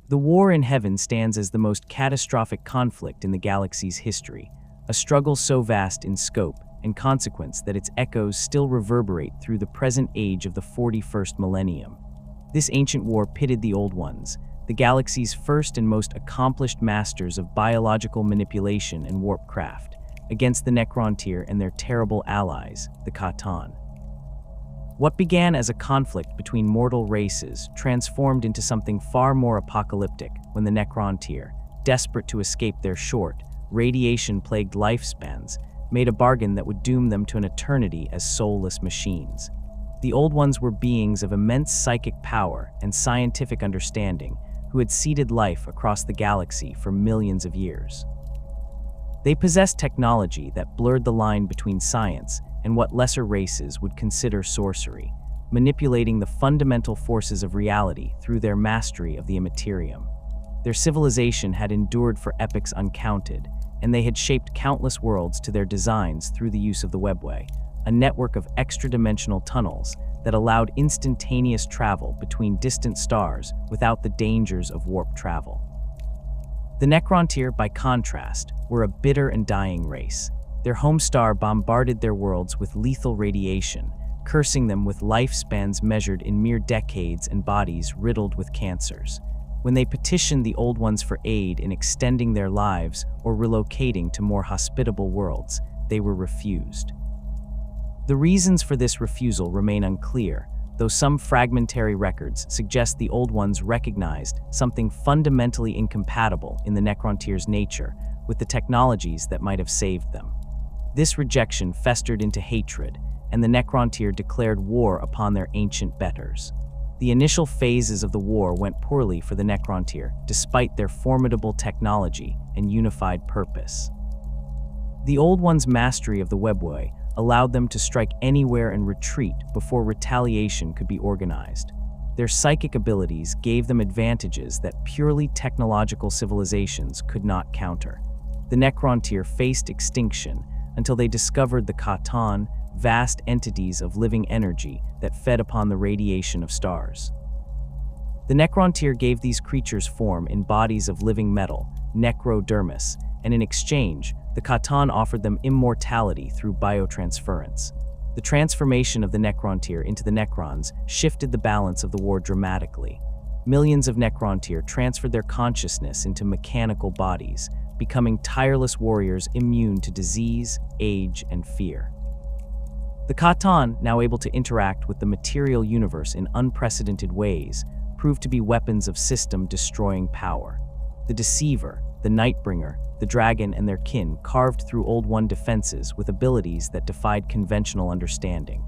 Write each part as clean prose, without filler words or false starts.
The War in Heaven stands as the most catastrophic conflict in the galaxy's history, a struggle so vast in scope and consequence that its echoes still reverberate through the present age of the 41st millennium. This ancient war pitted the Old Ones, the galaxy's first and most accomplished masters of biological manipulation and warp craft, against the Necrontyr and their terrible allies, the Catan. What began as a conflict between mortal races transformed into something far more apocalyptic when the Necrontyr, desperate to escape their short, radiation-plagued lifespans, made a bargain that would doom them to an eternity as soulless machines. The Old Ones were beings of immense psychic power and scientific understanding who had seeded life across the galaxy for millions of years. They possessed technology that blurred the line between science and what lesser races would consider sorcery, manipulating the fundamental forces of reality through their mastery of the immaterium. Their civilization had endured for epochs uncounted, and they had shaped countless worlds to their designs through the use of the webway, a network of extra-dimensional tunnels that allowed instantaneous travel between distant stars without the dangers of warp travel. The Necrontyr, by contrast, were a bitter and dying race. Their home star bombarded their worlds with lethal radiation, cursing them with lifespans measured in mere decades and bodies riddled with cancers. When they petitioned the Old Ones for aid in extending their lives or relocating to more hospitable worlds, they were refused. The reasons for this refusal remain unclear, though some fragmentary records suggest the Old Ones recognized something fundamentally incompatible in the Necrontyr's nature with the technologies that might have saved them. This rejection festered into hatred, and the Necrontyr declared war upon their ancient betters. The initial phases of the war went poorly for the Necrontyr, despite their formidable technology and unified purpose. The Old Ones' mastery of the webway allowed them to strike anywhere and retreat before retaliation could be organized. Their psychic abilities gave them advantages that purely technological civilizations could not counter. The Necrontyr faced extinction until they discovered the Catan, vast entities of living energy that fed upon the radiation of stars. The Necrontyr gave these creatures form in bodies of living metal, necrodermis, and in exchange, the Catan offered them immortality through biotransference. The transformation of the Necrontyr into the Necrons shifted the balance of the war dramatically. Millions of Necrontyr transferred their consciousness into mechanical bodies, becoming tireless warriors immune to disease, age, and fear. The Catan, now able to interact with the material universe in unprecedented ways, proved to be weapons of system-destroying power. The Deceiver, the Nightbringer, the Dragon, and their kin carved through Old One defenses with abilities that defied conventional understanding.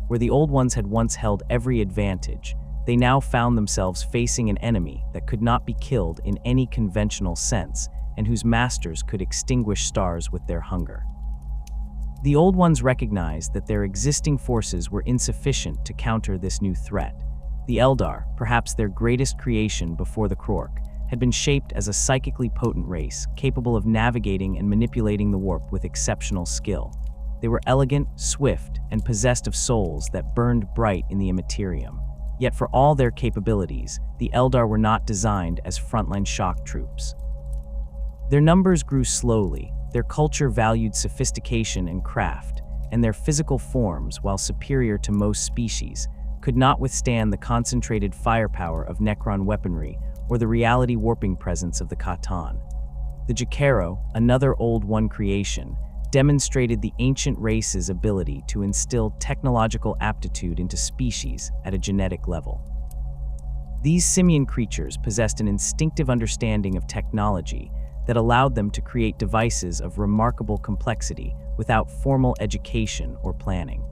Where the Old Ones had once held every advantage, they now found themselves facing an enemy that could not be killed in any conventional sense, and whose masters could extinguish stars with their hunger. The Old Ones recognized that their existing forces were insufficient to counter this new threat. The Eldar, perhaps their greatest creation before the Krork, had been shaped as a psychically potent race, capable of navigating and manipulating the warp with exceptional skill. They were elegant, swift, and possessed of souls that burned bright in the immaterium. Yet for all their capabilities, the Eldar were not designed as frontline shock troops. Their numbers grew slowly, their culture valued sophistication and craft, and their physical forms, while superior to most species, could not withstand the concentrated firepower of Necron weaponry or the reality warping presence of the Catan. The Jakaro, another Old One creation, demonstrated the ancient race's ability to instill technological aptitude into species at a genetic level. These simian creatures possessed an instinctive understanding of technology that allowed them to create devices of remarkable complexity without formal education or planning.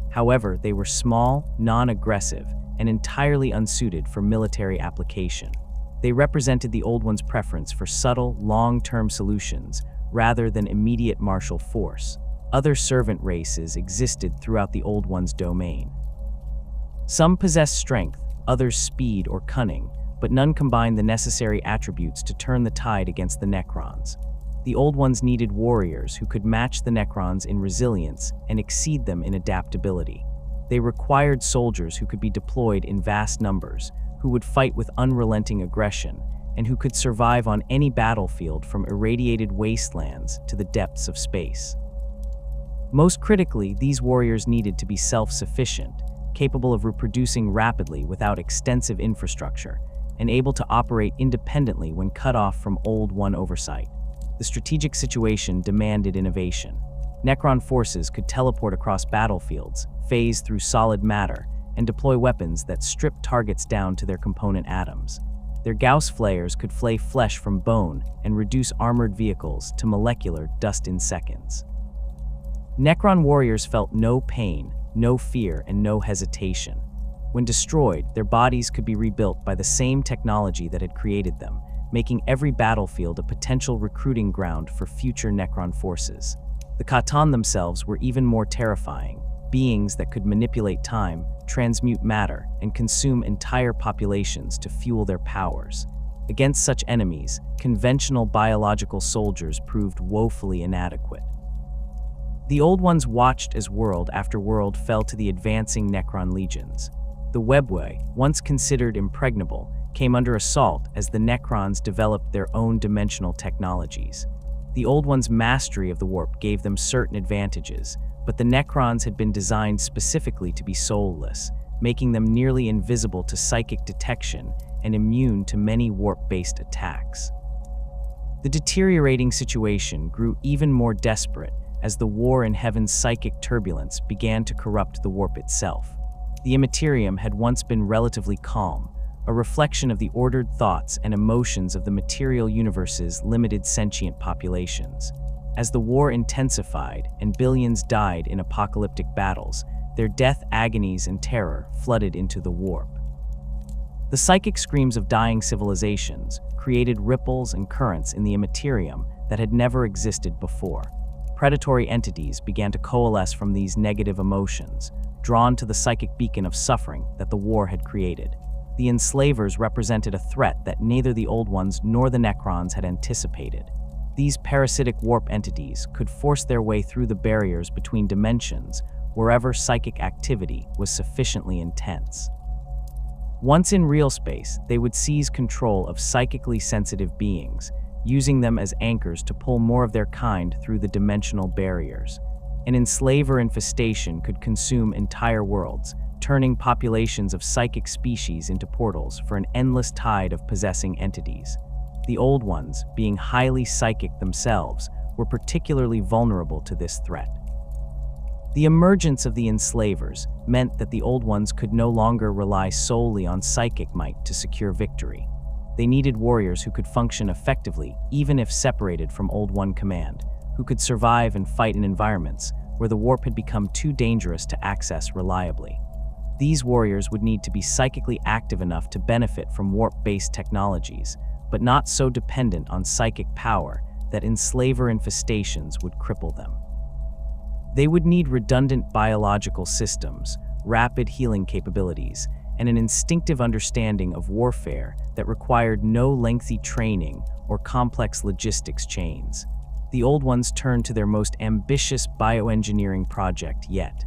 However, they were small, non-aggressive, and entirely unsuited for military application. They represented the Old One's preference for subtle, long-term solutions rather than immediate martial force. Other servant races existed throughout the Old One's domain. Some possessed strength, others speed or cunning, but none combined the necessary attributes to turn the tide against the Necrons. The Old Ones needed warriors who could match the Necrons in resilience and exceed them in adaptability. They required soldiers who could be deployed in vast numbers, who would fight with unrelenting aggression, and who could survive on any battlefield from irradiated wastelands to the depths of space. Most critically, these warriors needed to be self-sufficient, capable of reproducing rapidly without extensive infrastructure, and able to operate independently when cut off from Old One oversight. The strategic situation demanded innovation. Necron forces could teleport across battlefields, phase through solid matter, and deploy weapons that strip targets down to their component atoms. Their Gauss flayers could flay flesh from bone and reduce armored vehicles to molecular dust in seconds. Necron warriors felt no pain, no fear, and no hesitation. When destroyed, their bodies could be rebuilt by the same technology that had created them, making every battlefield a potential recruiting ground for future Necron forces. The Khatan themselves were even more terrifying, beings that could manipulate time, transmute matter, and consume entire populations to fuel their powers. Against such enemies, conventional biological soldiers proved woefully inadequate. The Old Ones watched as world after world fell to the advancing Necron legions. The webway, once considered impregnable, came under assault as the Necrons developed their own dimensional technologies. The Old Ones' mastery of the warp gave them certain advantages, but the Necrons had been designed specifically to be soulless, making them nearly invisible to psychic detection and immune to many warp-based attacks. The deteriorating situation grew even more desperate as the war in Heaven's psychic turbulence began to corrupt the warp itself. The Immaterium had once been relatively calm, a reflection of the ordered thoughts and emotions of the material universe's limited sentient populations. As the war intensified and billions died in apocalyptic battles, their death agonies and terror flooded into the warp. The psychic screams of dying civilizations created ripples and currents in the Immaterium that had never existed before. Predatory entities began to coalesce from these negative emotions, drawn to the psychic beacon of suffering that the war had created. The enslavers represented a threat that neither the Old Ones nor the Necrons had anticipated. These parasitic warp entities could force their way through the barriers between dimensions wherever psychic activity was sufficiently intense. Once in real space, they would seize control of psychically sensitive beings, using them as anchors to pull more of their kind through the dimensional barriers. An enslaver infestation could consume entire worlds, turning populations of psychic species into portals for an endless tide of possessing entities. The Old Ones, being highly psychic themselves, were particularly vulnerable to this threat. The emergence of the enslavers meant that the Old Ones could no longer rely solely on psychic might to secure victory. They needed warriors who could function effectively, even if separated from Old One command, who could survive and fight in environments where the warp had become too dangerous to access reliably. These warriors would need to be psychically active enough to benefit from warp-based technologies, but not so dependent on psychic power that enslaver infestations would cripple them. They would need redundant biological systems, rapid healing capabilities, and an instinctive understanding of warfare that required no lengthy training or complex logistics chains. The Old Ones turned to their most ambitious bioengineering project yet.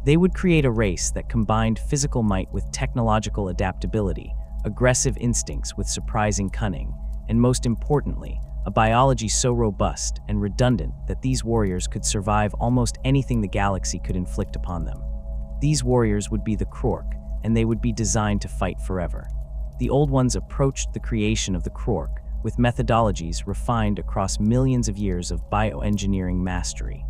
They would create a race that combined physical might with technological adaptability, aggressive instincts with surprising cunning, and most importantly, a biology so robust and redundant that these warriors could survive almost anything the galaxy could inflict upon them. These warriors would be the Krork, and they would be designed to fight forever. The Old Ones approached the creation of the Krork with methodologies refined across millions of years of bioengineering mastery.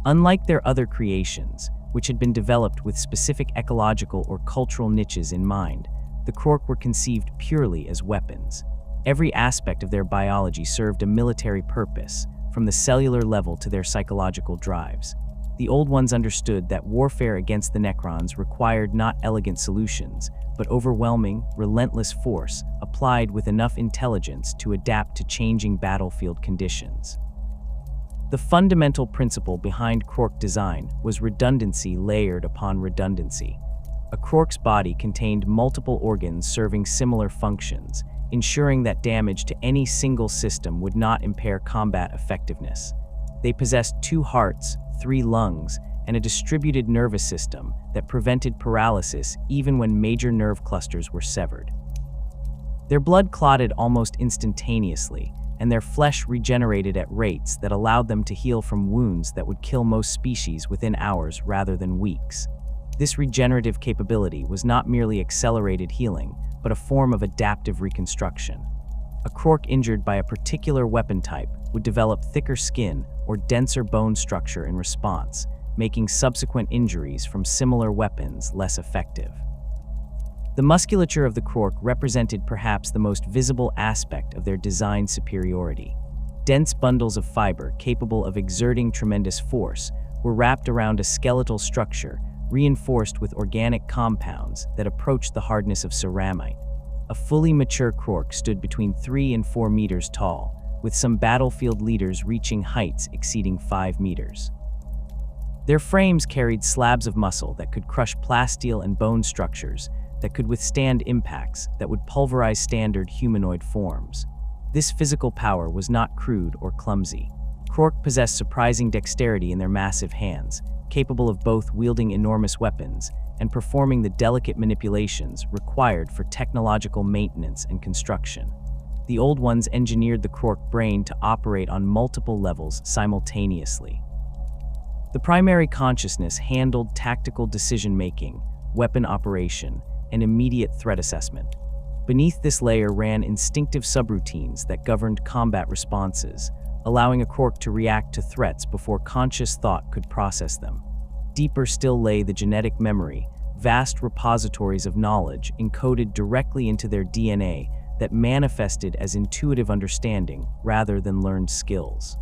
Unlike their other creations, which had been developed with specific ecological or cultural niches in mind, the Krork were conceived purely as weapons. Every aspect of their biology served a military purpose, from the cellular level to their psychological drives. The Old Ones understood that warfare against the Necrons required not elegant solutions, but overwhelming, relentless force applied with enough intelligence to adapt to changing battlefield conditions. The fundamental principle behind Krork design was redundancy layered upon redundancy. A Krork's body contained multiple organs serving similar functions, ensuring that damage to any single system would not impair combat effectiveness. They possessed 2 hearts, 3 lungs, and a distributed nervous system that prevented paralysis even when major nerve clusters were severed. Their blood clotted almost instantaneously, and their flesh regenerated at rates that allowed them to heal from wounds that would kill most species within hours rather than weeks. This regenerative capability was not merely accelerated healing, but a form of adaptive reconstruction. A Krork injured by a particular weapon type would develop thicker skin or denser bone structure in response, making subsequent injuries from similar weapons less effective. The musculature of the Krork represented perhaps the most visible aspect of their design superiority. Dense bundles of fiber capable of exerting tremendous force were wrapped around a skeletal structure reinforced with organic compounds that approached the hardness of ceramite. A fully mature Krork stood between 3 and 4 meters tall, with some battlefield leaders reaching heights exceeding 5 meters. Their frames carried slabs of muscle that could crush plasteel and bone structures that could withstand impacts that would pulverize standard humanoid forms. This physical power was not crude or clumsy. Krork possessed surprising dexterity in their massive hands, capable of both wielding enormous weapons and performing the delicate manipulations required for technological maintenance and construction. The Old Ones engineered the Krork brain to operate on multiple levels simultaneously. The primary consciousness handled tactical decision-making, weapon operation, and immediate threat assessment. Beneath this layer ran instinctive subroutines that governed combat responses, allowing a Krork to react to threats before conscious thought could process them. Deeper still lay the genetic memory, vast repositories of knowledge encoded directly into their DNA that manifested as intuitive understanding rather than learned skills.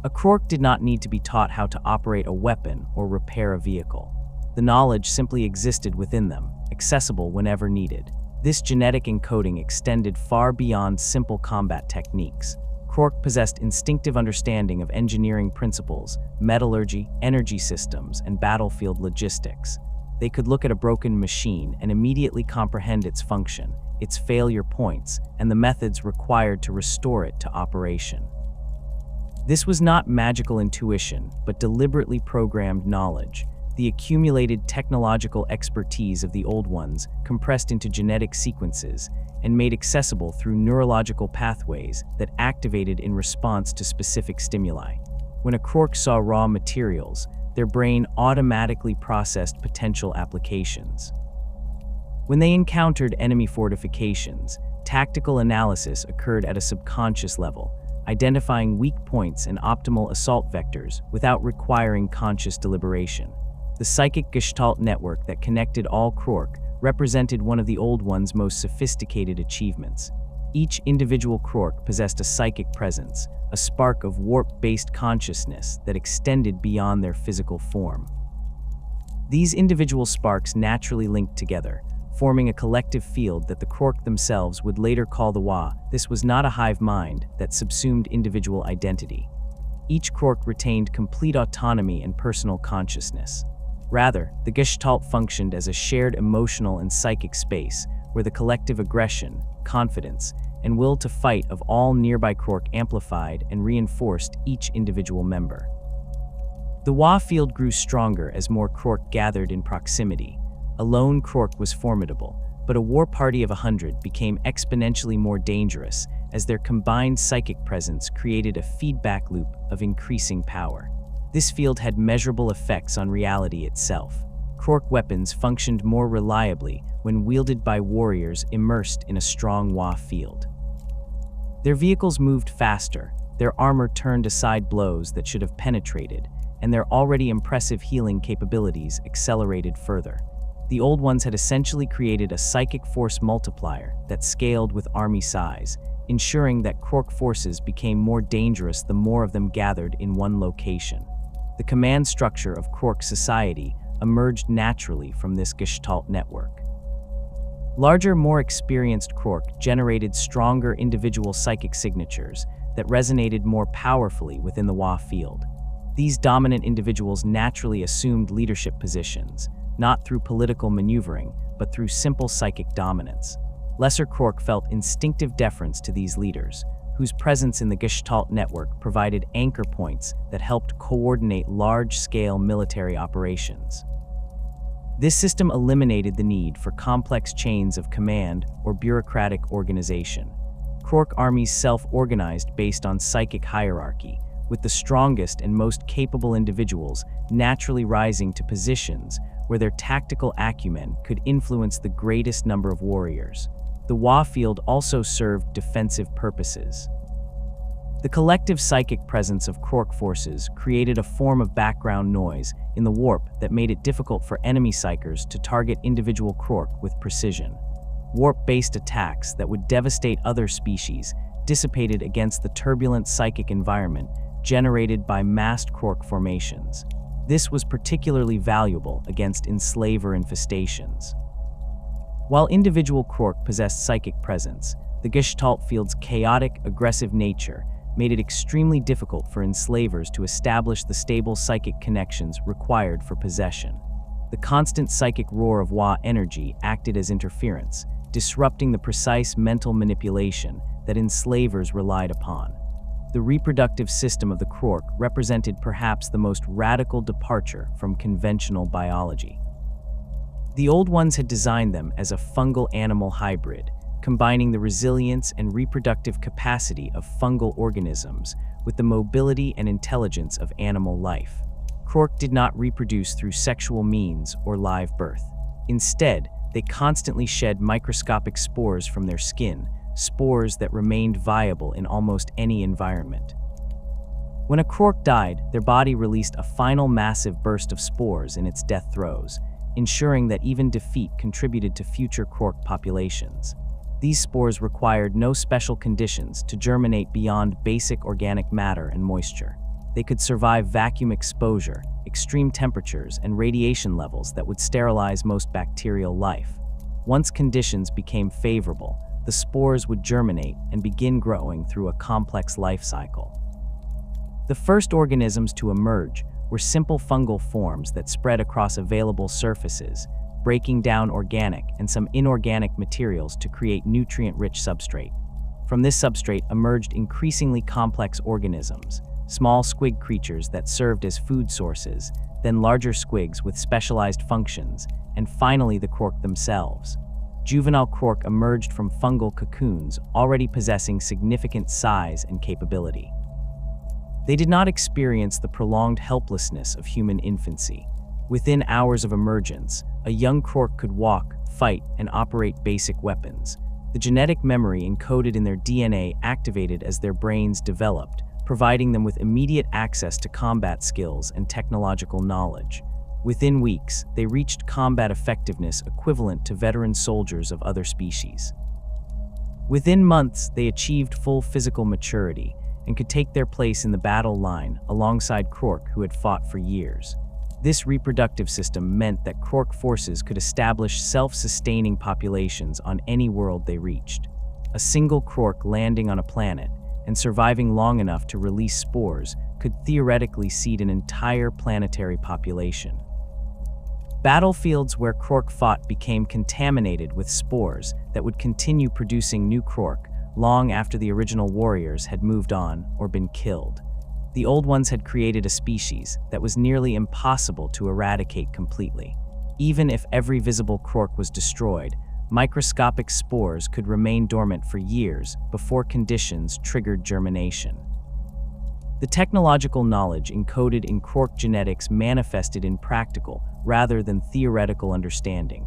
A Krork did not need to be taught how to operate a weapon or repair a vehicle. The knowledge simply existed within them, accessible whenever needed. This genetic encoding extended far beyond simple combat techniques. Krork possessed instinctive understanding of engineering principles, metallurgy, energy systems, and battlefield logistics. They could look at a broken machine and immediately comprehend its function, its failure points, and the methods required to restore it to operation. This was not magical intuition, but deliberately programmed knowledge, the accumulated technological expertise of the Old Ones compressed into genetic sequences and made accessible through neurological pathways that activated in response to specific stimuli. When a Krork saw raw materials, their brain automatically processed potential applications. When they encountered enemy fortifications, tactical analysis occurred at a subconscious level, identifying weak points and optimal assault vectors without requiring conscious deliberation. The psychic gestalt network that connected all Krork represented one of the Old Ones' most sophisticated achievements. Each individual Krork possessed a psychic presence, a spark of warp-based consciousness that extended beyond their physical form. These individual sparks naturally linked together, forming a collective field that the Krork themselves would later call the Wa. This was not a hive mind that subsumed individual identity. Each Krork retained complete autonomy and personal consciousness. Rather, the Gestalt functioned as a shared emotional and psychic space where the collective aggression, confidence, and will to fight of all nearby Krork amplified and reinforced each individual member. The Wa field grew stronger as more Krork gathered in proximity. A lone Krork was formidable, but a war party of 100 became exponentially more dangerous as their combined psychic presence created a feedback loop of increasing power. This field had measurable effects on reality itself. Krork weapons functioned more reliably when wielded by warriors immersed in a strong Wa field. Their vehicles moved faster, their armor turned aside blows that should have penetrated, and their already impressive healing capabilities accelerated further. The Old Ones had essentially created a psychic force multiplier that scaled with army size, ensuring that Krork forces became more dangerous the more of them gathered in one location. The command structure of Krork society emerged naturally from this Gestalt network. Larger, more experienced Krork generated stronger individual psychic signatures that resonated more powerfully within the Wa field. These dominant individuals naturally assumed leadership positions, not through political maneuvering, but through simple psychic dominance. Lesser Krork felt instinctive deference to these leaders, whose presence in the Gestalt network provided anchor points that helped coordinate large-scale military operations. This system eliminated the need for complex chains of command or bureaucratic organization. Krork armies self-organized based on psychic hierarchy, with the strongest and most capable individuals naturally rising to positions where their tactical acumen could influence the greatest number of warriors. The Warfield also served defensive purposes. The collective psychic presence of Krork forces created a form of background noise in the warp that made it difficult for enemy psychers to target individual Krork with precision. Warp-based attacks that would devastate other species dissipated against the turbulent psychic environment generated by massed Krork formations. This was particularly valuable against enslaver infestations. While individual Krork possessed psychic presence, the Gestalt field's chaotic, aggressive nature made it extremely difficult for enslavers to establish the stable psychic connections required for possession. The constant psychic roar of Wa energy acted as interference, disrupting the precise mental manipulation that enslavers relied upon. The reproductive system of the Krork represented perhaps the most radical departure from conventional biology. The Old Ones had designed them as a fungal-animal hybrid, combining the resilience and reproductive capacity of fungal organisms with the mobility and intelligence of animal life. Krork did not reproduce through sexual means or live birth. Instead, they constantly shed microscopic spores from their skin, spores that remained viable in almost any environment. When a Krork died, their body released a final massive burst of spores in its death throes, ensuring that even defeat contributed to future Krork populations. These spores required no special conditions to germinate beyond basic organic matter and moisture. They could survive vacuum exposure, extreme temperatures, and radiation levels that would sterilize most bacterial life. Once conditions became favorable, the spores would germinate and begin growing through a complex life cycle. The first organisms to emerge were simple fungal forms that spread across available surfaces, breaking down organic and some inorganic materials to create nutrient-rich substrate. From this substrate emerged increasingly complex organisms, small squig creatures that served as food sources, then larger squigs with specialized functions, and finally the Krork themselves. Juvenile Krork emerged from fungal cocoons, already possessing significant size and capability. They did not experience the prolonged helplessness of human infancy. Within hours of emergence, a young Krork could walk, fight, and operate basic weapons. The genetic memory encoded in their DNA activated as their brains developed, providing them with immediate access to combat skills and technological knowledge. Within weeks, they reached combat effectiveness equivalent to veteran soldiers of other species. Within months, they achieved full physical maturity and could take their place in the battle line alongside Krork who had fought for years. This reproductive system meant that Krork forces could establish self-sustaining populations on any world they reached. A single Krork landing on a planet and surviving long enough to release spores could theoretically seed an entire planetary population. Battlefields where Krork fought became contaminated with spores that would continue producing new Krork long after the original warriors had moved on or been killed. The Old Ones had created a species that was nearly impossible to eradicate completely. Even if every visible Krork was destroyed, microscopic spores could remain dormant for years before conditions triggered germination. The technological knowledge encoded in Krork genetics manifested in practical rather than theoretical understanding.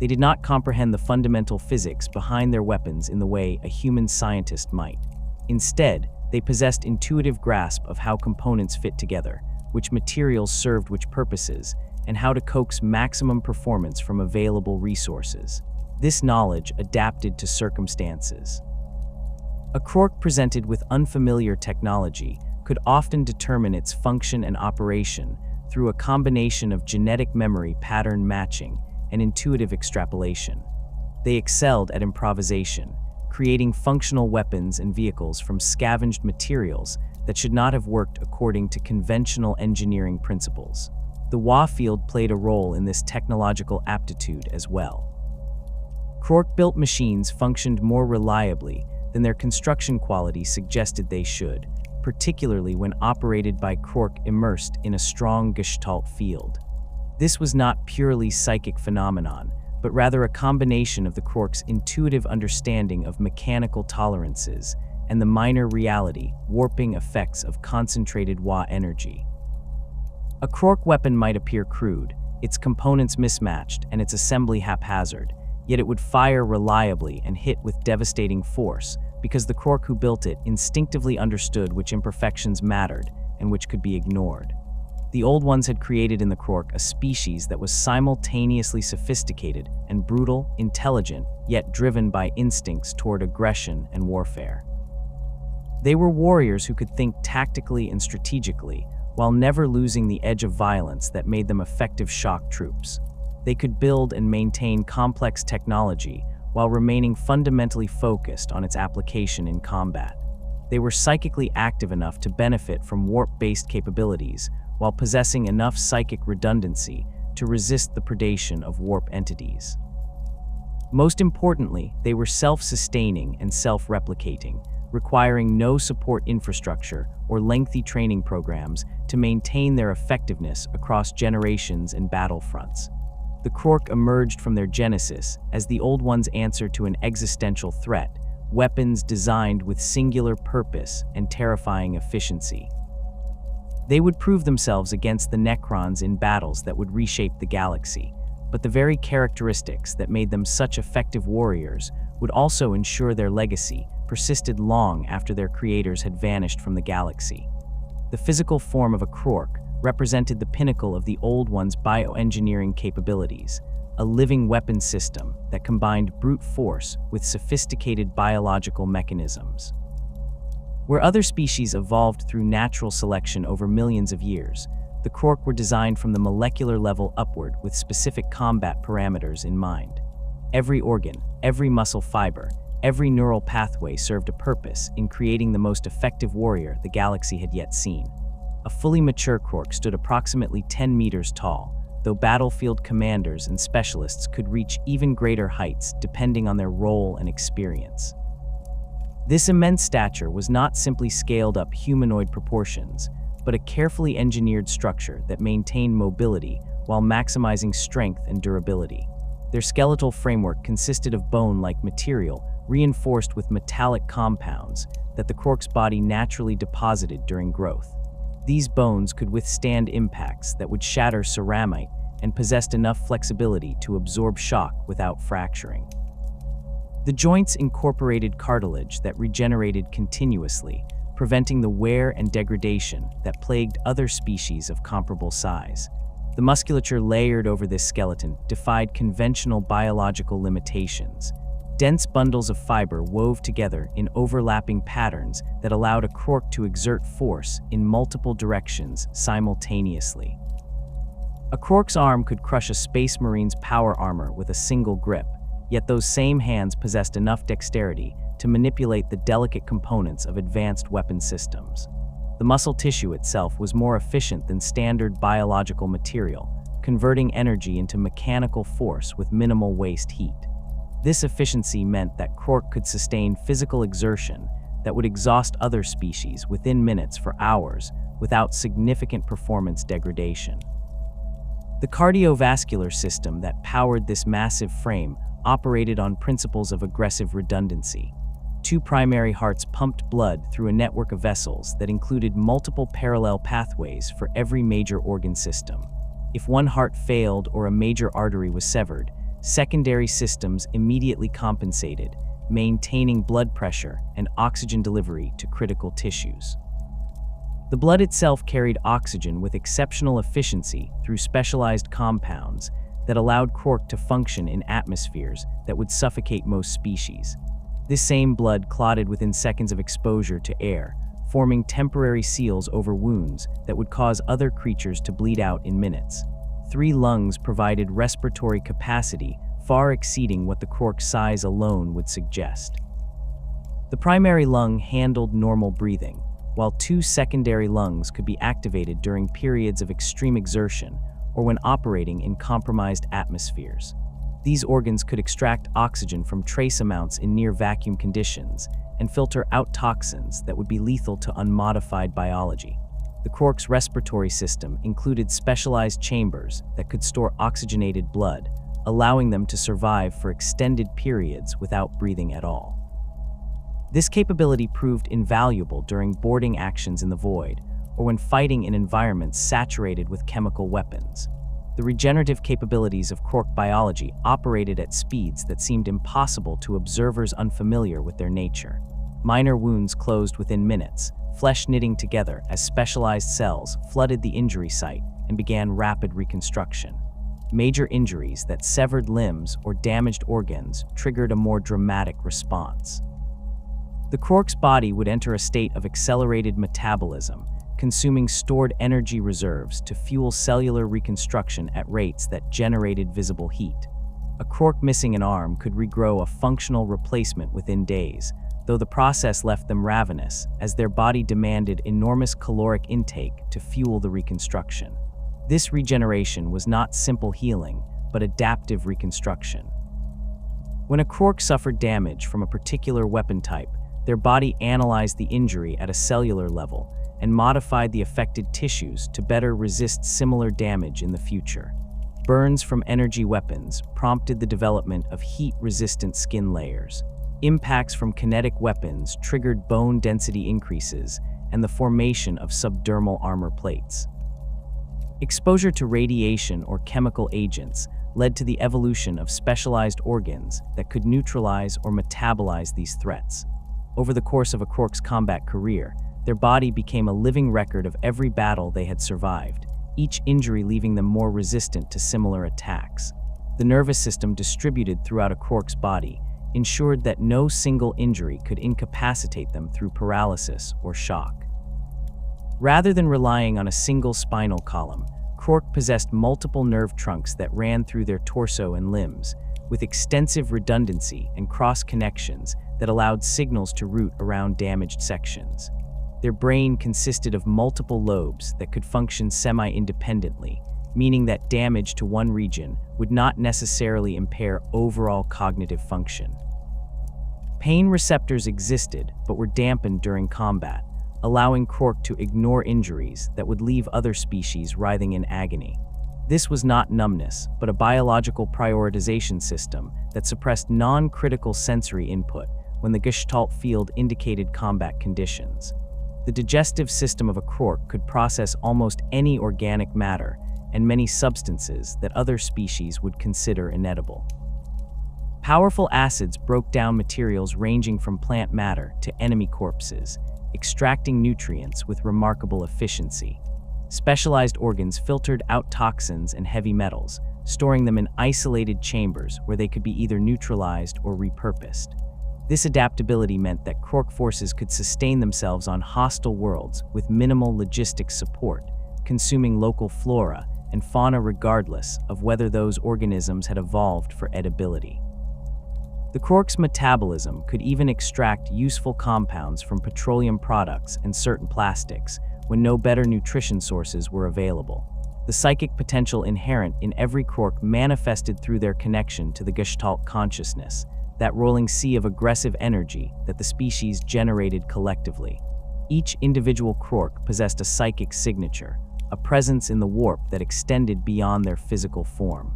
They did not comprehend the fundamental physics behind their weapons in the way a human scientist might. Instead, they possessed intuitive grasp of how components fit together, which materials served which purposes, and how to coax maximum performance from available resources. This knowledge adapted to circumstances. A Krork presented with unfamiliar technology could often determine its function and operation through a combination of genetic memory pattern matching and intuitive extrapolation. They excelled at improvisation, creating functional weapons and vehicles from scavenged materials that should not have worked according to conventional engineering principles. The Warfield played a role in this technological aptitude as well. Krork-built machines functioned more reliably than their construction quality suggested they should, particularly when operated by Krork immersed in a strong Gestalt field. This was not purely psychic phenomenon, but rather a combination of the Krork's intuitive understanding of mechanical tolerances and the minor reality warping effects of concentrated Wa energy. A Krork weapon might appear crude, its components mismatched and its assembly haphazard, yet it would fire reliably and hit with devastating force because the Krork who built it instinctively understood which imperfections mattered and which could be ignored. The Old Ones had created in the Krork a species that was simultaneously sophisticated and brutal, intelligent, yet driven by instincts toward aggression and warfare. They were warriors who could think tactically and strategically, while never losing the edge of violence that made them effective shock troops. They could build and maintain complex technology while remaining fundamentally focused on its application in combat. They were psychically active enough to benefit from warp-based capabilities, while possessing enough psychic redundancy to resist the predation of warp entities. Most importantly, they were self-sustaining and self-replicating, requiring no support infrastructure or lengthy training programs to maintain their effectiveness across generations and battlefronts. The Krork emerged from their genesis as the Old Ones' answer to an existential threat, weapons designed with singular purpose and terrifying efficiency. They would prove themselves against the Necrons in battles that would reshape the galaxy, but the very characteristics that made them such effective warriors would also ensure their legacy persisted long after their creators had vanished from the galaxy. The physical form of a Krork represented the pinnacle of the Old Ones' bioengineering capabilities, a living weapon system that combined brute force with sophisticated biological mechanisms. Where other species evolved through natural selection over millions of years, the Krork were designed from the molecular level upward with specific combat parameters in mind. Every organ, every muscle fiber, every neural pathway served a purpose in creating the most effective warrior the galaxy had yet seen. A fully mature Krork stood approximately 10 meters tall, though battlefield commanders and specialists could reach even greater heights depending on their role and experience. This immense stature was not simply scaled-up humanoid proportions, but a carefully engineered structure that maintained mobility while maximizing strength and durability. Their skeletal framework consisted of bone-like material reinforced with metallic compounds that the Krork's body naturally deposited during growth. These bones could withstand impacts that would shatter ceramite and possessed enough flexibility to absorb shock without fracturing. The joints incorporated cartilage that regenerated continuously, preventing the wear and degradation that plagued other species of comparable size. The musculature layered over this skeleton defied conventional biological limitations. Dense bundles of fiber wove together in overlapping patterns that allowed a Krork to exert force in multiple directions simultaneously. A Krork's arm could crush a Space Marine's power armor with a single grip, yet those same hands possessed enough dexterity to manipulate the delicate components of advanced weapon systems. The muscle tissue itself was more efficient than standard biological material, converting energy into mechanical force with minimal waste heat. This efficiency meant that Krork could sustain physical exertion that would exhaust other species within minutes for hours without significant performance degradation. The cardiovascular system that powered this massive frame operated on principles of aggressive redundancy. Two primary hearts pumped blood through a network of vessels that included multiple parallel pathways for every major organ system. If one heart failed or a major artery was severed, secondary systems immediately compensated, maintaining blood pressure and oxygen delivery to critical tissues. The blood itself carried oxygen with exceptional efficiency through specialized compounds that allowed Krork to function in atmospheres that would suffocate most species. This same blood clotted within seconds of exposure to air, forming temporary seals over wounds that would cause other creatures to bleed out in minutes. 3 lungs provided respiratory capacity far exceeding what the Krork's size alone would suggest. The primary lung handled normal breathing, while 2 secondary lungs could be activated during periods of extreme exertion or when operating in compromised atmospheres. These organs could extract oxygen from trace amounts in near-vacuum conditions and filter out toxins that would be lethal to unmodified biology. The The Krork's respiratory system included specialized chambers that could store oxygenated blood, allowing them to survive for extended periods without breathing at all. This capability proved invaluable during boarding actions in the void, or when fighting in environments saturated with chemical weapons. The regenerative capabilities of Krork biology operated at speeds that seemed impossible to observers unfamiliar with their nature. Minor wounds closed within minutes, flesh knitting together as specialized cells flooded the injury site and began rapid reconstruction. Major injuries that severed limbs or damaged organs triggered a more dramatic response. The Krork's body would enter a state of accelerated metabolism, consuming stored energy reserves to fuel cellular reconstruction at rates that generated visible heat. A Krork missing an arm could regrow a functional replacement within days, though the process left them ravenous, as their body demanded enormous caloric intake to fuel the reconstruction. This regeneration was not simple healing, but adaptive reconstruction. When a Krork suffered damage from a particular weapon type, their body analyzed the injury at a cellular level and modified the affected tissues to better resist similar damage in the future. Burns from energy weapons prompted the development of heat-resistant skin layers. Impacts from kinetic weapons triggered bone density increases and the formation of subdermal armor plates. Exposure to radiation or chemical agents led to the evolution of specialized organs that could neutralize or metabolize these threats. Over the course of a Krork's combat career, their body became a living record of every battle they had survived, each injury leaving them more resistant to similar attacks. The nervous system distributed throughout a Krork's body ensured that no single injury could incapacitate them through paralysis or shock. Rather than relying on a single spinal column, Krork possessed multiple nerve trunks that ran through their torso and limbs, with extensive redundancy and cross-connections that allowed signals to route around damaged sections. Their brain consisted of multiple lobes that could function semi-independently, meaning that damage to one region would not necessarily impair overall cognitive function. Pain receptors existed but were dampened during combat, allowing Krork to ignore injuries that would leave other species writhing in agony. This was not numbness, but a biological prioritization system that suppressed non-critical sensory input when the Gestalt field indicated combat conditions. The digestive system of a Krork could process almost any organic matter and many substances that other species would consider inedible. Powerful acids broke down materials ranging from plant matter to enemy corpses, extracting nutrients with remarkable efficiency. Specialized organs filtered out toxins and heavy metals, storing them in isolated chambers where they could be either neutralized or repurposed. This adaptability meant that Krork forces could sustain themselves on hostile worlds with minimal logistic support, consuming local flora and fauna regardless of whether those organisms had evolved for edibility. The Krork's metabolism could even extract useful compounds from petroleum products and certain plastics when no better nutrition sources were available. The psychic potential inherent in every Krork manifested through their connection to the Gestalt consciousness, that rolling sea of aggressive energy that the species generated collectively. Each individual Krork possessed a psychic signature, a presence in the warp that extended beyond their physical form.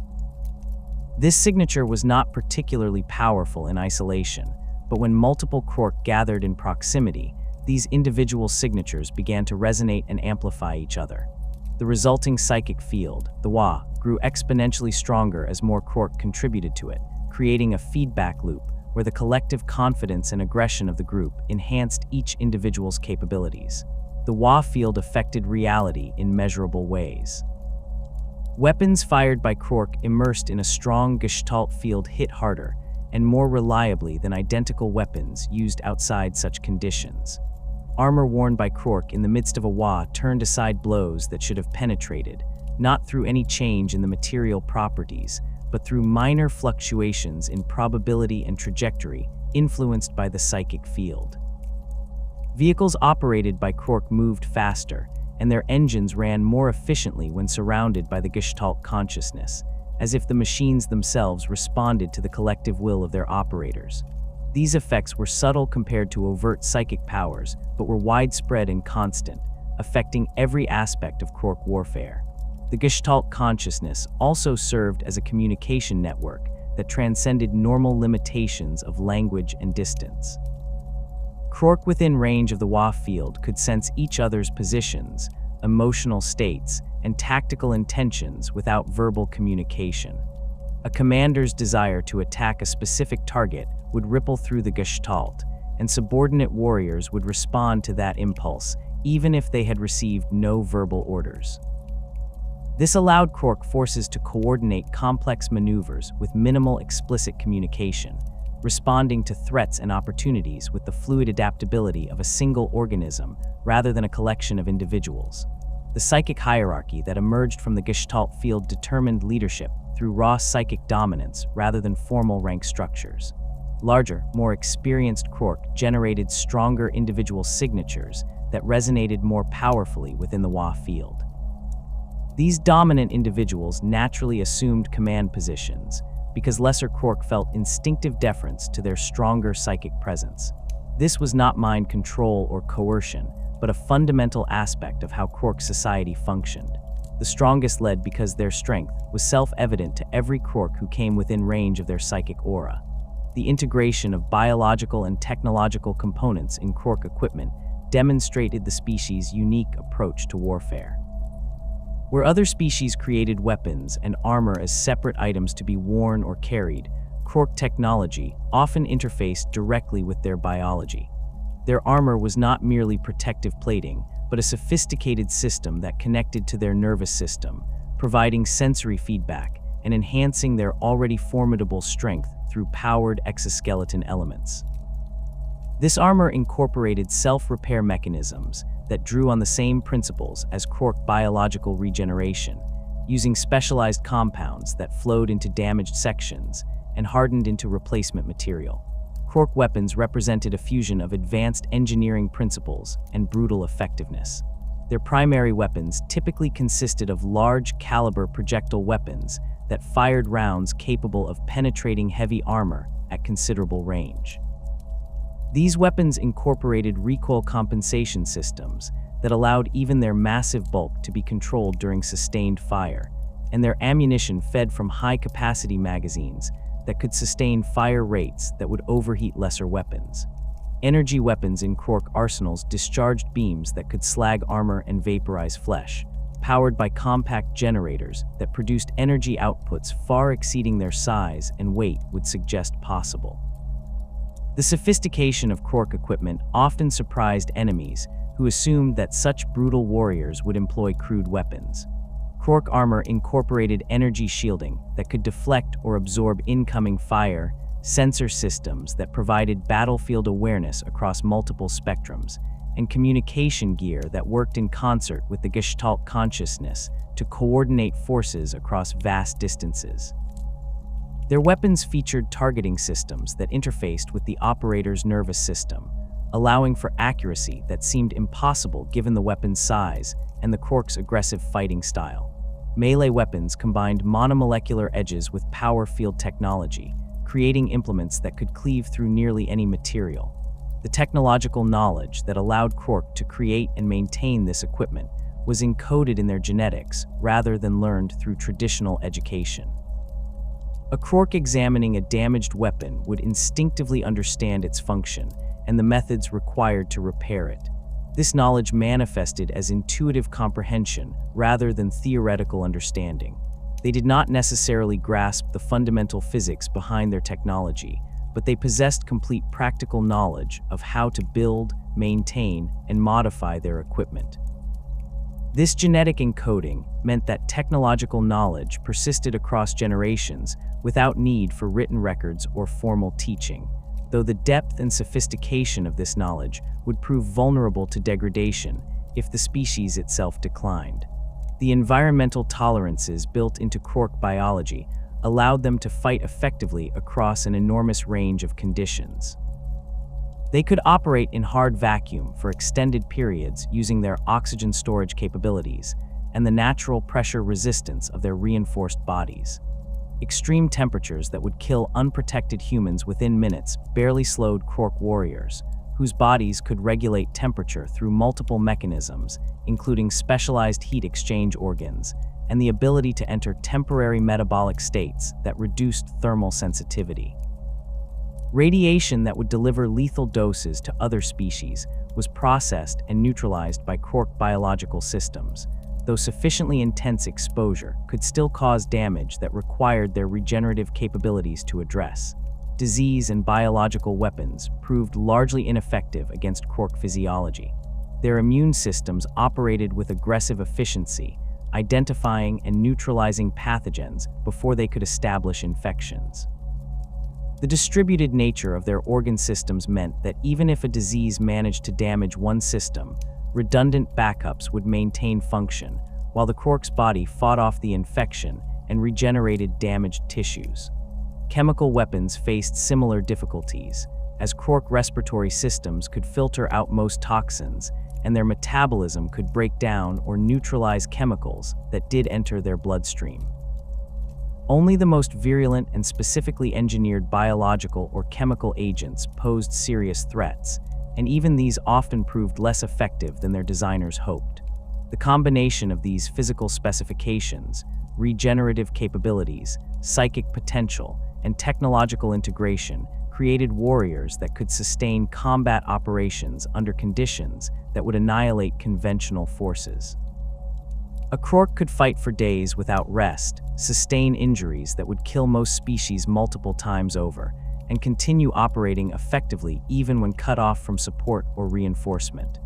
This signature was not particularly powerful in isolation, but when multiple Krork gathered in proximity, these individual signatures began to resonate and amplify each other. The resulting psychic field, the Wa, grew exponentially stronger as more Krork contributed to it, creating a feedback loop where the collective confidence and aggression of the group enhanced each individual's capabilities. The Wa field affected reality in measurable ways. Weapons fired by Krork immersed in a strong Gestalt field hit harder and more reliably than identical weapons used outside such conditions. Armor worn by Krork in the midst of a Wa turned aside blows that should have penetrated, not through any change in the material properties, but through minor fluctuations in probability and trajectory influenced by the psychic field. Vehicles operated by Krork moved faster, and their engines ran more efficiently when surrounded by the Gestalt consciousness, as if the machines themselves responded to the collective will of their operators. These effects were subtle compared to overt psychic powers, but were widespread and constant, affecting every aspect of Krork warfare. The Gestalt consciousness also served as a communication network that transcended normal limitations of language and distance. Krork within range of the WA field could sense each other's positions, emotional states, and tactical intentions without verbal communication. A commander's desire to attack a specific target would ripple through the Gestalt, and subordinate warriors would respond to that impulse, even if they had received no verbal orders. This allowed Krork forces to coordinate complex maneuvers with minimal explicit communication, responding to threats and opportunities with the fluid adaptability of a single organism rather than a collection of individuals. The psychic hierarchy that emerged from the Gestalt field determined leadership through raw psychic dominance rather than formal rank structures. Larger, more experienced Krork generated stronger individual signatures that resonated more powerfully within the WA field. These dominant individuals naturally assumed command positions because lesser Krork felt instinctive deference to their stronger psychic presence. This was not mind control or coercion, but a fundamental aspect of how Krork society functioned. The strongest led because their strength was self-evident to every Krork who came within range of their psychic aura. The integration of biological and technological components in Krork equipment demonstrated the species' unique approach to warfare. Where other species created weapons and armor as separate items to be worn or carried, Krork technology often interfaced directly with their biology. Their armor was not merely protective plating, but a sophisticated system that connected to their nervous system, providing sensory feedback and enhancing their already formidable strength through powered exoskeleton elements. This armor incorporated self-repair mechanisms that drew on the same principles as Krork biological regeneration, using specialized compounds that flowed into damaged sections and hardened into replacement material. Krork weapons represented a fusion of advanced engineering principles and brutal effectiveness. Their primary weapons typically consisted of large-caliber projectile weapons that fired rounds capable of penetrating heavy armor at considerable range. These weapons incorporated recoil compensation systems that allowed even their massive bulk to be controlled during sustained fire, and their ammunition fed from high-capacity magazines that could sustain fire rates that would overheat lesser weapons. Energy weapons in Krork arsenals discharged beams that could slag armor and vaporize flesh, powered by compact generators that produced energy outputs far exceeding their size and weight would suggest possible. The sophistication of Krork equipment often surprised enemies who assumed that such brutal warriors would employ crude weapons. Krork armor incorporated energy shielding that could deflect or absorb incoming fire, sensor systems that provided battlefield awareness across multiple spectrums, and communication gear that worked in concert with the Gestalt consciousness to coordinate forces across vast distances. Their weapons featured targeting systems that interfaced with the operator's nervous system, allowing for accuracy that seemed impossible given the weapon's size and the Krork's aggressive fighting style. Melee weapons combined monomolecular edges with power field technology, creating implements that could cleave through nearly any material. The technological knowledge that allowed Krork to create and maintain this equipment was encoded in their genetics rather than learned through traditional education. A Krork examining a damaged weapon would instinctively understand its function and the methods required to repair it. This knowledge manifested as intuitive comprehension rather than theoretical understanding. They did not necessarily grasp the fundamental physics behind their technology, but they possessed complete practical knowledge of how to build, maintain, and modify their equipment. This genetic encoding meant that technological knowledge persisted across generations without need for written records or formal teaching, though the depth and sophistication of this knowledge would prove vulnerable to degradation if the species itself declined. The environmental tolerances built into Krork biology allowed them to fight effectively across an enormous range of conditions. They could operate in hard vacuum for extended periods using their oxygen storage capabilities and the natural pressure resistance of their reinforced bodies. Extreme temperatures that would kill unprotected humans within minutes barely slowed Krork warriors, whose bodies could regulate temperature through multiple mechanisms, including specialized heat exchange organs, and the ability to enter temporary metabolic states that reduced thermal sensitivity. Radiation that would deliver lethal doses to other species was processed and neutralized by Krork biological systems, though sufficiently intense exposure could still cause damage that required their regenerative capabilities to address. Disease and biological weapons proved largely ineffective against Krork physiology. Their immune systems operated with aggressive efficiency, identifying and neutralizing pathogens before they could establish infections. The distributed nature of their organ systems meant that even if a disease managed to damage one system, redundant backups would maintain function, while the Krork's body fought off the infection and regenerated damaged tissues. Chemical weapons faced similar difficulties, as Krork respiratory systems could filter out most toxins, and their metabolism could break down or neutralize chemicals that did enter their bloodstream. Only the most virulent and specifically engineered biological or chemical agents posed serious threats, and even these often proved less effective than their designers hoped. The combination of these physical specifications, regenerative capabilities, psychic potential, and technological integration created warriors that could sustain combat operations under conditions that would annihilate conventional forces. A Krork could fight for days without rest, sustain injuries that would kill most species multiple times over, and continue operating effectively even when cut off from support or reinforcement.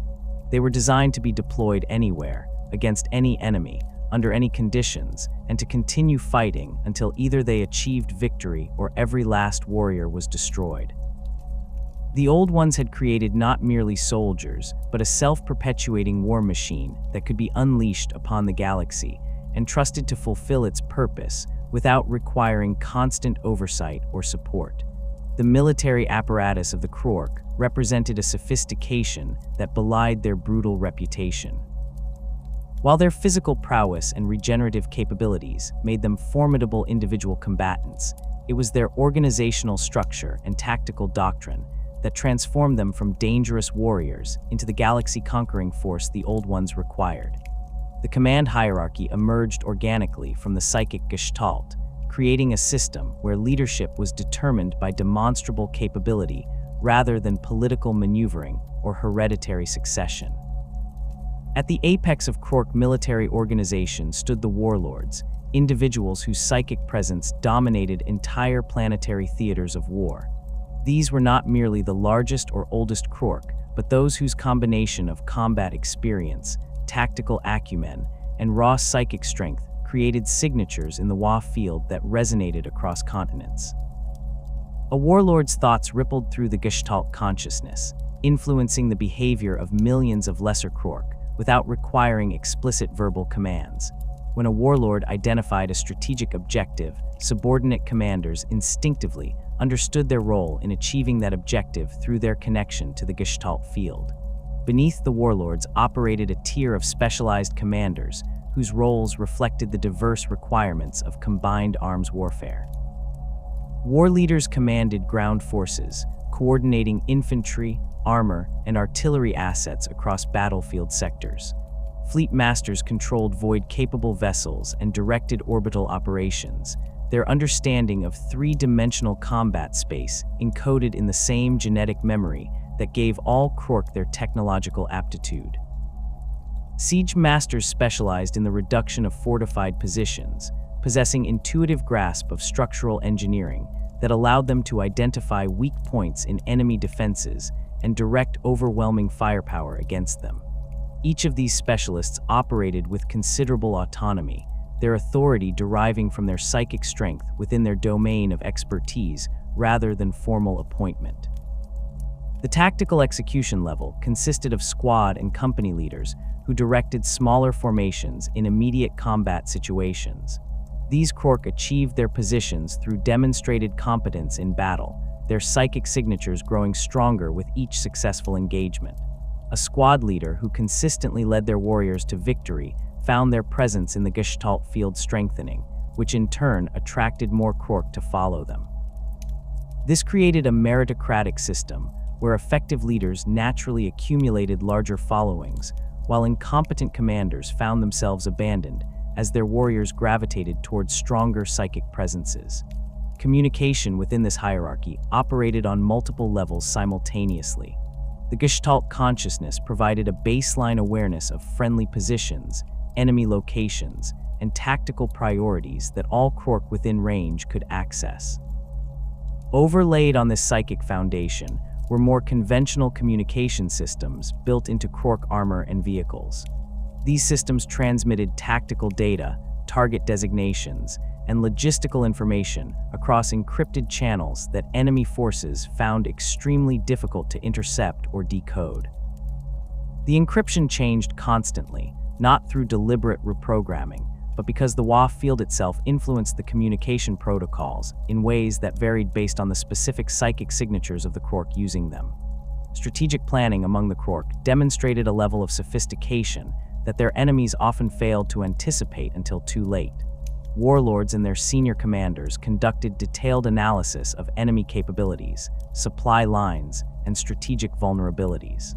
They were designed to be deployed anywhere, against any enemy, under any conditions, and to continue fighting until either they achieved victory or every last warrior was destroyed. The Old Ones had created not merely soldiers, but a self-perpetuating war machine that could be unleashed upon the galaxy and trusted to fulfill its purpose without requiring constant oversight or support. The military apparatus of the Krork represented a sophistication that belied their brutal reputation. While their physical prowess and regenerative capabilities made them formidable individual combatants, it was their organizational structure and tactical doctrine that transformed them from dangerous warriors into the galaxy-conquering force the Old Ones required. The command hierarchy emerged organically from the psychic gestalt, creating a system where leadership was determined by demonstrable capability rather than political maneuvering or hereditary succession. At the apex of Krork military organization stood the warlords, individuals whose psychic presence dominated entire planetary theaters of war. These were not merely the largest or oldest Krork, but those whose combination of combat experience, tactical acumen, and raw psychic strength created signatures in the WA field that resonated across continents. A warlord's thoughts rippled through the Gestalt consciousness, influencing the behavior of millions of lesser Krork without requiring explicit verbal commands. When a warlord identified a strategic objective, subordinate commanders instinctively understood their role in achieving that objective through their connection to the Gestalt field. Beneath the warlords operated a tier of specialized commanders whose roles reflected the diverse requirements of combined arms warfare. War leaders commanded ground forces, coordinating infantry, armor, and artillery assets across battlefield sectors. Fleet masters controlled void-capable vessels and directed orbital operations, their understanding of three-dimensional combat space encoded in the same genetic memory that gave all Krork their technological aptitude. Siege masters specialized in the reduction of fortified positions, possessing intuitive grasp of structural engineering that allowed them to identify weak points in enemy defenses and direct overwhelming firepower against them. Each of these specialists operated with considerable autonomy, their authority deriving from their psychic strength within their domain of expertise rather than formal appointment. The tactical execution level consisted of squad and company leaders who directed smaller formations in immediate combat situations. These Krork achieved their positions through demonstrated competence in battle, their psychic signatures growing stronger with each successful engagement. A squad leader who consistently led their warriors to victory found their presence in the Gestalt field strengthening, which in turn attracted more Krork to follow them. This created a meritocratic system where effective leaders naturally accumulated larger followings, while incompetent commanders found themselves abandoned as their warriors gravitated towards stronger psychic presences. Communication within this hierarchy operated on multiple levels simultaneously. The Gestalt consciousness provided a baseline awareness of friendly positions, enemy locations, and tactical priorities that all Krork within range could access. Overlaid on this psychic foundation were more conventional communication systems built into Krork armor and vehicles. These systems transmitted tactical data, target designations, and logistical information across encrypted channels that enemy forces found extremely difficult to intercept or decode. The encryption changed constantly, not through deliberate reprogramming, but because the WA field itself influenced the communication protocols in ways that varied based on the specific psychic signatures of the Krork using them. Strategic planning among the Krork demonstrated a level of sophistication that their enemies often failed to anticipate until too late. Warlords and their senior commanders conducted detailed analysis of enemy capabilities, supply lines, and strategic vulnerabilities.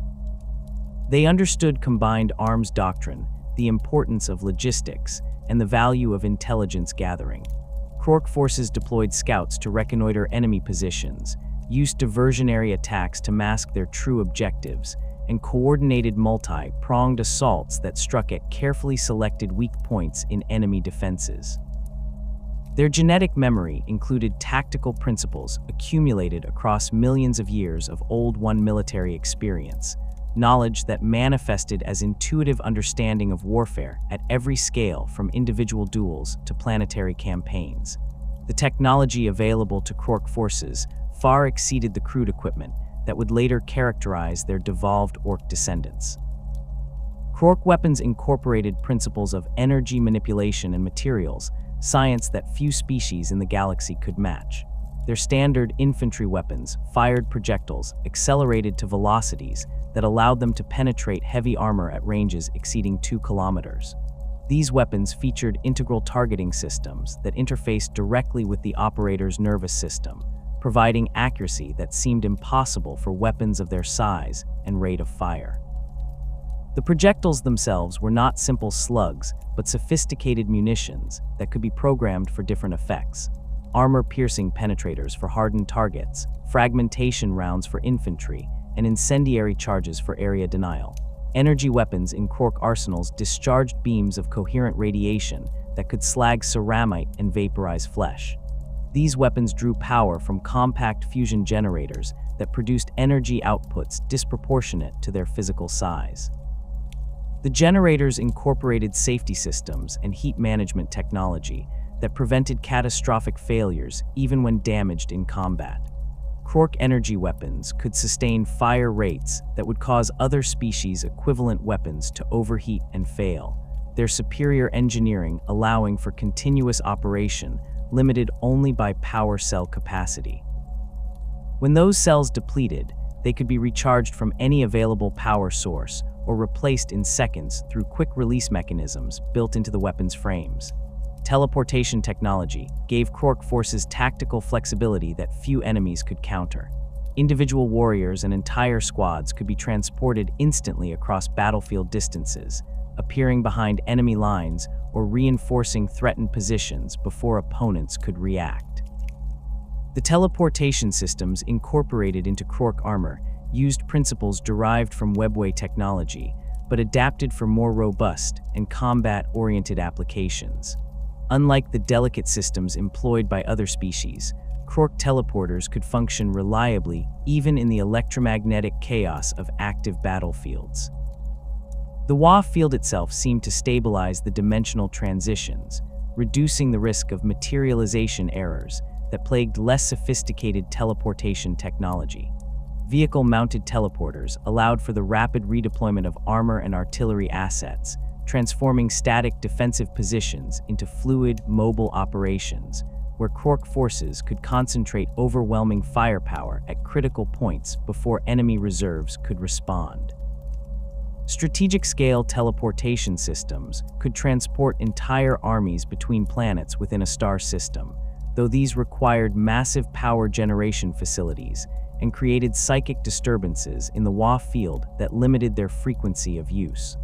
They understood combined arms doctrine, the importance of logistics, and the value of intelligence gathering. Krork forces deployed scouts to reconnoiter enemy positions, used diversionary attacks to mask their true objectives, and coordinated multi-pronged assaults that struck at carefully selected weak points in enemy defenses. Their genetic memory included tactical principles accumulated across millions of years of Old-One military experience, knowledge that manifested as intuitive understanding of warfare at every scale from individual duels to planetary campaigns. The technology available to Krork forces far exceeded the crude equipment that would later characterize their devolved Ork descendants. Krork weapons incorporated principles of energy manipulation and materials, science that few species in the galaxy could match. Their standard infantry weapons fired projectiles accelerated to velocities that allowed them to penetrate heavy armor at ranges exceeding 2 kilometers. These weapons featured integral targeting systems that interfaced directly with the operator's nervous system, providing accuracy that seemed impossible for weapons of their size and rate of fire. The projectiles themselves were not simple slugs, but sophisticated munitions that could be programmed for different effects. Armor-piercing penetrators for hardened targets, fragmentation rounds for infantry, and incendiary charges for area denial. Energy weapons in Krork arsenals discharged beams of coherent radiation that could slag ceramite and vaporize flesh. These weapons drew power from compact fusion generators that produced energy outputs disproportionate to their physical size. The generators incorporated safety systems and heat management technology that prevented catastrophic failures even when damaged in combat. Krork energy weapons could sustain fire rates that would cause other species' equivalent weapons to overheat and fail, their superior engineering allowing for continuous operation limited only by power cell capacity. When those cells depleted, they could be recharged from any available power source or replaced in seconds through quick-release mechanisms built into the weapon's frames. Teleportation technology gave Krork forces tactical flexibility that few enemies could counter. Individual warriors and entire squads could be transported instantly across battlefield distances, appearing behind enemy lines or reinforcing threatened positions before opponents could react. The teleportation systems incorporated into Krork armor used principles derived from webway technology, but adapted for more robust and combat-oriented applications. Unlike the delicate systems employed by other species, Krork teleporters could function reliably even in the electromagnetic chaos of active battlefields. The WA field itself seemed to stabilize the dimensional transitions, reducing the risk of materialization errors that plagued less sophisticated teleportation technology. Vehicle-mounted teleporters allowed for the rapid redeployment of armor and artillery assets, transforming static defensive positions into fluid, mobile operations, where Krork forces could concentrate overwhelming firepower at critical points before enemy reserves could respond. Strategic-scale teleportation systems could transport entire armies between planets within a star system, though these required massive power generation facilities and created psychic disturbances in the WA field that limited their frequency of use.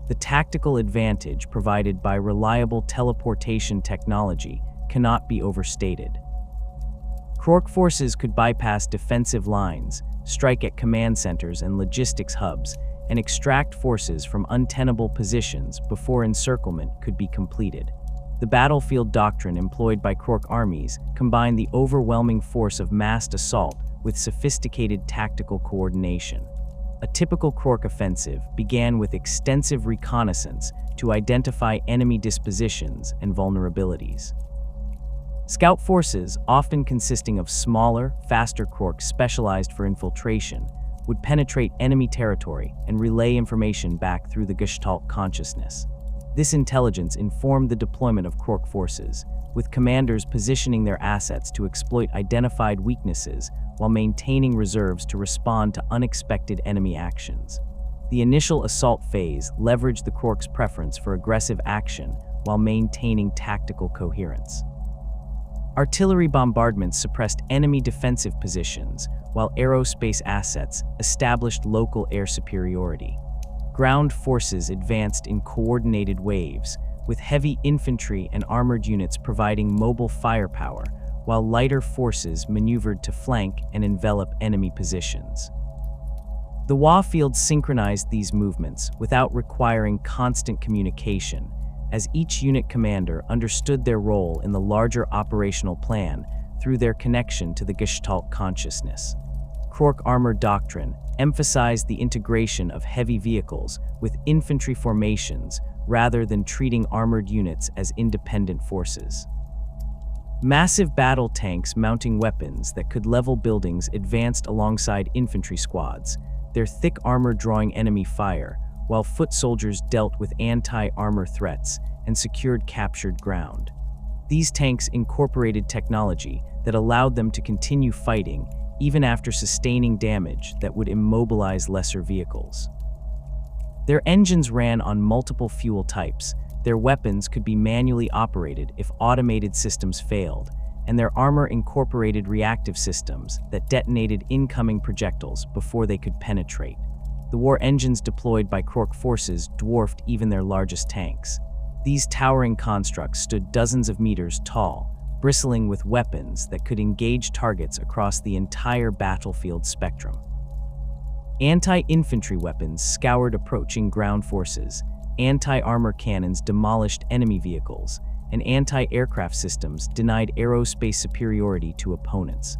The tactical advantage provided by reliable teleportation technology cannot be overstated. Krork forces could bypass defensive lines, strike at command centers and logistics hubs, and extract forces from untenable positions before encirclement could be completed. The battlefield doctrine employed by Krork armies combined the overwhelming force of massed assault with sophisticated tactical coordination. A typical Krork offensive began with extensive reconnaissance to identify enemy dispositions and vulnerabilities. Scout forces, often consisting of smaller, faster Krorks specialized for infiltration, would penetrate enemy territory and relay information back through the Gestalt consciousness. This intelligence informed the deployment of Krork forces, with commanders positioning their assets to exploit identified weaknesses while maintaining reserves to respond to unexpected enemy actions. The initial assault phase leveraged the Krork's preference for aggressive action while maintaining tactical coherence. Artillery bombardments suppressed enemy defensive positions, while aerospace assets established local air superiority. Ground forces advanced in coordinated waves, with heavy infantry and armored units providing mobile firepower, while lighter forces maneuvered to flank and envelop enemy positions. The WA field synchronized these movements without requiring constant communication, as each unit commander understood their role in the larger operational plan through their connection to the Gestalt consciousness. Krork armor doctrine emphasized the integration of heavy vehicles with infantry formations rather than treating armored units as independent forces. Massive battle tanks mounting weapons that could level buildings advanced alongside infantry squads, their thick armor drawing enemy fire, while foot soldiers dealt with anti-armor threats and secured captured ground. These tanks incorporated technology that allowed them to continue fighting even after sustaining damage that would immobilize lesser vehicles. Their engines ran on multiple fuel types, their weapons could be manually operated if automated systems failed, and their armor incorporated reactive systems that detonated incoming projectiles before they could penetrate. The war engines deployed by Krork forces dwarfed even their largest tanks. These towering constructs stood dozens of meters tall, bristling with weapons that could engage targets across the entire battlefield spectrum. Anti-infantry weapons scoured approaching ground forces, anti-armor cannons demolished enemy vehicles, and anti-aircraft systems denied aerospace superiority to opponents.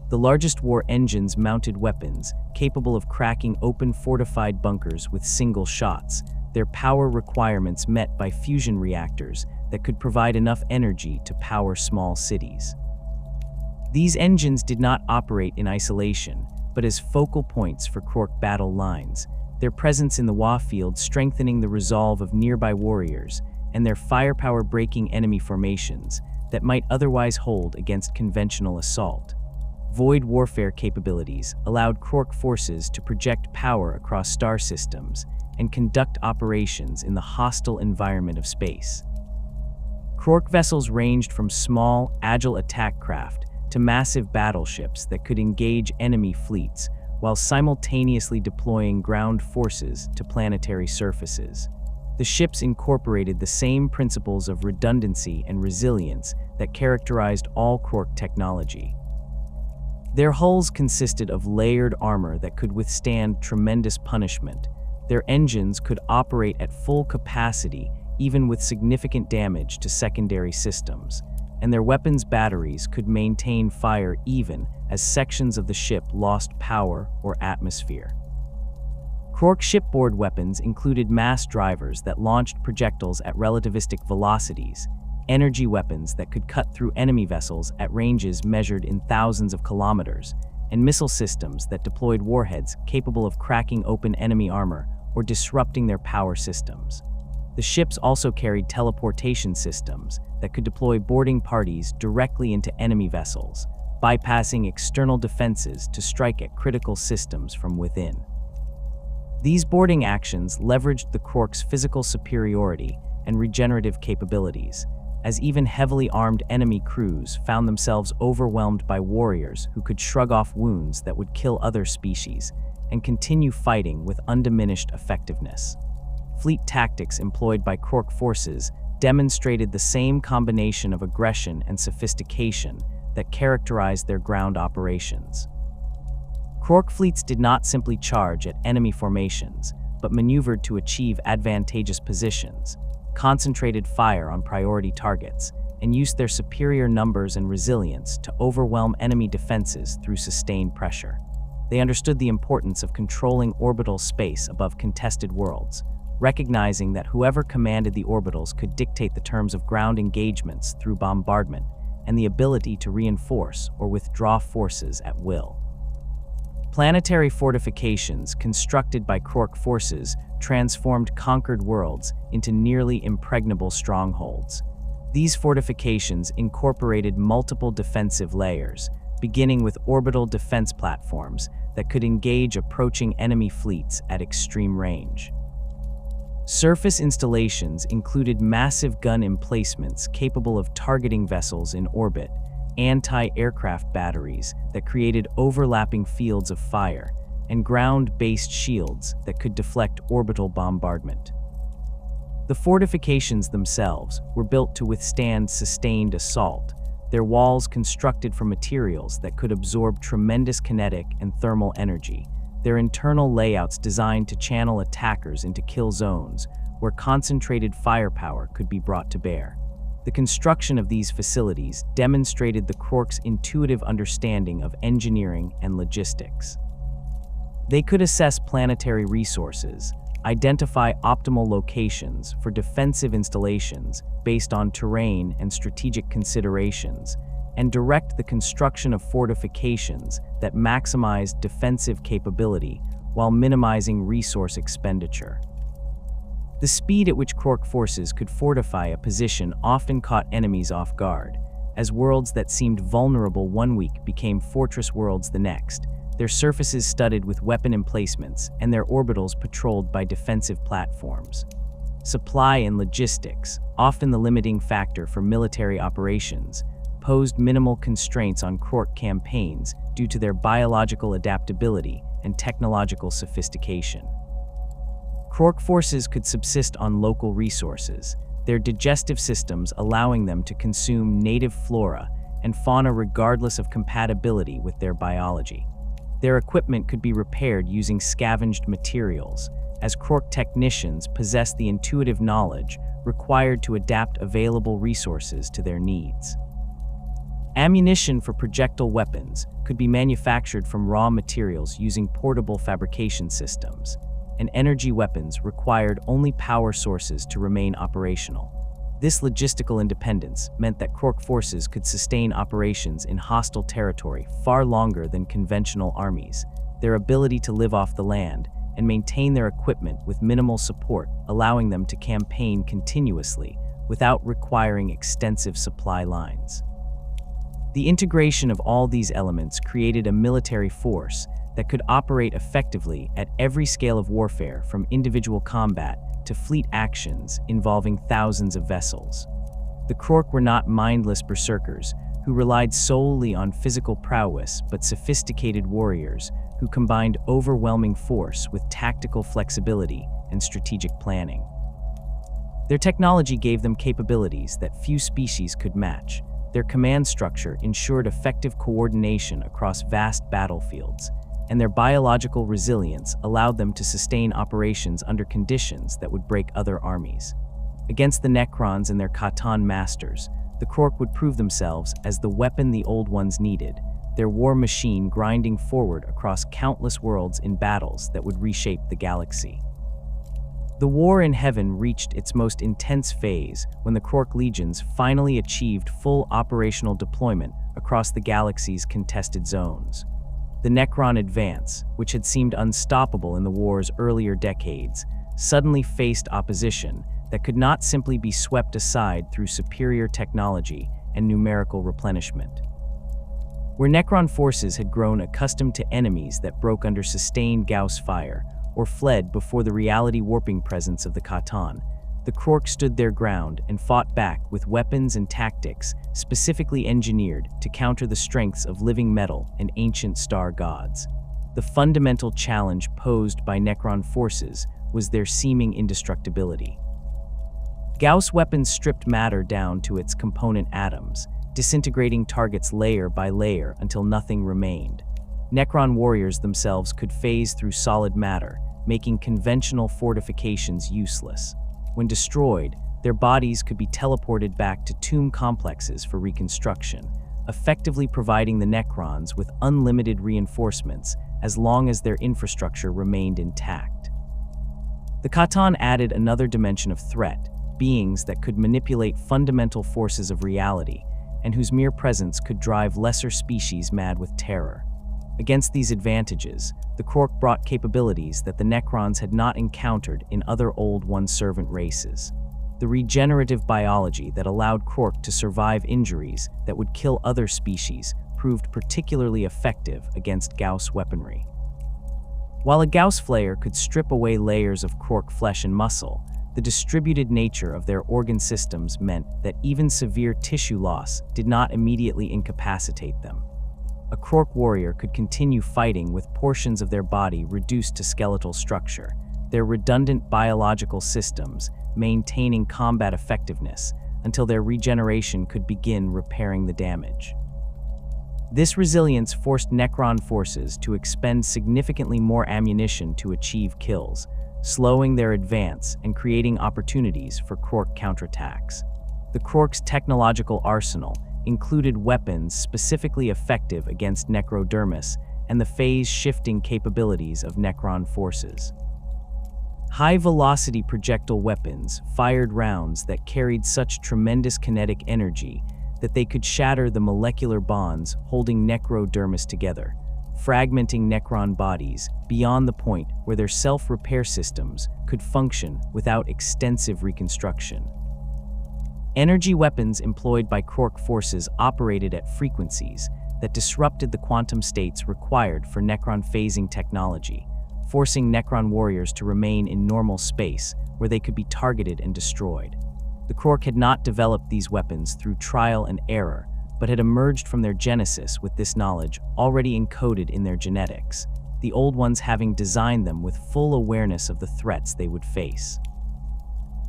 The largest war engines mounted weapons capable of cracking open fortified bunkers with single shots, their power requirements met by fusion reactors that could provide enough energy to power small cities. These engines did not operate in isolation, but as focal points for Krork battle lines, their presence in the WA field strengthening the resolve of nearby warriors and their firepower breaking enemy formations that might otherwise hold against conventional assault. Void warfare capabilities allowed Krork forces to project power across star systems and conduct operations in the hostile environment of space. Krork vessels ranged from small, agile attack craft to massive battleships that could engage enemy fleets while simultaneously deploying ground forces to planetary surfaces. The ships incorporated the same principles of redundancy and resilience that characterized all Krork technology. Their hulls consisted of layered armor that could withstand tremendous punishment. Their engines could operate at full capacity even with significant damage to secondary systems, and their weapons batteries could maintain fire even as sections of the ship lost power or atmosphere. Krork shipboard weapons included mass drivers that launched projectiles at relativistic velocities, energy weapons that could cut through enemy vessels at ranges measured in thousands of kilometers, and missile systems that deployed warheads capable of cracking open enemy armor or disrupting their power systems. The ships also carried teleportation systems that could deploy boarding parties directly into enemy vessels, bypassing external defenses to strike at critical systems from within. These boarding actions leveraged the Krork's physical superiority and regenerative capabilities, as even heavily armed enemy crews found themselves overwhelmed by warriors who could shrug off wounds that would kill other species and continue fighting with undiminished effectiveness. Fleet tactics employed by Krork forces demonstrated the same combination of aggression and sophistication that characterized their ground operations. Krork fleets did not simply charge at enemy formations, but maneuvered to achieve advantageous positions, concentrated fire on priority targets, and used their superior numbers and resilience to overwhelm enemy defenses through sustained pressure. They understood the importance of controlling orbital space above contested worlds, recognizing that whoever commanded the orbitals could dictate the terms of ground engagements through bombardment and the ability to reinforce or withdraw forces at will. Planetary fortifications constructed by Krork forces transformed conquered worlds into nearly impregnable strongholds. These fortifications incorporated multiple defensive layers, beginning with orbital defense platforms that could engage approaching enemy fleets at extreme range. Surface installations included massive gun emplacements capable of targeting vessels in orbit, anti-aircraft batteries that created overlapping fields of fire, and ground-based shields that could deflect orbital bombardment. The fortifications themselves were built to withstand sustained assault, their walls constructed from materials that could absorb tremendous kinetic and thermal energy, their internal layouts designed to channel attackers into kill zones where concentrated firepower could be brought to bear. The construction of these facilities demonstrated the Krork's intuitive understanding of engineering and logistics. They could assess planetary resources, identify optimal locations for defensive installations based on terrain and strategic considerations, and direct the construction of fortifications that maximized defensive capability while minimizing resource expenditure. The speed at which Krork forces could fortify a position often caught enemies off guard, as worlds that seemed vulnerable one week became fortress worlds the next, their surfaces studded with weapon emplacements and their orbitals patrolled by defensive platforms. Supply and logistics, often the limiting factor for military operations, posed minimal constraints on Krork campaigns due to their biological adaptability and technological sophistication. Krork forces could subsist on local resources, their digestive systems allowing them to consume native flora and fauna regardless of compatibility with their biology. Their equipment could be repaired using scavenged materials, as Krork technicians possessed the intuitive knowledge required to adapt available resources to their needs. Ammunition for projectile weapons could be manufactured from raw materials using portable fabrication systems, and energy weapons required only power sources to remain operational. This logistical independence meant that Krork forces could sustain operations in hostile territory far longer than conventional armies. Their ability to live off the land and maintain their equipment with minimal support, allowing them to campaign continuously without requiring extensive supply lines. The integration of all these elements created a military force that could operate effectively at every scale of warfare, from individual combat to fleet actions involving thousands of vessels. The Krork were not mindless berserkers who relied solely on physical prowess, but sophisticated warriors who combined overwhelming force with tactical flexibility and strategic planning. Their technology gave them capabilities that few species could match. Their command structure ensured effective coordination across vast battlefields, and their biological resilience allowed them to sustain operations under conditions that would break other armies. Against the Necrons and their Khatan masters, the Krork would prove themselves as the weapon the Old Ones needed, their war machine grinding forward across countless worlds in battles that would reshape the galaxy. The war in heaven reached its most intense phase when the Krork legions finally achieved full operational deployment across the galaxy's contested zones. The Necron advance, which had seemed unstoppable in the war's earlier decades, suddenly faced opposition that could not simply be swept aside through superior technology and numerical replenishment. Where Necron forces had grown accustomed to enemies that broke under sustained Gauss fire or fled before the reality-warping presence of the Khatan, The Krork stood their ground and fought back with weapons and tactics specifically engineered to counter the strengths of living metal and ancient star gods. The fundamental challenge posed by Necron forces was their seeming indestructibility. Gauss weapons stripped matter down to its component atoms, disintegrating targets layer by layer until nothing remained. Necron warriors themselves could phase through solid matter, making conventional fortifications useless. When destroyed, their bodies could be teleported back to tomb complexes for reconstruction, effectively providing the Necrons with unlimited reinforcements as long as their infrastructure remained intact. The Khatan added another dimension of threat, beings that could manipulate fundamental forces of reality, and whose mere presence could drive lesser species mad with terror. Against these advantages, the Krork brought capabilities that the Necrons had not encountered in other old one-servant races. The regenerative biology that allowed Krork to survive injuries that would kill other species proved particularly effective against Gauss weaponry. While a Gauss flayer could strip away layers of Krork flesh and muscle, the distributed nature of their organ systems meant that even severe tissue loss did not immediately incapacitate them. A Krork warrior could continue fighting with portions of their body reduced to skeletal structure, their redundant biological systems maintaining combat effectiveness until their regeneration could begin repairing the damage. This resilience forced Necron forces to expend significantly more ammunition to achieve kills, slowing their advance and creating opportunities for Krork counterattacks. The Krork's technological arsenal included weapons specifically effective against necrodermis and the phase-shifting capabilities of Necron forces. High-velocity projectile weapons fired rounds that carried such tremendous kinetic energy that they could shatter the molecular bonds holding necrodermis together, fragmenting Necron bodies beyond the point where their self-repair systems could function without extensive reconstruction. Energy weapons employed by Krork forces operated at frequencies that disrupted the quantum states required for Necron phasing technology, forcing Necron warriors to remain in normal space where they could be targeted and destroyed. The Krork had not developed these weapons through trial and error, but had emerged from their genesis with this knowledge already encoded in their genetics, the old ones having designed them with full awareness of the threats they would face.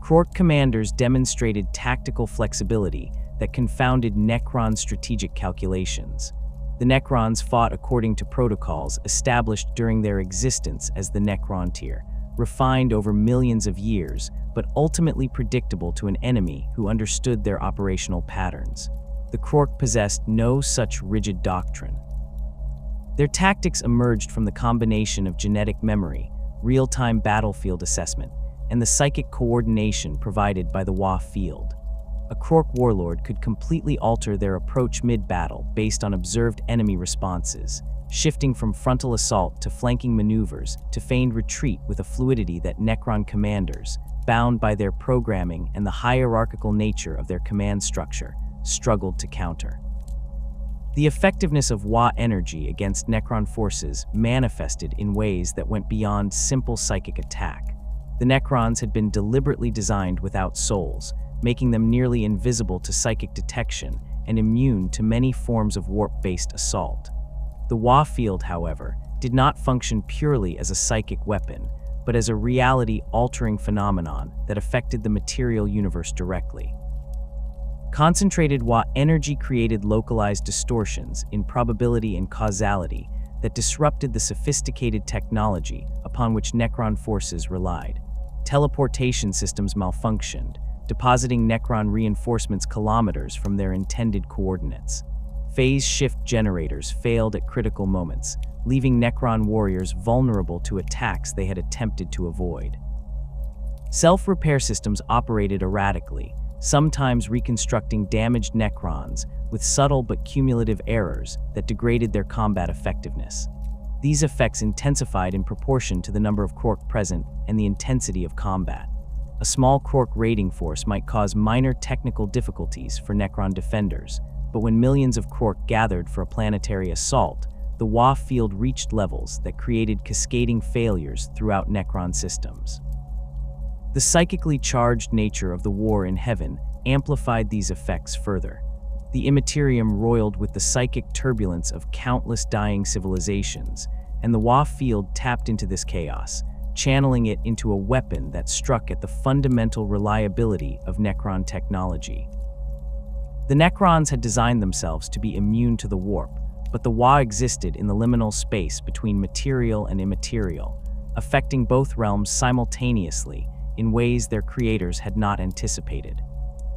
Krork commanders demonstrated tactical flexibility that confounded Necron strategic calculations. The Necrons fought according to protocols established during their existence as the Necron tier, refined over millions of years, but ultimately predictable to an enemy who understood their operational patterns. The Krork possessed no such rigid doctrine. Their tactics emerged from the combination of genetic memory, real-time battlefield assessment, and the psychic coordination provided by the Wa field. A Krork warlord could completely alter their approach mid-battle based on observed enemy responses, shifting from frontal assault to flanking maneuvers to feigned retreat with a fluidity that Necron commanders, bound by their programming and the hierarchical nature of their command structure, struggled to counter. The effectiveness of Wa energy against Necron forces manifested in ways that went beyond simple psychic attack. The Necrons had been deliberately designed without souls, making them nearly invisible to psychic detection and immune to many forms of warp-based assault. The Wa field, however, did not function purely as a psychic weapon, but as a reality-altering phenomenon that affected the material universe directly. Concentrated Wa energy created localized distortions in probability and causality that disrupted the sophisticated technology upon which Necron forces relied. Teleportation systems malfunctioned, depositing Necron reinforcements kilometers from their intended coordinates. Phase shift generators failed at critical moments, leaving Necron warriors vulnerable to attacks they had attempted to avoid. Self-repair systems operated erratically, sometimes reconstructing damaged Necrons with subtle but cumulative errors that degraded their combat effectiveness. These effects intensified in proportion to the number of Krork present and the intensity of combat. A small Krork raiding force might cause minor technical difficulties for Necron defenders, but when millions of Krork gathered for a planetary assault, the Wa field reached levels that created cascading failures throughout Necron systems. The psychically charged nature of the war in heaven amplified these effects further. The immaterium roiled with the psychic turbulence of countless dying civilizations, and the Wa field tapped into this chaos, channeling it into a weapon that struck at the fundamental reliability of Necron technology. The Necrons had designed themselves to be immune to the warp, but the Wa existed in the liminal space between material and immaterial, affecting both realms simultaneously in ways their creators had not anticipated.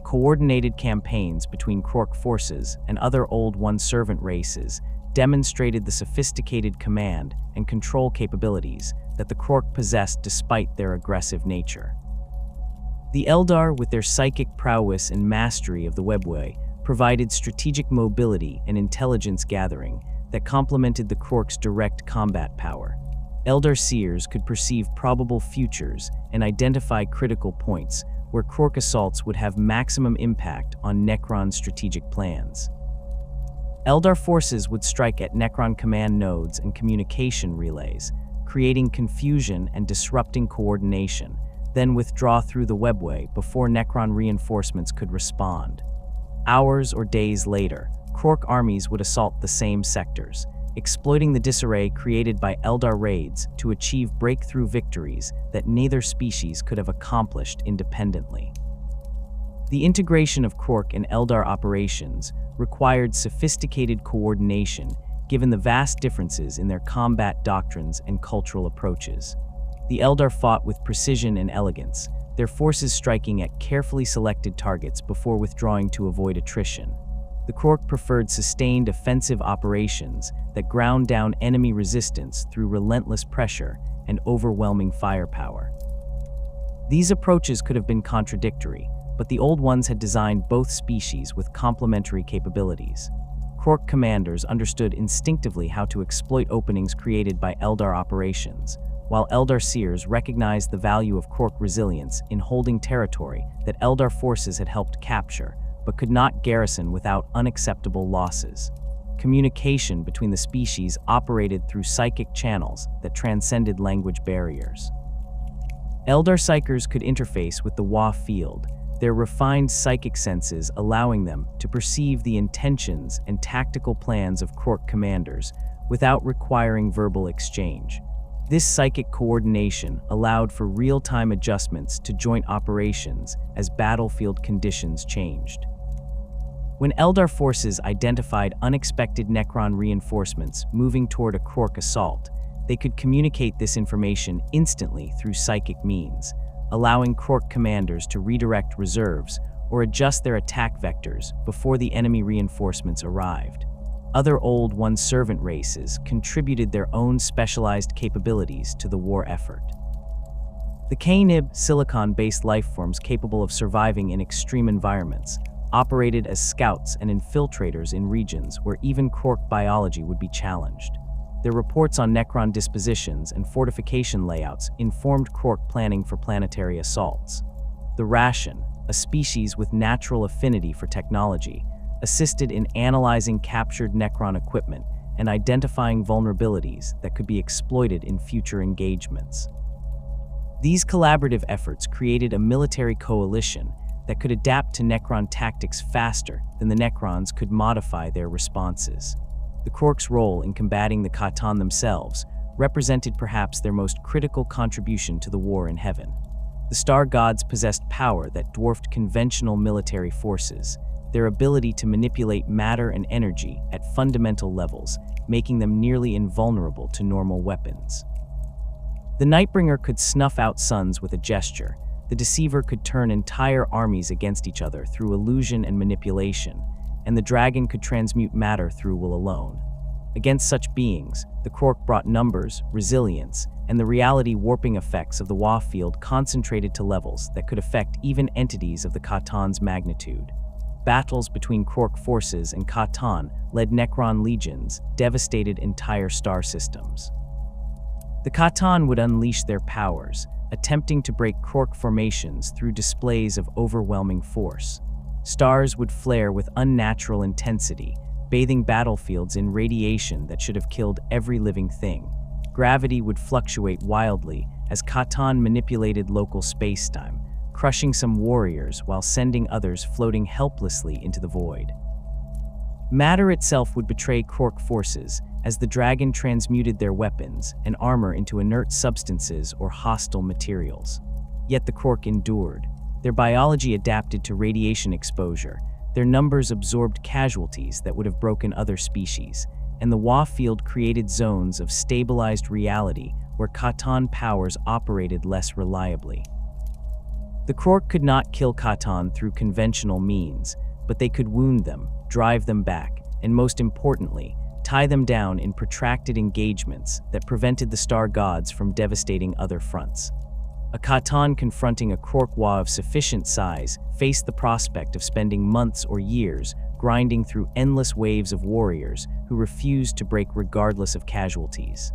Coordinated campaigns between Krork forces and other Old One servant races demonstrated the sophisticated command and control capabilities that the Krork possessed despite their aggressive nature. The Eldar, with their psychic prowess and mastery of the webway, provided strategic mobility and intelligence gathering that complemented the Krork's direct combat power. Eldar seers could perceive probable futures and identify critical points where Krork assaults would have maximum impact on Necron's strategic plans. Eldar forces would strike at Necron command nodes and communication relays, creating confusion and disrupting coordination, then withdraw through the webway before Necron reinforcements could respond. Hours or days later, Krork armies would assault the same sectors, exploiting the disarray created by Eldar raids to achieve breakthrough victories that neither species could have accomplished independently. The integration of Krork in Eldar operations required sophisticated coordination given the vast differences in their combat doctrines and cultural approaches. The Eldar fought with precision and elegance, their forces striking at carefully selected targets before withdrawing to avoid attrition. The Krork preferred sustained offensive operations that ground down enemy resistance through relentless pressure and overwhelming firepower. These approaches could have been contradictory, but the Old Ones had designed both species with complementary capabilities. Krork commanders understood instinctively how to exploit openings created by Eldar operations, while Eldar seers recognized the value of Krork resilience in holding territory that Eldar forces had helped capture, but could not garrison without unacceptable losses. Communication between the species operated through psychic channels that transcended language barriers. Eldar psychers could interface with the Wa field, their refined psychic senses allowing them to perceive the intentions and tactical plans of Krork commanders without requiring verbal exchange. This psychic coordination allowed for real-time adjustments to joint operations as battlefield conditions changed. When Eldar forces identified unexpected Necron reinforcements moving toward a Krork assault, they could communicate this information instantly through psychic means, allowing Krork commanders to redirect reserves or adjust their attack vectors before the enemy reinforcements arrived. Other Old One servant races contributed their own specialized capabilities to the war effort. The K-Nib, silicon-based lifeforms capable of surviving in extreme environments, operated as scouts and infiltrators in regions where even Krork biology would be challenged. Their reports on Necron dispositions and fortification layouts informed Krork planning for planetary assaults. The Ration, a species with natural affinity for technology, assisted in analyzing captured Necron equipment and identifying vulnerabilities that could be exploited in future engagements. These collaborative efforts created a military coalition that could adapt to Necron tactics faster than the Necrons could modify their responses. The Krork's role in combating the Katan themselves represented perhaps their most critical contribution to the war in heaven. The star gods possessed power that dwarfed conventional military forces, their ability to manipulate matter and energy at fundamental levels, making them nearly invulnerable to normal weapons. The Nightbringer could snuff out suns with a gesture. The Deceiver could turn entire armies against each other through illusion and manipulation, and the Dragon could transmute matter through will alone. Against such beings, the Krork brought numbers, resilience, and the reality-warping effects of the Wa field concentrated to levels that could affect even entities of the Katan's magnitude. Battles between Krork forces and Katan led Necron legions, devastated entire star systems. The Katan would unleash their powers, attempting to break Krork formations through displays of overwhelming force. Stars would flare with unnatural intensity, bathing battlefields in radiation that should have killed every living thing. Gravity would fluctuate wildly as Catan manipulated local space-time, crushing some warriors while sending others floating helplessly into the void. Matter itself would betray Krork forces, as the dragon transmuted their weapons and armor into inert substances or hostile materials. Yet the Krork endured. Their biology adapted to radiation exposure, their numbers absorbed casualties that would have broken other species, and the Wa field created zones of stabilized reality where Catan powers operated less reliably. The Krork could not kill Catan through conventional means, but they could wound them, drive them back, and most importantly, tie them down in protracted engagements that prevented the star gods from devastating other fronts. A Catan confronting a Krork Wa of sufficient size faced the prospect of spending months or years grinding through endless waves of warriors who refused to break regardless of casualties.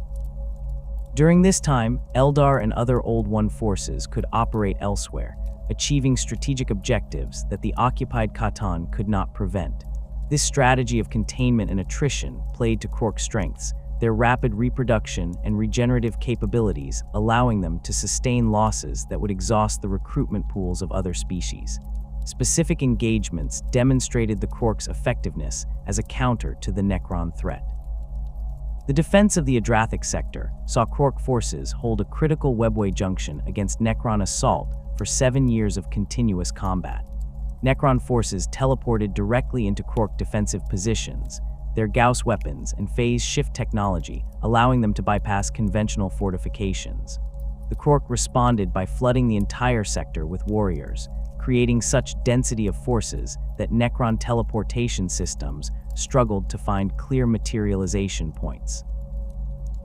During this time, Eldar and other Old One forces could operate elsewhere, achieving strategic objectives that the occupied Catan could not prevent. This strategy of containment and attrition played to Krork's strengths, their rapid reproduction and regenerative capabilities, allowing them to sustain losses that would exhaust the recruitment pools of other species. Specific engagements demonstrated the Krork's effectiveness as a counter to the Necron threat. The defense of the Adrathic sector saw Krork forces hold a critical webway junction against Necron assault for 7 years of continuous combat. Necron forces teleported directly into Krork defensive positions, their Gauss weapons and phase shift technology allowing them to bypass conventional fortifications. The Krork responded by flooding the entire sector with warriors, creating such density of forces that Necron teleportation systems struggled to find clear materialization points.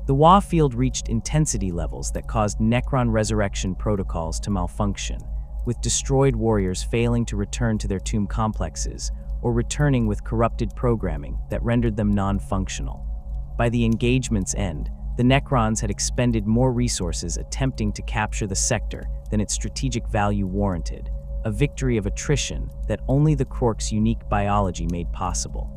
The Wa field reached intensity levels that caused Necron resurrection protocols to malfunction, with destroyed warriors failing to return to their tomb complexes or returning with corrupted programming that rendered them non-functional. By the engagement's end, the Necrons had expended more resources attempting to capture the sector than its strategic value warranted, a victory of attrition that only the Krork's unique biology made possible.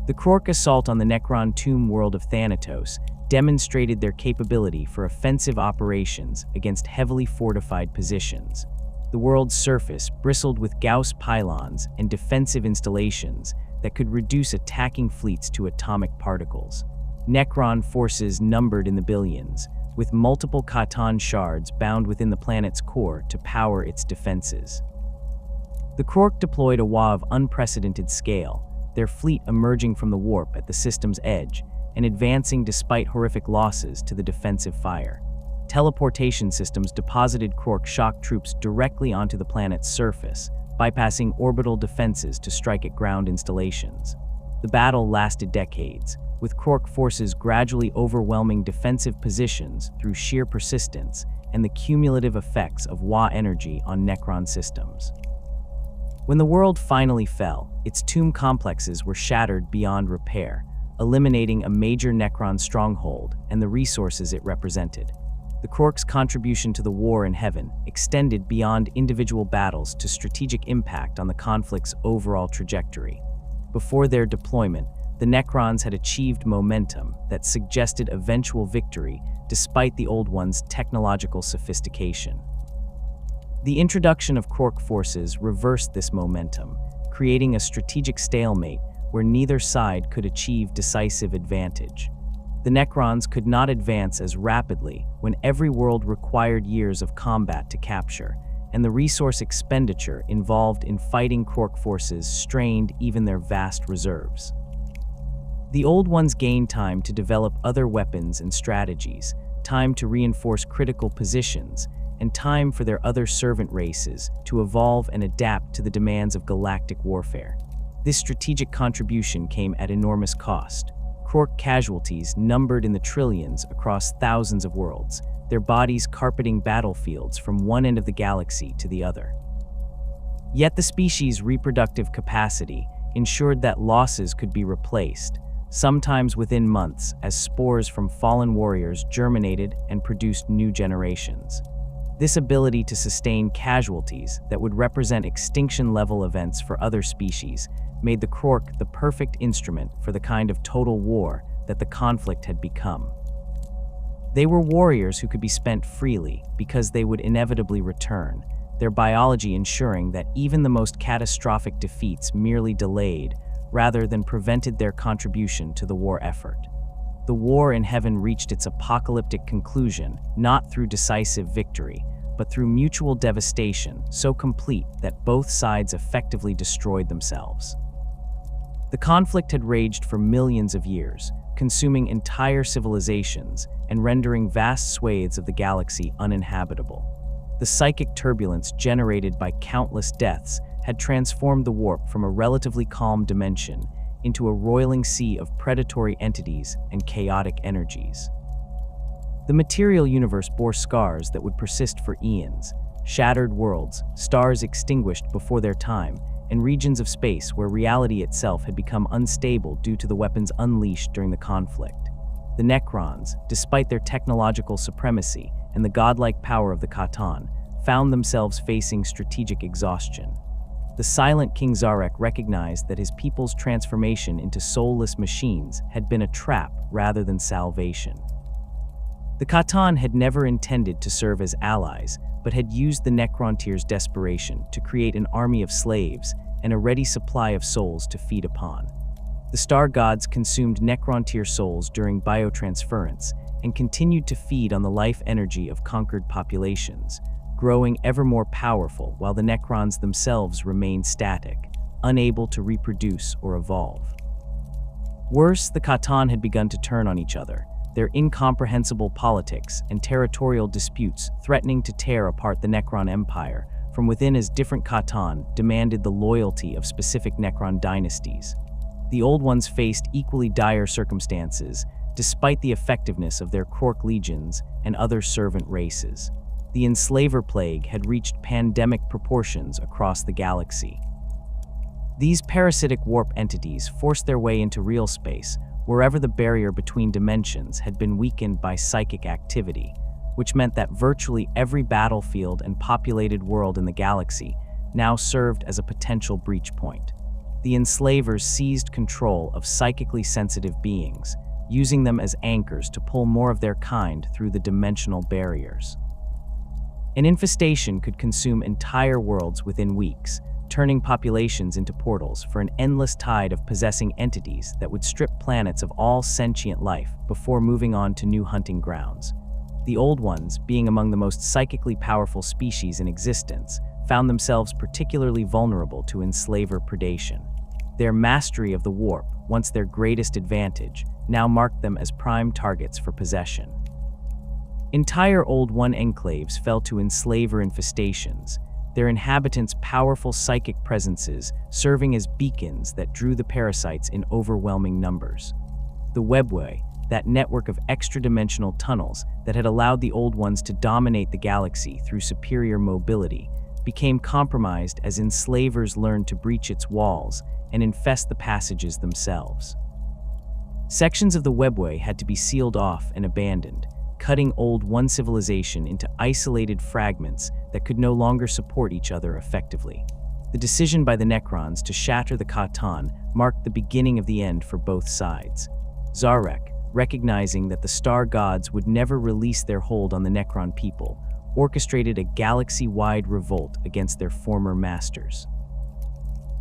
The Krork assault on the Necron tomb world of Thanatos demonstrated their capability for offensive operations against heavily fortified positions. The world's surface bristled with Gauss pylons and defensive installations that could reduce attacking fleets to atomic particles. Necron forces numbered in the billions, with multiple Catan shards bound within the planet's core to power its defenses. The Krork deployed a Wa of unprecedented scale, their fleet emerging from the warp at the system's edge and advancing despite horrific losses to the defensive fire. Teleportation systems deposited Krork shock troops directly onto the planet's surface, bypassing orbital defenses to strike at ground installations. The battle lasted decades, with Krork forces gradually overwhelming defensive positions through sheer persistence and the cumulative effects of Wa energy on Necron systems. When the world finally fell, its tomb complexes were shattered beyond repair, eliminating a major Necron stronghold and the resources it represented. The Krork's contribution to the war in heaven extended beyond individual battles to strategic impact on the conflict's overall trajectory. Before their deployment, the Necrons had achieved momentum that suggested eventual victory despite the Old One's technological sophistication. The introduction of Krork forces reversed this momentum, creating a strategic stalemate where neither side could achieve decisive advantage. The Necrons could not advance as rapidly when every world required years of combat to capture, and the resource expenditure involved in fighting Krork forces strained even their vast reserves. The Old Ones gained time to develop other weapons and strategies, time to reinforce critical positions, and time for their other servant races to evolve and adapt to the demands of galactic warfare. This strategic contribution came at enormous cost. Krork casualties numbered in the trillions across thousands of worlds, their bodies carpeting battlefields from one end of the galaxy to the other. Yet the species' reproductive capacity ensured that losses could be replaced, sometimes within months, as spores from fallen warriors germinated and produced new generations. This ability to sustain casualties that would represent extinction-level events for other species made the Krork the perfect instrument for the kind of total war that the conflict had become. They were warriors who could be spent freely because they would inevitably return, their biology ensuring that even the most catastrophic defeats merely delayed rather than prevented their contribution to the war effort. The war in heaven reached its apocalyptic conclusion not through decisive victory, but through mutual devastation so complete that both sides effectively destroyed themselves. The conflict had raged for millions of years, consuming entire civilizations and rendering vast swathes of the galaxy uninhabitable. The psychic turbulence generated by countless deaths had transformed the warp from a relatively calm dimension into a roiling sea of predatory entities and chaotic energies. The material universe bore scars that would persist for eons: shattered worlds, stars extinguished before their time, and regions of space where reality itself had become unstable due to the weapons unleashed during the conflict. The Necrons, despite their technological supremacy and the godlike power of the Khatan, found themselves facing strategic exhaustion. The silent King Zarek recognized that his people's transformation into soulless machines had been a trap rather than salvation. The Khatan had never intended to serve as allies, but had used the Necrontyrs' desperation to create an army of slaves and a ready supply of souls to feed upon. The star gods consumed Necrontyr souls during biotransference and continued to feed on the life energy of conquered populations, growing ever more powerful while the Necrons themselves remained static, unable to reproduce or evolve. Worse, the Khatan had begun to turn on each other, their incomprehensible politics and territorial disputes threatening to tear apart the Necron Empire from within as different Khatan demanded the loyalty of specific Necron dynasties. The Old Ones faced equally dire circumstances despite the effectiveness of their Krork legions and other servant races. The Enslaver Plague had reached pandemic proportions across the galaxy. These parasitic warp entities forced their way into real space wherever the barrier between dimensions had been weakened by psychic activity, which meant that virtually every battlefield and populated world in the galaxy now served as a potential breach point. The Enslavers seized control of psychically sensitive beings, using them as anchors to pull more of their kind through the dimensional barriers. An infestation could consume entire worlds within weeks, turning populations into portals for an endless tide of possessing entities that would strip planets of all sentient life before moving on to new hunting grounds. The Old Ones, being among the most psychically powerful species in existence, found themselves particularly vulnerable to enslaver predation. Their mastery of the warp, once their greatest advantage, now marked them as prime targets for possession. Entire Old One enclaves fell to enslaver infestations, their inhabitants' powerful psychic presences serving as beacons that drew the parasites in overwhelming numbers. The Webway, that network of extra-dimensional tunnels that had allowed the Old Ones to dominate the galaxy through superior mobility, became compromised as enslavers learned to breach its walls and infest the passages themselves. Sections of the Webway had to be sealed off and abandoned, cutting Old One civilization into isolated fragments that could no longer support each other effectively. The decision by the Necrons to shatter the Khatan marked the beginning of the end for both sides. Zarek, recognizing that the star gods would never release their hold on the Necron people, orchestrated a galaxy-wide revolt against their former masters.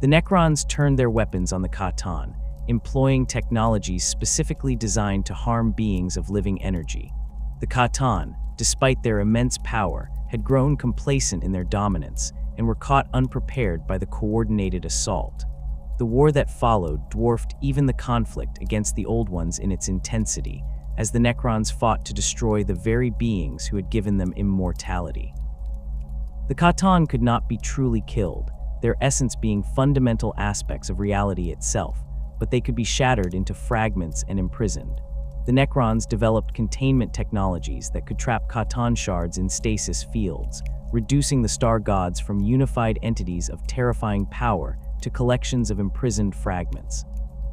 The Necrons turned their weapons on the Khatan, employing technologies specifically designed to harm beings of living energy. The Khatan, despite their immense power, had grown complacent in their dominance and were caught unprepared by the coordinated assault. The war that followed dwarfed even the conflict against the Old Ones in its intensity, as the Necrons fought to destroy the very beings who had given them immortality. The Khatan could not be truly killed, their essence being fundamental aspects of reality itself, but they could be shattered into fragments and imprisoned. The Necrons developed containment technologies that could trap Khatan shards in stasis fields, reducing the star gods from unified entities of terrifying power to collections of imprisoned fragments.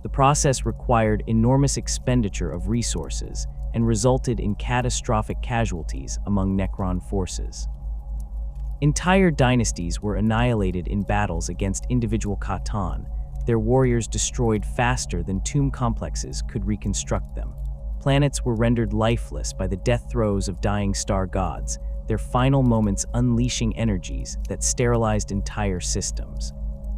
The process required enormous expenditure of resources and resulted in catastrophic casualties among Necron forces. Entire dynasties were annihilated in battles against individual Khatan, their warriors destroyed faster than tomb complexes could reconstruct them. Planets were rendered lifeless by the death throes of dying star gods, their final moments unleashing energies that sterilized entire systems.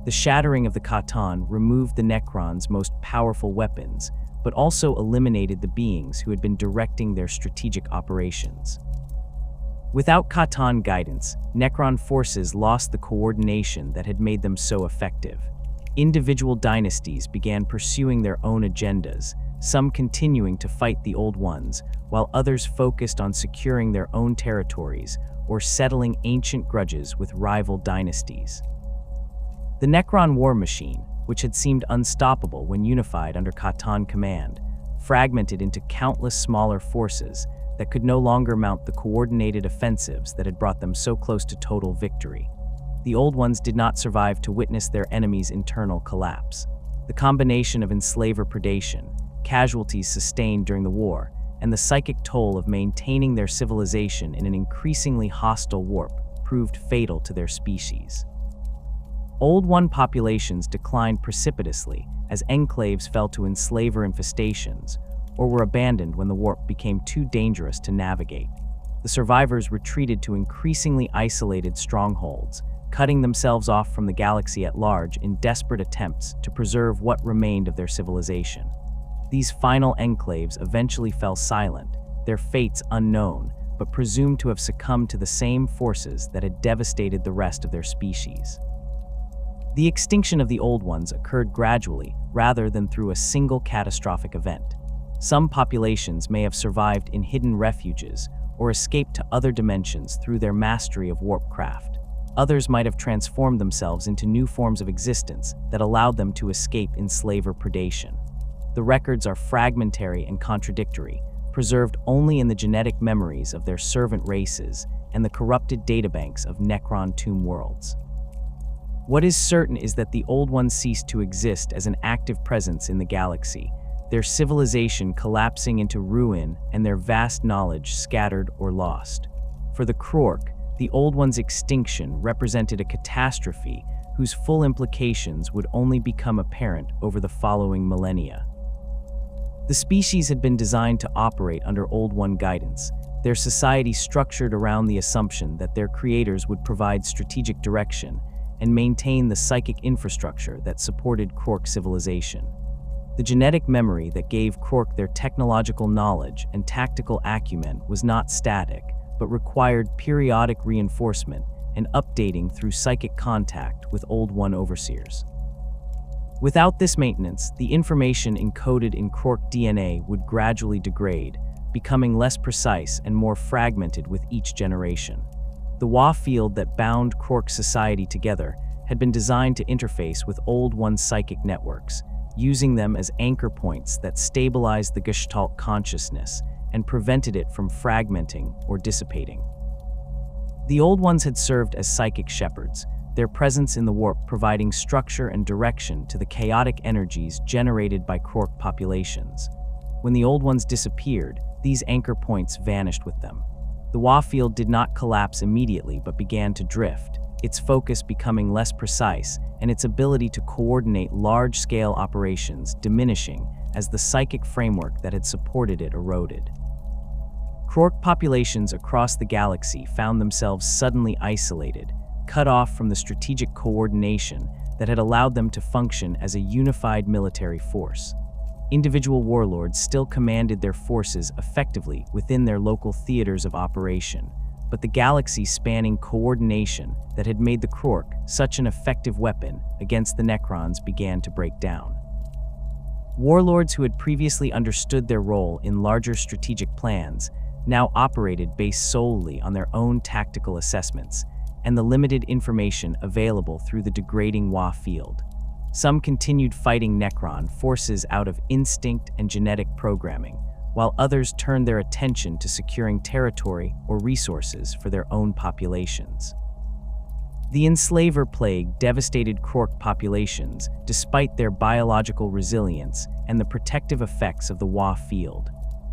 The shattering of the Khatan removed the Necrons' most powerful weapons, but also eliminated the beings who had been directing their strategic operations. Without Khatan guidance, Necron forces lost the coordination that had made them so effective. Individual dynasties began pursuing their own agendas, some continuing to fight the Old Ones, while others focused on securing their own territories or settling ancient grudges with rival dynasties. The Necron war machine, which had seemed unstoppable when unified under Khatan command, fragmented into countless smaller forces that could no longer mount the coordinated offensives that had brought them so close to total victory. The Old Ones did not survive to witness their enemy's internal collapse. The combination of enslaver predation, casualties sustained during the war, and the psychic toll of maintaining their civilization in an increasingly hostile warp proved fatal to their species. Old One populations declined precipitously as enclaves fell to enslaver infestations, or were abandoned when the warp became too dangerous to navigate. The survivors retreated to increasingly isolated strongholds, cutting themselves off from the galaxy at large in desperate attempts to preserve what remained of their civilization. These final enclaves eventually fell silent, their fates unknown, but presumed to have succumbed to the same forces that had devastated the rest of their species. The extinction of the Old Ones occurred gradually, rather than through a single catastrophic event. Some populations may have survived in hidden refuges or escaped to other dimensions through their mastery of warpcraft. Others might have transformed themselves into new forms of existence that allowed them to escape enslaver predation. The records are fragmentary and contradictory, preserved only in the genetic memories of their servant races and the corrupted databanks of Necron tomb worlds. What is certain is that the Old Ones ceased to exist as an active presence in the galaxy, their civilization collapsing into ruin and their vast knowledge scattered or lost. For the Krork, the Old Ones' extinction represented a catastrophe whose full implications would only become apparent over the following millennia. The species had been designed to operate under Old One guidance, their society structured around the assumption that their creators would provide strategic direction and maintain the psychic infrastructure that supported Krork civilization. The genetic memory that gave Krork their technological knowledge and tactical acumen was not static, but required periodic reinforcement and updating through psychic contact with Old One overseers. Without this maintenance, the information encoded in Krork DNA would gradually degrade, becoming less precise and more fragmented with each generation. The Wa field that bound Krork society together had been designed to interface with Old One psychic networks, using them as anchor points that stabilized the Gestalt consciousness and prevented it from fragmenting or dissipating. The Old Ones had served as psychic shepherds, their presence in the warp providing structure and direction to the chaotic energies generated by Krork populations. When the Old Ones disappeared, these anchor points vanished with them. The Wa field did not collapse immediately but began to drift, its focus becoming less precise and its ability to coordinate large-scale operations diminishing as the psychic framework that had supported it eroded. Krork populations across the galaxy found themselves suddenly isolated, cut off from the strategic coordination that had allowed them to function as a unified military force. Individual warlords still commanded their forces effectively within their local theaters of operation, but the galaxy-spanning coordination that had made the Krork such an effective weapon against the Necrons began to break down. Warlords who had previously understood their role in larger strategic plans now operated based solely on their own tactical assessments and the limited information available through the degrading Wa field. Some continued fighting Necron forces out of instinct and genetic programming, while others turned their attention to securing territory or resources for their own populations. The enslaver plague devastated Krork populations despite their biological resilience and the protective effects of the Wa field,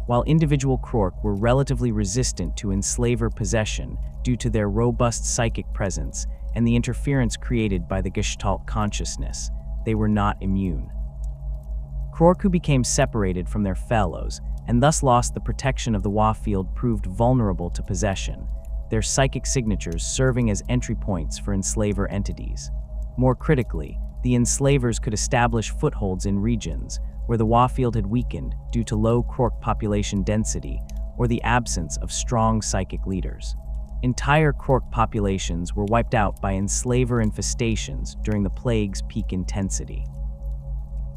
while individual Krork were relatively resistant to enslaver possession due to their robust psychic presence and the interference created by the Gestalt consciousness. They were not immune. Krork, who became separated from their fellows and thus lost the protection of the Wa field, proved vulnerable to possession, their psychic signatures serving as entry points for enslaver entities. More critically, the enslavers could establish footholds in regions where the Wa field had weakened due to low Krork population density or the absence of strong psychic leaders. Entire Krork populations were wiped out by enslaver infestations during the plague's peak intensity.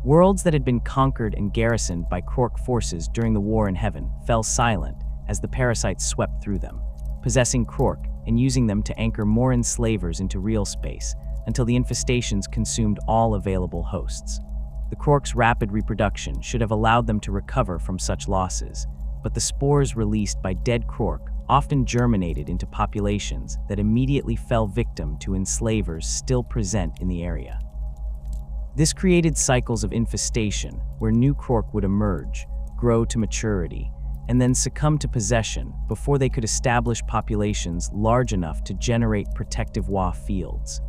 Worlds that had been conquered and garrisoned by Krork forces during the War in Heaven fell silent as the parasites swept through them, possessing Krork and using them to anchor more enslavers into real space until the infestations consumed all available hosts. The Krork's rapid reproduction should have allowed them to recover from such losses, but the spores released by dead Krork often germinated into populations that immediately fell victim to enslavers still present in the area. This created cycles of infestation where new Krork would emerge, grow to maturity, and then succumb to possession before they could establish populations large enough to generate protective Wa fields.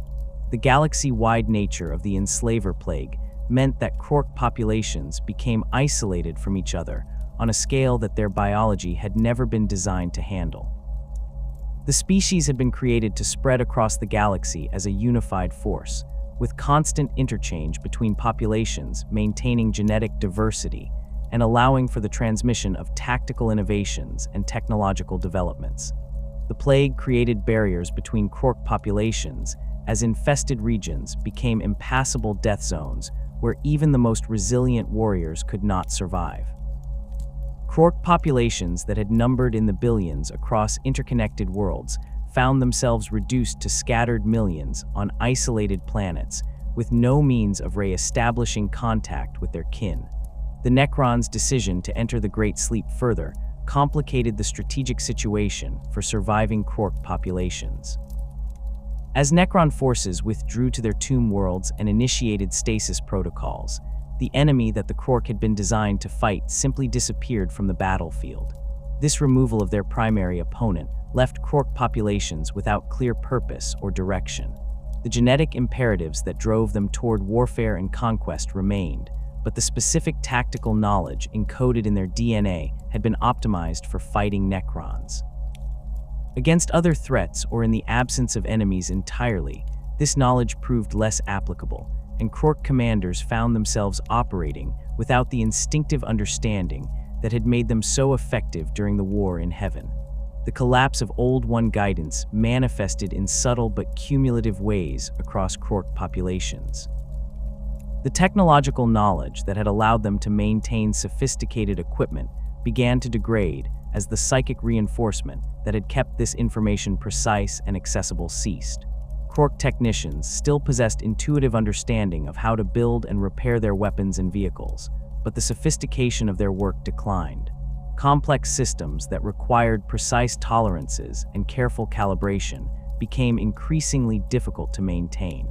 The galaxy-wide nature of the enslaver plague meant that Krork populations became isolated from each other on a scale that their biology had never been designed to handle. The species had been created to spread across the galaxy as a unified force, with constant interchange between populations maintaining genetic diversity and allowing for the transmission of tactical innovations and technological developments. The plague created barriers between Krork populations as infested regions became impassable death zones where even the most resilient warriors could not survive. Krork populations that had numbered in the billions across interconnected worlds found themselves reduced to scattered millions on isolated planets with no means of re-establishing contact with their kin. The Necrons' decision to enter the Great Sleep further complicated the strategic situation for surviving Krork populations. As Necron forces withdrew to their tomb worlds and initiated stasis protocols, the enemy that the Krork had been designed to fight simply disappeared from the battlefield. This removal of their primary opponent left Krork populations without clear purpose or direction. The genetic imperatives that drove them toward warfare and conquest remained, but the specific tactical knowledge encoded in their DNA had been optimized for fighting Necrons. Against other threats or in the absence of enemies entirely, this knowledge proved less applicable, and Krork commanders found themselves operating without the instinctive understanding that had made them so effective during the War in Heaven. The collapse of Old One guidance manifested in subtle but cumulative ways across Krork populations. The technological knowledge that had allowed them to maintain sophisticated equipment began to degrade as the psychic reinforcement that had kept this information precise and accessible ceased. Krork technicians still possessed intuitive understanding of how to build and repair their weapons and vehicles, but the sophistication of their work declined. Complex systems that required precise tolerances and careful calibration became increasingly difficult to maintain.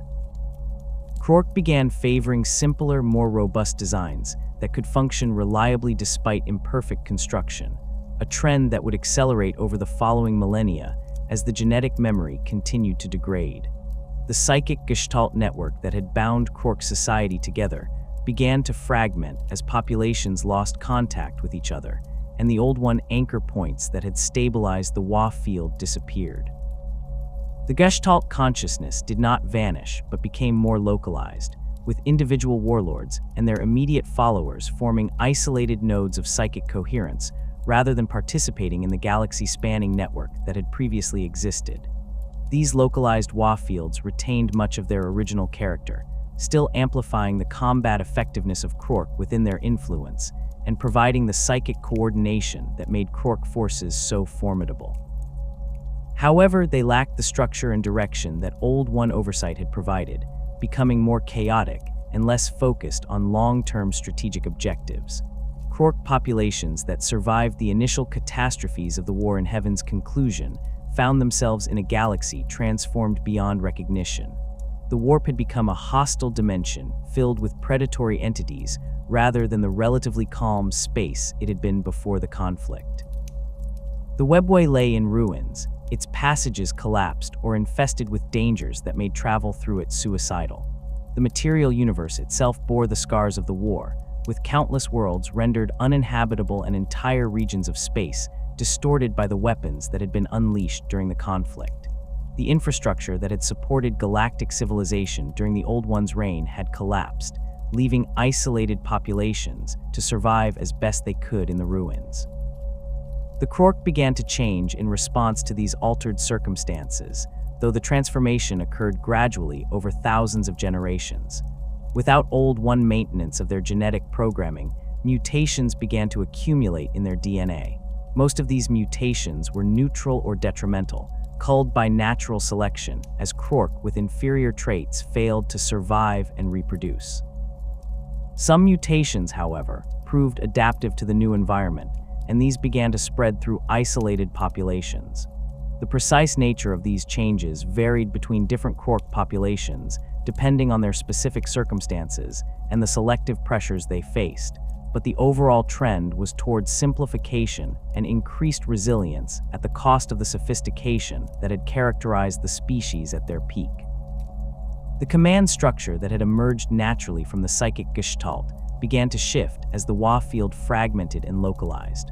Krork began favoring simpler, more robust designs that could function reliably despite imperfect construction, a trend that would accelerate over the following millennia as the genetic memory continued to degrade. The psychic gestalt network that had bound Krork society together began to fragment as populations lost contact with each other, and the Old One anchor points that had stabilized the Wa field disappeared. The Gestalt consciousness did not vanish but became more localized, with individual warlords and their immediate followers forming isolated nodes of psychic coherence rather than participating in the galaxy-spanning network that had previously existed. These localized Wa fields retained much of their original character, still amplifying the combat effectiveness of Krork within their influence and providing the psychic coordination that made Krork forces so formidable. However, they lacked the structure and direction that Old One oversight had provided, becoming more chaotic and less focused on long-term strategic objectives. Krork populations that survived the initial catastrophes of the War in Heaven's conclusion found themselves in a galaxy transformed beyond recognition. The warp had become a hostile dimension filled with predatory entities rather than the relatively calm space it had been before the conflict. The webway lay in ruins, its passages collapsed or infested with dangers that made travel through it suicidal. The material universe itself bore the scars of the war, with countless worlds rendered uninhabitable and entire regions of space distorted by the weapons that had been unleashed during the conflict. The infrastructure that had supported galactic civilization during the Old One's reign had collapsed, leaving isolated populations to survive as best they could in the ruins. The Krork began to change in response to these altered circumstances, though the transformation occurred gradually over thousands of generations. Without Old One maintenance of their genetic programming, mutations began to accumulate in their DNA. Most of these mutations were neutral or detrimental, culled by natural selection, as Krork with inferior traits failed to survive and reproduce. Some mutations, however, proved adaptive to the new environment, and these began to spread through isolated populations. The precise nature of these changes varied between different Krork populations, depending on their specific circumstances and the selective pressures they faced, but the overall trend was towards simplification and increased resilience at the cost of the sophistication that had characterized the species at their peak. The command structure that had emerged naturally from the psychic gestalt began to shift as the Wa field fragmented and localized.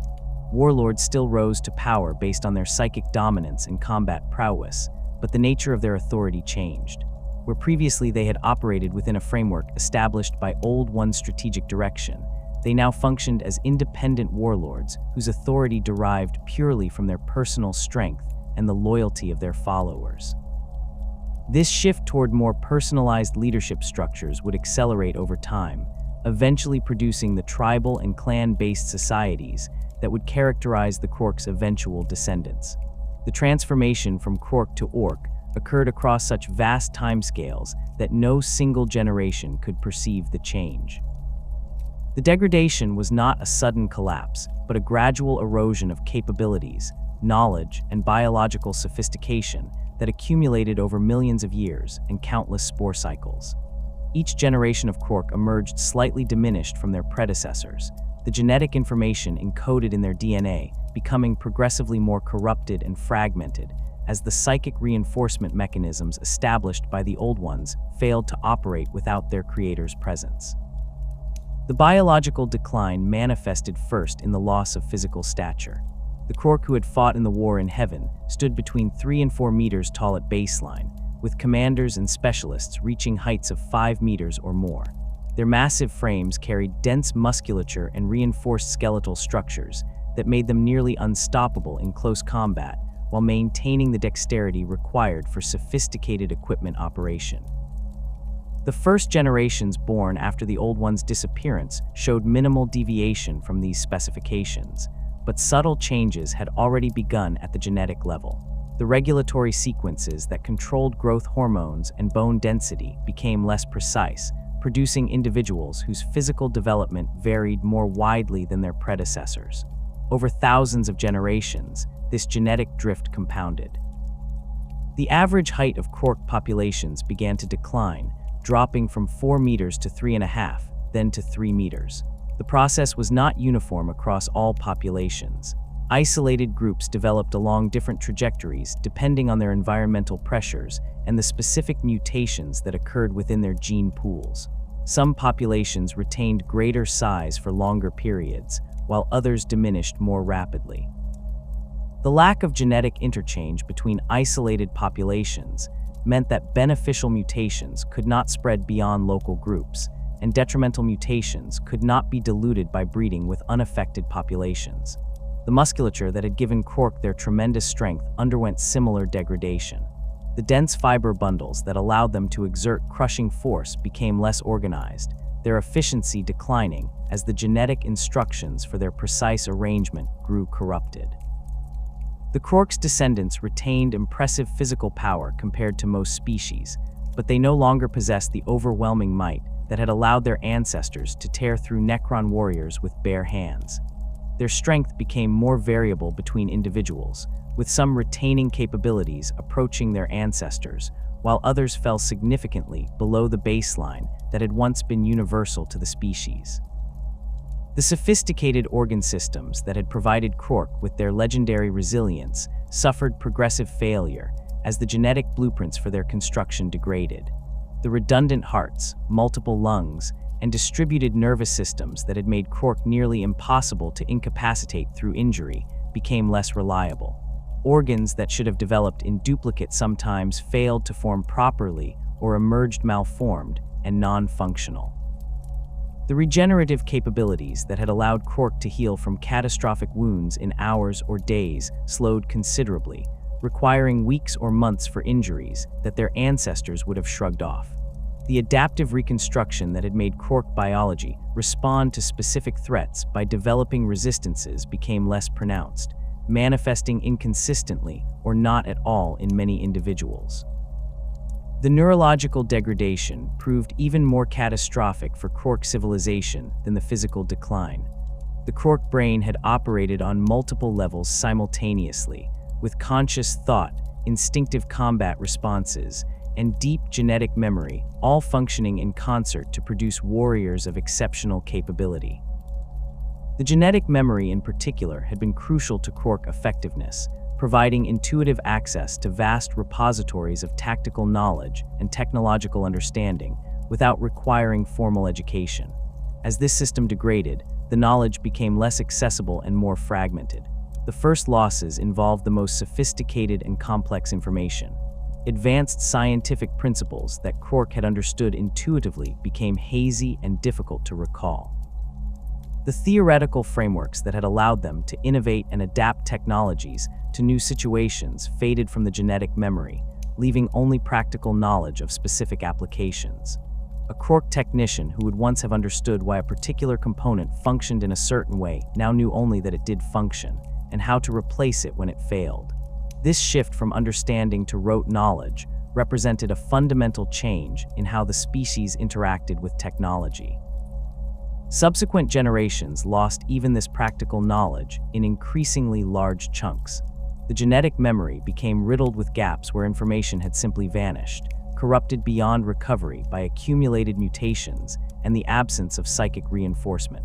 Warlords still rose to power based on their psychic dominance and combat prowess, but the nature of their authority changed. Where previously they had operated within a framework established by Old One's strategic direction, they now functioned as independent warlords whose authority derived purely from their personal strength and the loyalty of their followers. This shift toward more personalized leadership structures would accelerate over time, eventually producing the tribal and clan-based societies that would characterize the Krork's eventual descendants. The transformation from Krork to Ork occurred across such vast timescales that no single generation could perceive the change. The degradation was not a sudden collapse, but a gradual erosion of capabilities, knowledge, and biological sophistication that accumulated over millions of years and countless spore cycles. Each generation of Krork emerged slightly diminished from their predecessors, the genetic information encoded in their DNA becoming progressively more corrupted and fragmented as the psychic reinforcement mechanisms established by the Old Ones failed to operate without their creator's presence. The biological decline manifested first in the loss of physical stature. The Krork who had fought in the war in heaven stood between 3 and 4 meters tall at baseline, with commanders and specialists reaching heights of 5 meters or more. Their massive frames carried dense musculature and reinforced skeletal structures that made them nearly unstoppable in close combat while maintaining the dexterity required for sophisticated equipment operation. The first generations born after the Old One's disappearance showed minimal deviation from these specifications, but subtle changes had already begun at the genetic level. The regulatory sequences that controlled growth hormones and bone density became less precise, producing individuals whose physical development varied more widely than their predecessors. Over thousands of generations, this genetic drift compounded. The average height of Krork populations began to decline, dropping from 4 meters to 3.5, then to 3 meters. The process was not uniform across all populations. Isolated groups developed along different trajectories depending on their environmental pressures and the specific mutations that occurred within their gene pools. Some populations retained greater size for longer periods, while others diminished more rapidly. The lack of genetic interchange between isolated populations meant that beneficial mutations could not spread beyond local groups, and detrimental mutations could not be diluted by breeding with unaffected populations. The musculature that had given Krork their tremendous strength underwent similar degradation. The dense fiber bundles that allowed them to exert crushing force became less organized, their efficiency declining as the genetic instructions for their precise arrangement grew corrupted. The Krork's descendants retained impressive physical power compared to most species, but they no longer possessed the overwhelming might that had allowed their ancestors to tear through Necron warriors with bare hands. Their strength became more variable between individuals, with some retaining capabilities approaching their ancestors, while others fell significantly below the baseline that had once been universal to the species. The sophisticated organ systems that had provided Krork with their legendary resilience suffered progressive failure as the genetic blueprints for their construction degraded. The redundant hearts, multiple lungs, and distributed nervous systems that had made Krork nearly impossible to incapacitate through injury became less reliable. Organs that should have developed in duplicate sometimes failed to form properly or emerged malformed and non-functional. The regenerative capabilities that had allowed Krork to heal from catastrophic wounds in hours or days slowed considerably, requiring weeks or months for injuries that their ancestors would have shrugged off. The adaptive reconstruction that had made Krork biology respond to specific threats by developing resistances became less pronounced, manifesting inconsistently or not at all in many individuals. The neurological degradation proved even more catastrophic for Krork civilization than the physical decline. The Krork brain had operated on multiple levels simultaneously, with conscious thought, instinctive combat responses, and deep genetic memory, all functioning in concert to produce warriors of exceptional capability. The genetic memory in particular had been crucial to Krork effectiveness, providing intuitive access to vast repositories of tactical knowledge and technological understanding without requiring formal education. As this system degraded, the knowledge became less accessible and more fragmented. The first losses involved the most sophisticated and complex information. Advanced scientific principles that Krork had understood intuitively became hazy and difficult to recall. The theoretical frameworks that had allowed them to innovate and adapt technologies to new situations faded from the genetic memory, leaving only practical knowledge of specific applications. A Krork technician who would once have understood why a particular component functioned in a certain way now knew only that it did function, and how to replace it when it failed. This shift from understanding to rote knowledge represented a fundamental change in how the species interacted with technology. Subsequent generations lost even this practical knowledge in increasingly large chunks. The genetic memory became riddled with gaps where information had simply vanished, corrupted beyond recovery by accumulated mutations and the absence of psychic reinforcement.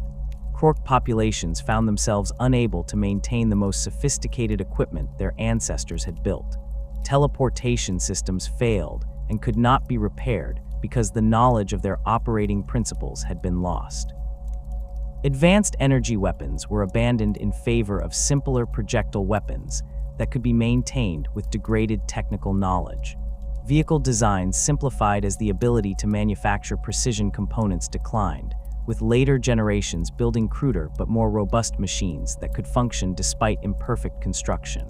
Krork populations found themselves unable to maintain the most sophisticated equipment their ancestors had built. Teleportation systems failed and could not be repaired because the knowledge of their operating principles had been lost. Advanced energy weapons were abandoned in favor of simpler projectile weapons that could be maintained with degraded technical knowledge. Vehicle designs simplified as the ability to manufacture precision components declined, with later generations building cruder but more robust machines that could function despite imperfect construction.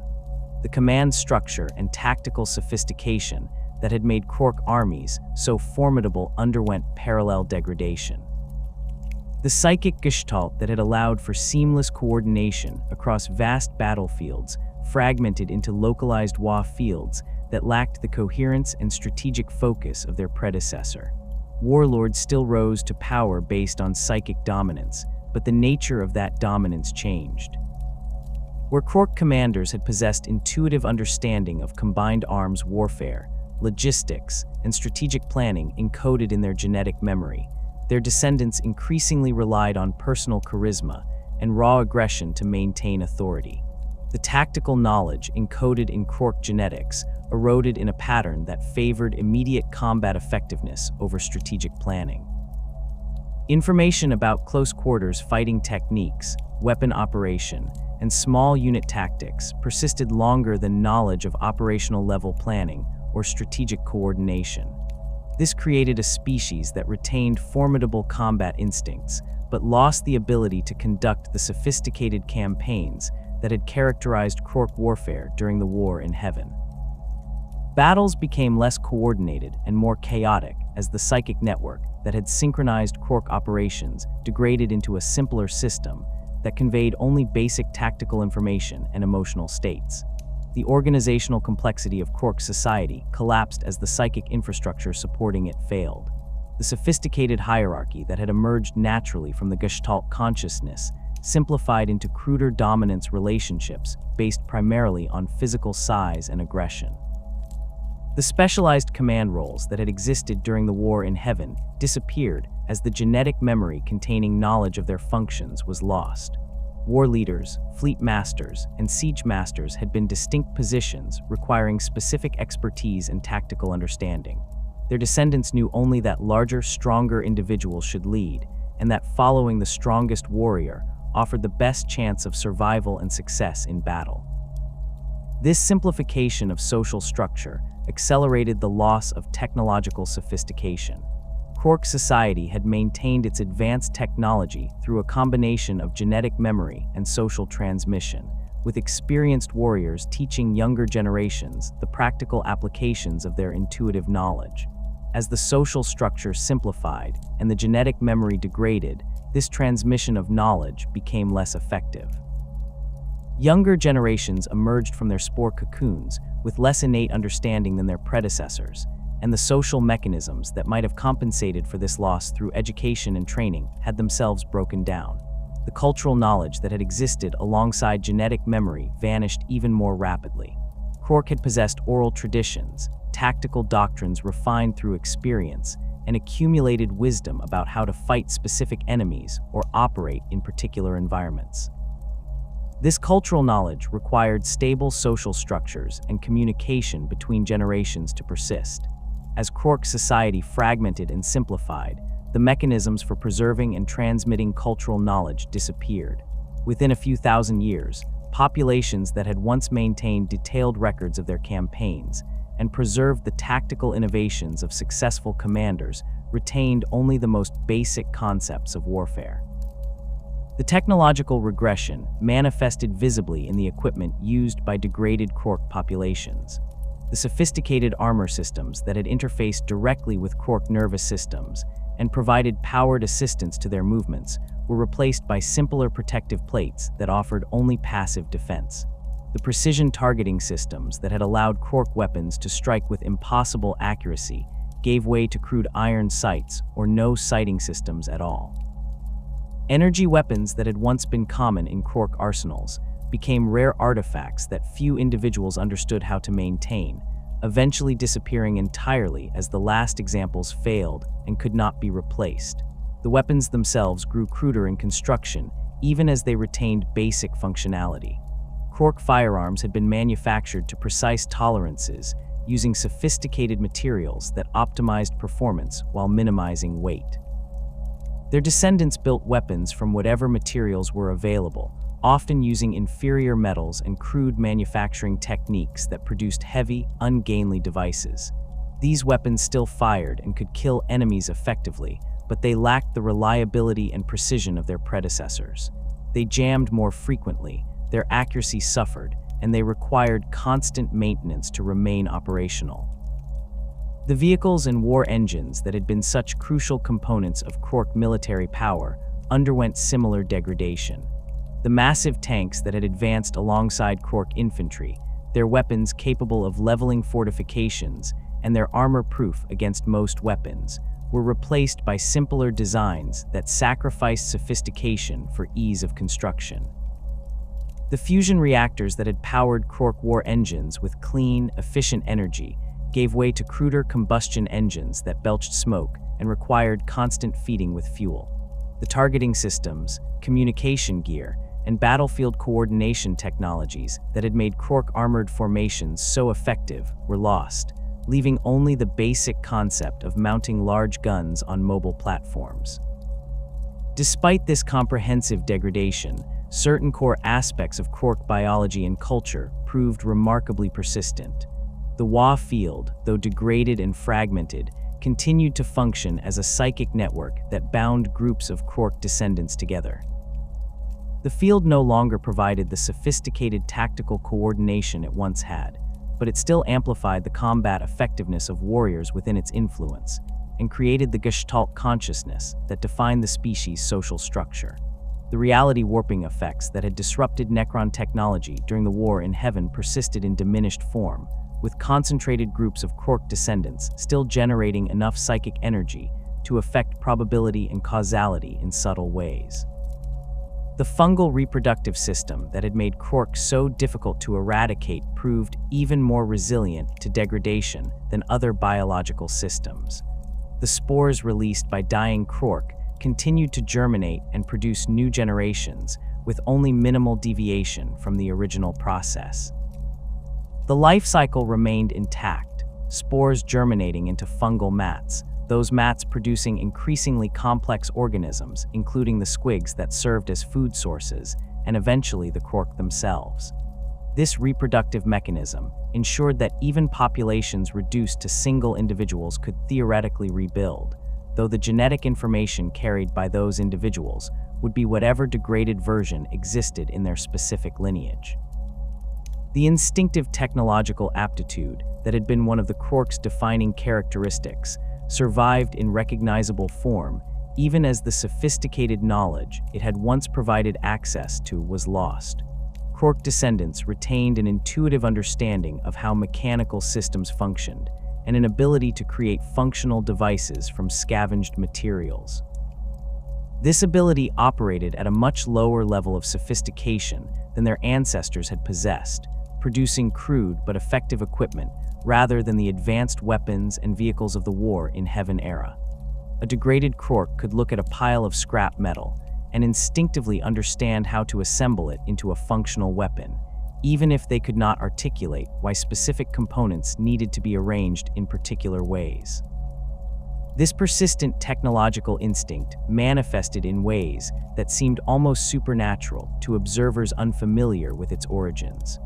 The command structure and tactical sophistication that had made Krork armies so formidable underwent parallel degradation. The psychic gestalt that had allowed for seamless coordination across vast battlefields fragmented into localized war fields that lacked the coherence and strategic focus of their predecessor. Warlords still rose to power based on psychic dominance, but the nature of that dominance changed. Where Krork commanders had possessed intuitive understanding of combined arms warfare, logistics, and strategic planning encoded in their genetic memory, their descendants increasingly relied on personal charisma and raw aggression to maintain authority. The tactical knowledge encoded in Krork genetics eroded in a pattern that favored immediate combat effectiveness over strategic planning. Information about close-quarters fighting techniques, weapon operation, and small unit tactics persisted longer than knowledge of operational-level planning or strategic coordination. This created a species that retained formidable combat instincts, but lost the ability to conduct the sophisticated campaigns that had characterized Krork warfare during the War in Heaven. Battles became less coordinated and more chaotic as the psychic network that had synchronized Krork operations degraded into a simpler system that conveyed only basic tactical information and emotional states. The organizational complexity of Krork society collapsed as the psychic infrastructure supporting it failed. The sophisticated hierarchy that had emerged naturally from the Gestalt consciousness simplified into cruder dominance relationships based primarily on physical size and aggression. The specialized command roles that had existed during the War in Heaven disappeared as the genetic memory containing knowledge of their functions was lost. War leaders, fleet masters, and siege masters had been distinct positions requiring specific expertise and tactical understanding. Their descendants knew only that larger, stronger individuals should lead, and that following the strongest warrior offered the best chance of survival and success in battle. This simplification of social structure accelerated the loss of technological sophistication. Krork society had maintained its advanced technology through a combination of genetic memory and social transmission, with experienced warriors teaching younger generations the practical applications of their intuitive knowledge. As the social structure simplified and the genetic memory degraded, this transmission of knowledge became less effective. Younger generations emerged from their spore cocoons with less innate understanding than their predecessors, and the social mechanisms that might have compensated for this loss through education and training had themselves broken down. The cultural knowledge that had existed alongside genetic memory vanished even more rapidly. Krork had possessed oral traditions, tactical doctrines refined through experience, and accumulated wisdom about how to fight specific enemies or operate in particular environments. This cultural knowledge required stable social structures and communication between generations to persist. As Krork society fragmented and simplified, the mechanisms for preserving and transmitting cultural knowledge disappeared. Within a few thousand years, populations that had once maintained detailed records of their campaigns and preserved the tactical innovations of successful commanders retained only the most basic concepts of warfare. The technological regression manifested visibly in the equipment used by degraded Krork populations. The sophisticated armor systems that had interfaced directly with Krork nervous systems and provided powered assistance to their movements were replaced by simpler protective plates that offered only passive defense. The precision targeting systems that had allowed Krork weapons to strike with impossible accuracy gave way to crude iron sights or no sighting systems at all. Energy weapons that had once been common in Krork arsenals became rare artifacts that few individuals understood how to maintain, eventually disappearing entirely as the last examples failed and could not be replaced. The weapons themselves grew cruder in construction, even as they retained basic functionality. Krork firearms had been manufactured to precise tolerances, using sophisticated materials that optimized performance while minimizing weight. Their descendants built weapons from whatever materials were available, often using inferior metals and crude manufacturing techniques that produced heavy, ungainly devices. These weapons still fired and could kill enemies effectively, but they lacked the reliability and precision of their predecessors. They jammed more frequently, their accuracy suffered, and they required constant maintenance to remain operational. The vehicles and war engines that had been such crucial components of Krork military power underwent similar degradation. The massive tanks that had advanced alongside Krork infantry, their weapons capable of leveling fortifications, and their armor-proof against most weapons, were replaced by simpler designs that sacrificed sophistication for ease of construction. The fusion reactors that had powered Krork war engines with clean, efficient energy gave way to cruder combustion engines that belched smoke and required constant feeding with fuel. The targeting systems, communication gear, and battlefield coordination technologies that had made Krork armored formations so effective were lost, leaving only the basic concept of mounting large guns on mobile platforms. Despite this comprehensive degradation, certain core aspects of Krork biology and culture proved remarkably persistent. The Wa field, though degraded and fragmented, continued to function as a psychic network that bound groups of Krork descendants together. The field no longer provided the sophisticated tactical coordination it once had, but it still amplified the combat effectiveness of warriors within its influence, and created the Gestalt consciousness that defined the species' social structure. The reality warping effects that had disrupted Necron technology during the War in Heaven persisted in diminished form, with concentrated groups of Krork descendants still generating enough psychic energy to affect probability and causality in subtle ways. The fungal reproductive system that had made Krork so difficult to eradicate proved even more resilient to degradation than other biological systems. The spores released by dying Krork continued to germinate and produce new generations with only minimal deviation from the original process. The life cycle remained intact, spores germinating into fungal mats, those mats producing increasingly complex organisms, including the squigs that served as food sources, and eventually the Krork themselves. This reproductive mechanism ensured that even populations reduced to single individuals could theoretically rebuild, though the genetic information carried by those individuals would be whatever degraded version existed in their specific lineage. The instinctive technological aptitude that had been one of the Krork's defining characteristics survived in recognizable form, even as the sophisticated knowledge it had once provided access to was lost. Krork descendants retained an intuitive understanding of how mechanical systems functioned, and an ability to create functional devices from scavenged materials. This ability operated at a much lower level of sophistication than their ancestors had possessed, producing crude but effective equipment rather than the advanced weapons and vehicles of the War in Heaven era. A degraded Krork could look at a pile of scrap metal and instinctively understand how to assemble it into a functional weapon, even if they could not articulate why specific components needed to be arranged in particular ways. This persistent technological instinct manifested in ways that seemed almost supernatural to observers unfamiliar with its origins.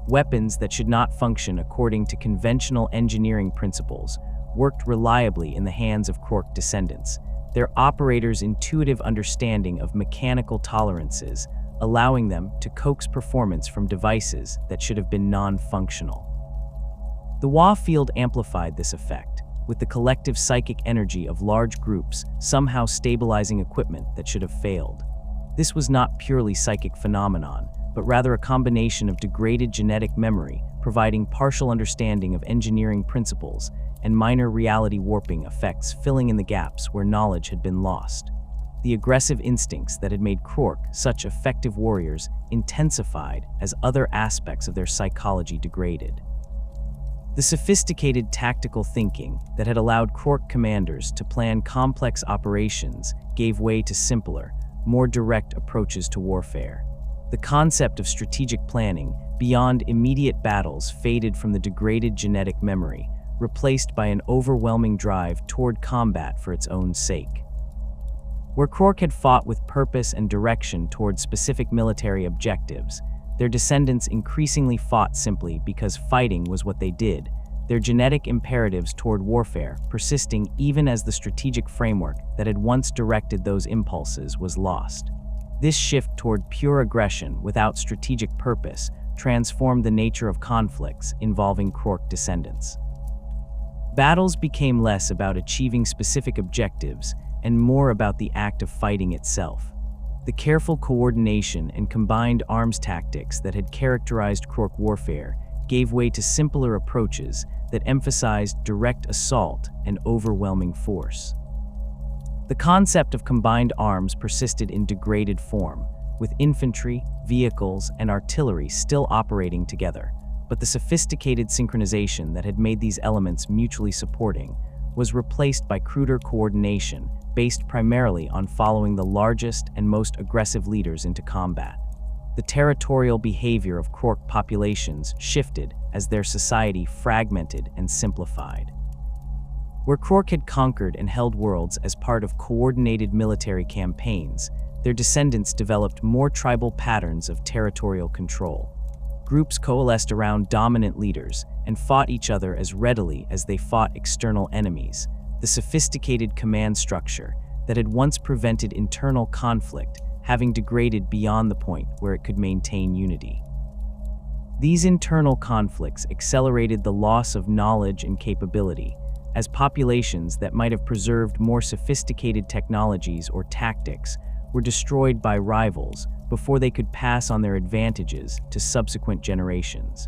Weapons that should not function according to conventional engineering principles worked reliably in the hands of Krork descendants, their operators' intuitive understanding of mechanical tolerances allowing them to coax performance from devices that should have been non-functional. The Wa field amplified this effect, with the collective psychic energy of large groups somehow stabilizing equipment that should have failed. This was not purely psychic phenomenon, but rather a combination of degraded genetic memory, providing partial understanding of engineering principles, and minor reality warping effects filling in the gaps where knowledge had been lost. The aggressive instincts that had made Krork such effective warriors intensified as other aspects of their psychology degraded. The sophisticated tactical thinking that had allowed Krork commanders to plan complex operations gave way to simpler, more direct approaches to warfare. The concept of strategic planning beyond immediate battles faded from the degraded genetic memory, replaced by an overwhelming drive toward combat for its own sake. Where Krork had fought with purpose and direction toward specific military objectives, their descendants increasingly fought simply because fighting was what they did, their genetic imperatives toward warfare persisting even as the strategic framework that had once directed those impulses was lost. This shift toward pure aggression without strategic purpose transformed the nature of conflicts involving Krork descendants. Battles became less about achieving specific objectives and more about the act of fighting itself. The careful coordination and combined arms tactics that had characterized Krork warfare gave way to simpler approaches that emphasized direct assault and overwhelming force. The concept of combined arms persisted in degraded form, with infantry, vehicles, and artillery still operating together, but the sophisticated synchronization that had made these elements mutually supporting was replaced by cruder coordination based primarily on following the largest and most aggressive leaders into combat. The territorial behavior of Krork populations shifted as their society fragmented and simplified. Where Krork had conquered and held worlds as part of coordinated military campaigns, their descendants developed more tribal patterns of territorial control. Groups coalesced around dominant leaders and fought each other as readily as they fought external enemies. The sophisticated command structure that had once prevented internal conflict having degraded beyond the point where it could maintain unity. These internal conflicts accelerated the loss of knowledge and capability, as populations that might have preserved more sophisticated technologies or tactics were destroyed by rivals before they could pass on their advantages to subsequent generations.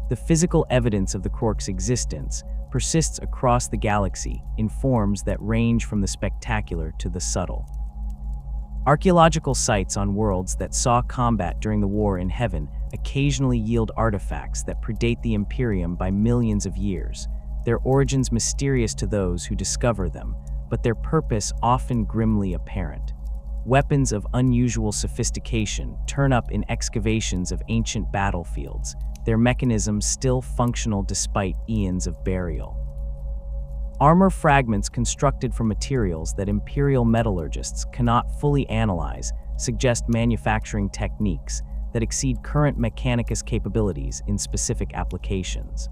The physical evidence of the Krork's existence persists across the galaxy in forms that range from the spectacular to the subtle. Archaeological sites on worlds that saw combat during the War in Heaven occasionally yield artifacts that predate the Imperium by millions of years, their origins mysterious to those who discover them, but their purpose often grimly apparent. Weapons of unusual sophistication turn up in excavations of ancient battlefields, their mechanisms still functional despite eons of burial. Armor fragments constructed from materials that Imperial metallurgists cannot fully analyze suggest manufacturing techniques that exceed current mechanicus capabilities in specific applications.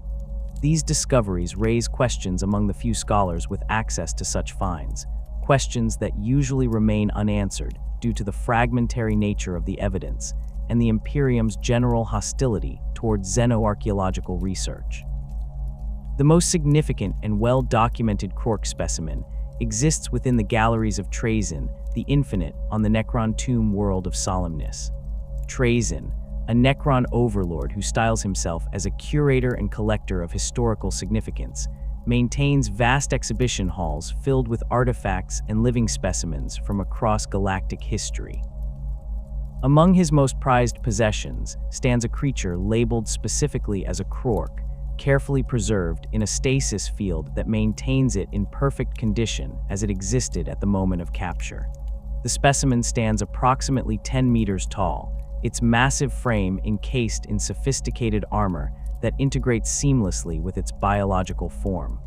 These discoveries raise questions among the few scholars with access to such finds, questions that usually remain unanswered due to the fragmentary nature of the evidence and the Imperium's general hostility toward xenoarchaeological research. The most significant and well-documented Krork specimen exists within the galleries of Trazyn, the Infinite, on the Necron tomb world of Solemnis. Trazyn, a Necron overlord who styles himself as a curator and collector of historical significance, maintains vast exhibition halls filled with artifacts and living specimens from across galactic history. Among his most prized possessions stands a creature labeled specifically as a Krork, carefully preserved in a stasis field that maintains it in perfect condition as it existed at the moment of capture. The specimen stands approximately 10 meters tall, its massive frame encased in sophisticated armor that integrates seamlessly with its biological form.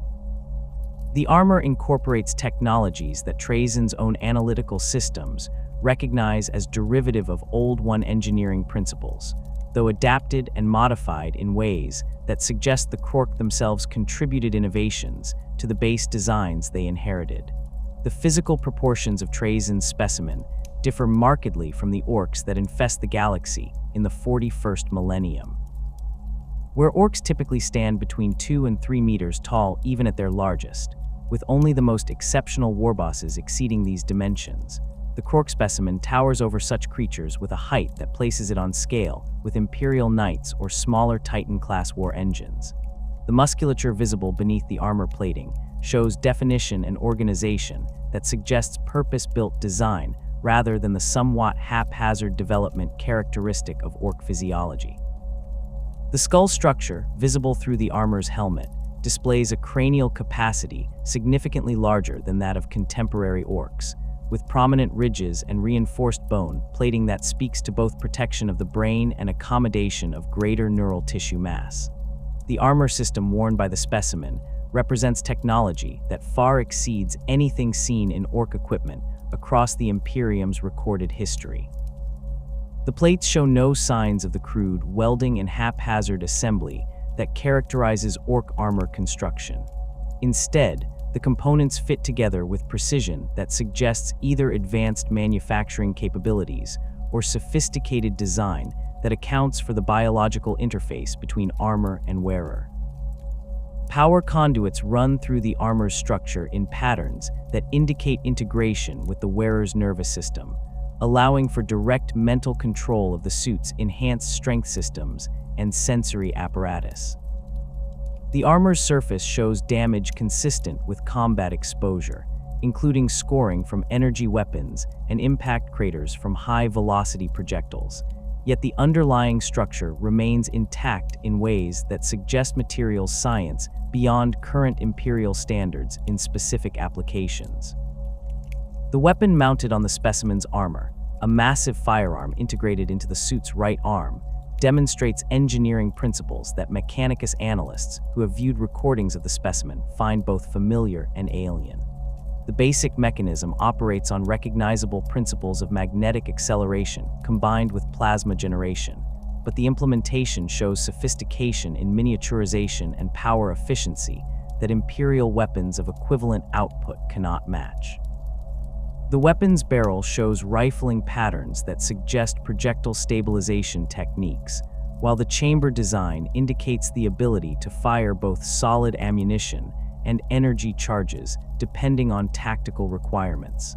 The armor incorporates technologies that Trazyn's own analytical systems recognize as derivative of Old One engineering principles, though adapted and modified in ways that suggest the Krork themselves contributed innovations to the base designs they inherited. The physical proportions of Trazyn's specimen differ markedly from the Orks that infest the galaxy in the 41st millennium. Where Orks typically stand between 2 and 3 meters tall even at their largest, with only the most exceptional warbosses exceeding these dimensions, the Krork specimen towers over such creatures with a height that places it on scale with Imperial Knights or smaller Titan-class war engines. The musculature visible beneath the armor plating shows definition and organization that suggests purpose-built design rather than the somewhat haphazard development characteristic of Ork physiology. The skull structure, visible through the armor's helmet, displays a cranial capacity significantly larger than that of contemporary Orks, with prominent ridges and reinforced bone plating that speaks to both protection of the brain and accommodation of greater neural tissue mass. The armor system worn by the specimen represents technology that far exceeds anything seen in Ork equipment across the Imperium's recorded history. The plates show no signs of the crude welding and haphazard assembly that characterizes Ork armor construction. Instead, the components fit together with precision that suggests either advanced manufacturing capabilities or sophisticated design that accounts for the biological interface between armor and wearer. Power conduits run through the armor's structure in patterns that indicate integration with the wearer's nervous system, allowing for direct mental control of the suit's enhanced strength systems and sensory apparatus. The armor's surface shows damage consistent with combat exposure, including scoring from energy weapons and impact craters from high-velocity projectiles. Yet the underlying structure remains intact in ways that suggest materials science beyond current Imperial standards in specific applications. The weapon mounted on the specimen's armor, a massive firearm integrated into the suit's right arm, demonstrates engineering principles that mechanicus analysts who have viewed recordings of the specimen find both familiar and alien. The basic mechanism operates on recognizable principles of magnetic acceleration combined with plasma generation, but the implementation shows sophistication in miniaturization and power efficiency that Imperial weapons of equivalent output cannot match. The weapon's barrel shows rifling patterns that suggest projectile stabilization techniques, while the chamber design indicates the ability to fire both solid ammunition and energy charges depending on tactical requirements.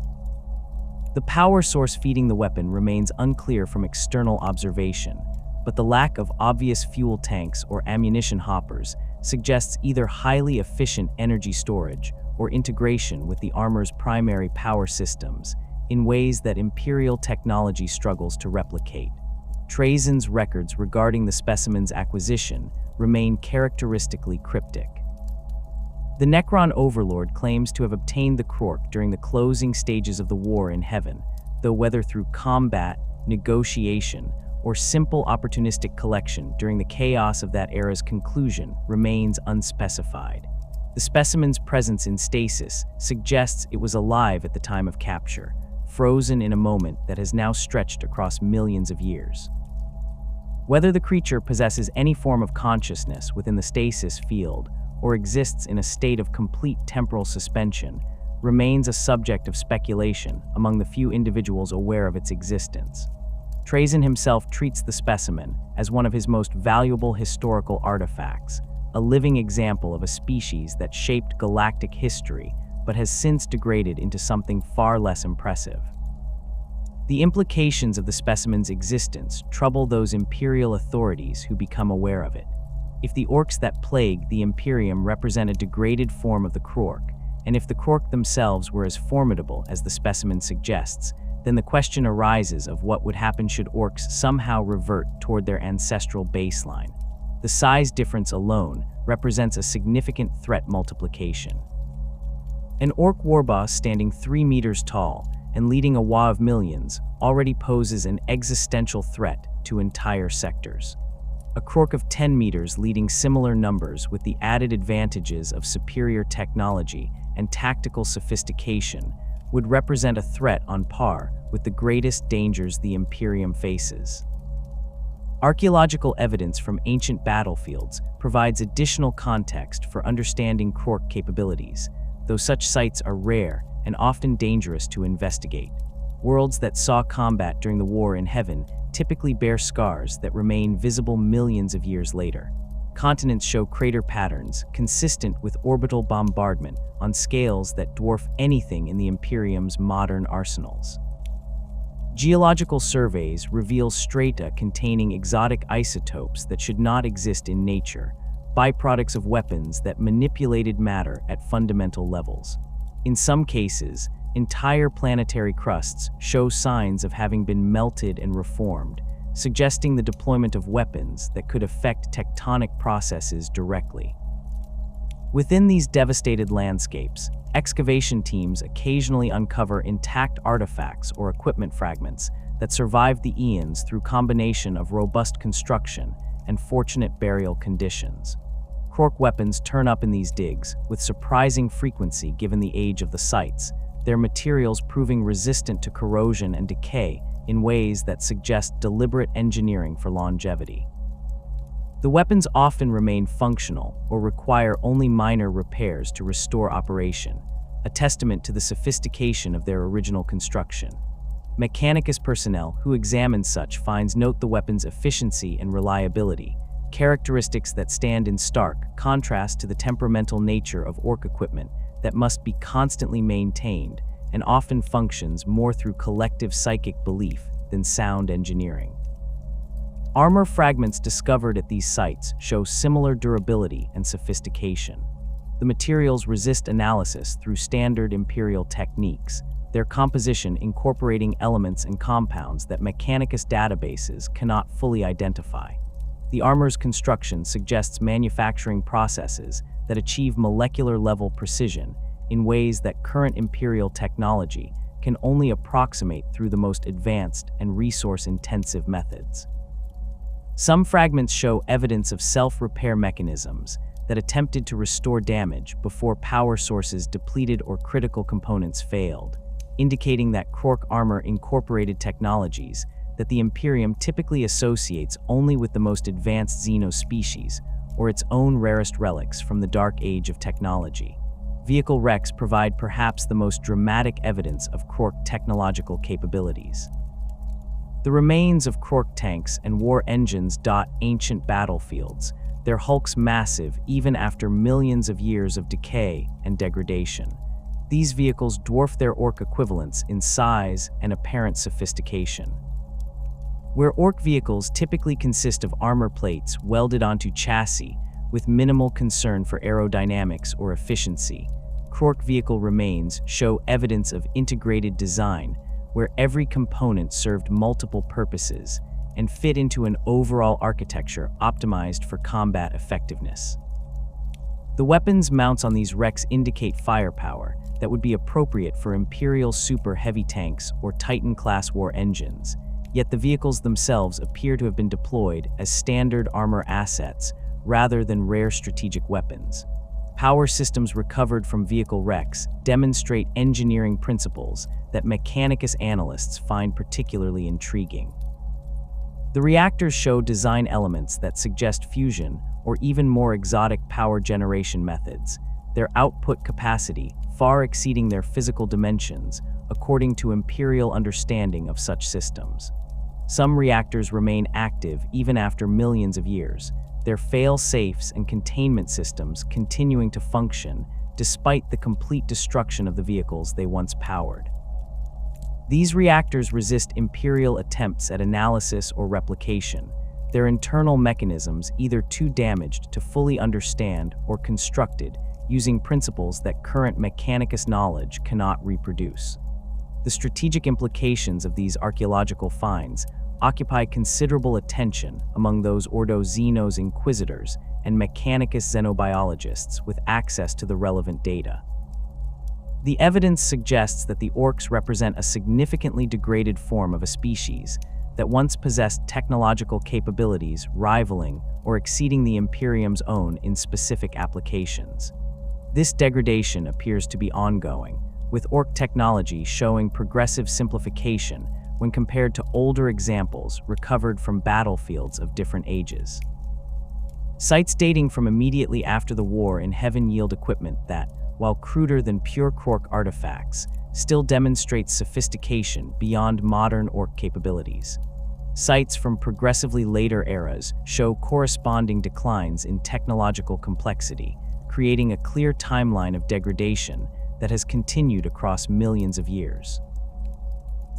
The power source feeding the weapon remains unclear from external observation, but the lack of obvious fuel tanks or ammunition hoppers suggests either highly efficient energy storage or integration with the armor's primary power systems in ways that Imperial technology struggles to replicate. Trazyn's records regarding the specimen's acquisition remain characteristically cryptic. The Necron overlord claims to have obtained the Krork during the closing stages of the war in Heaven, though whether through combat, negotiation, or simple opportunistic collection during the chaos of that era's conclusion remains unspecified. The specimen's presence in stasis suggests it was alive at the time of capture, frozen in a moment that has now stretched across millions of years. Whether the creature possesses any form of consciousness within the stasis field or exists in a state of complete temporal suspension remains a subject of speculation among the few individuals aware of its existence. Trazen himself treats the specimen as one of his most valuable historical artifacts, a living example of a species that shaped galactic history but has since degraded into something far less impressive. The implications of the specimen's existence trouble those Imperial authorities who become aware of it. If the Orks that plague the Imperium represent a degraded form of the Krork, and if the Krork themselves were as formidable as the specimen suggests, then the question arises of what would happen should Orks somehow revert toward their ancestral baseline. The size difference alone represents a significant threat multiplication. An Ork warboss standing 3 meters tall and leading a Wa of millions already poses an existential threat to entire sectors. A Krork of 10 meters leading similar numbers with the added advantages of superior technology and tactical sophistication would represent a threat on par with the greatest dangers the Imperium faces. Archaeological evidence from ancient battlefields provides additional context for understanding Krork capabilities, though such sites are rare and often dangerous to investigate. Worlds that saw combat during the war in heaven typically bear scars that remain visible millions of years later. Continents show crater patterns consistent with orbital bombardment on scales that dwarf anything in the Imperium's modern arsenals. Geological surveys reveal strata containing exotic isotopes that should not exist in nature, byproducts of weapons that manipulated matter at fundamental levels. In some cases, entire planetary crusts show signs of having been melted and reformed, suggesting the deployment of weapons that could affect tectonic processes directly. Within these devastated landscapes, excavation teams occasionally uncover intact artifacts or equipment fragments that survived the eons through combination of robust construction and fortunate burial conditions. Krork weapons turn up in these digs with surprising frequency given the age of the sites, their materials proving resistant to corrosion and decay in ways that suggest deliberate engineering for longevity. The weapons often remain functional or require only minor repairs to restore operation, a testament to the sophistication of their original construction. Mechanicus personnel who examine such finds note the weapon's efficiency and reliability, characteristics that stand in stark contrast to the temperamental nature of Ork equipment that must be constantly maintained and often functions more through collective psychic belief than sound engineering. Armor fragments discovered at these sites show similar durability and sophistication. The materials resist analysis through standard Imperial techniques, their composition incorporating elements and compounds that Mechanicus databases cannot fully identify. The armor's construction suggests manufacturing processes that achieve molecular-level precision in ways that current Imperial technology can only approximate through the most advanced and resource-intensive methods. Some fragments show evidence of self-repair mechanisms that attempted to restore damage before power sources depleted or critical components failed, indicating that Krork armor incorporated technologies that the Imperium typically associates only with the most advanced xenospecies or its own rarest relics from the dark age of technology. Vehicle wrecks provide perhaps the most dramatic evidence of Krork technological capabilities. The remains of Krork tanks and war engines dot ancient battlefields, their hulks massive even after millions of years of decay and degradation. These vehicles dwarf their Ork equivalents in size and apparent sophistication. Where Ork vehicles typically consist of armor plates welded onto chassis with minimal concern for aerodynamics or efficiency, Krork vehicle remains show evidence of integrated design where every component served multiple purposes and fit into an overall architecture optimized for combat effectiveness. The weapons mounts on these wrecks indicate firepower that would be appropriate for Imperial super heavy tanks or Titan-class war engines, yet the vehicles themselves appear to have been deployed as standard armor assets rather than rare strategic weapons. Power systems recovered from vehicle wrecks demonstrate engineering principles that Mechanicus analysts find particularly intriguing. The reactors show design elements that suggest fusion or even more exotic power generation methods, their output capacity far exceeding their physical dimensions, according to Imperial understanding of such systems. Some reactors remain active even after millions of years, their fail-safes and containment systems continuing to function despite the complete destruction of the vehicles they once powered. These reactors resist Imperial attempts at analysis or replication, their internal mechanisms either too damaged to fully understand or constructed using principles that current Mechanicus knowledge cannot reproduce. The strategic implications of these archaeological finds occupy considerable attention among those Ordo Xenos inquisitors and Mechanicus xenobiologists with access to the relevant data. The evidence suggests that the Orks represent a significantly degraded form of a species that once possessed technological capabilities rivaling or exceeding the Imperium's own in specific applications. This degradation appears to be ongoing, with Ork technology showing progressive simplification when compared to older examples recovered from battlefields of different ages. Sites dating from immediately after the war in Heaven yield equipment that, while cruder than pure Krork artifacts, still demonstrates sophistication beyond modern Ork capabilities. Sites from progressively later eras show corresponding declines in technological complexity, creating a clear timeline of degradation that has continued across millions of years.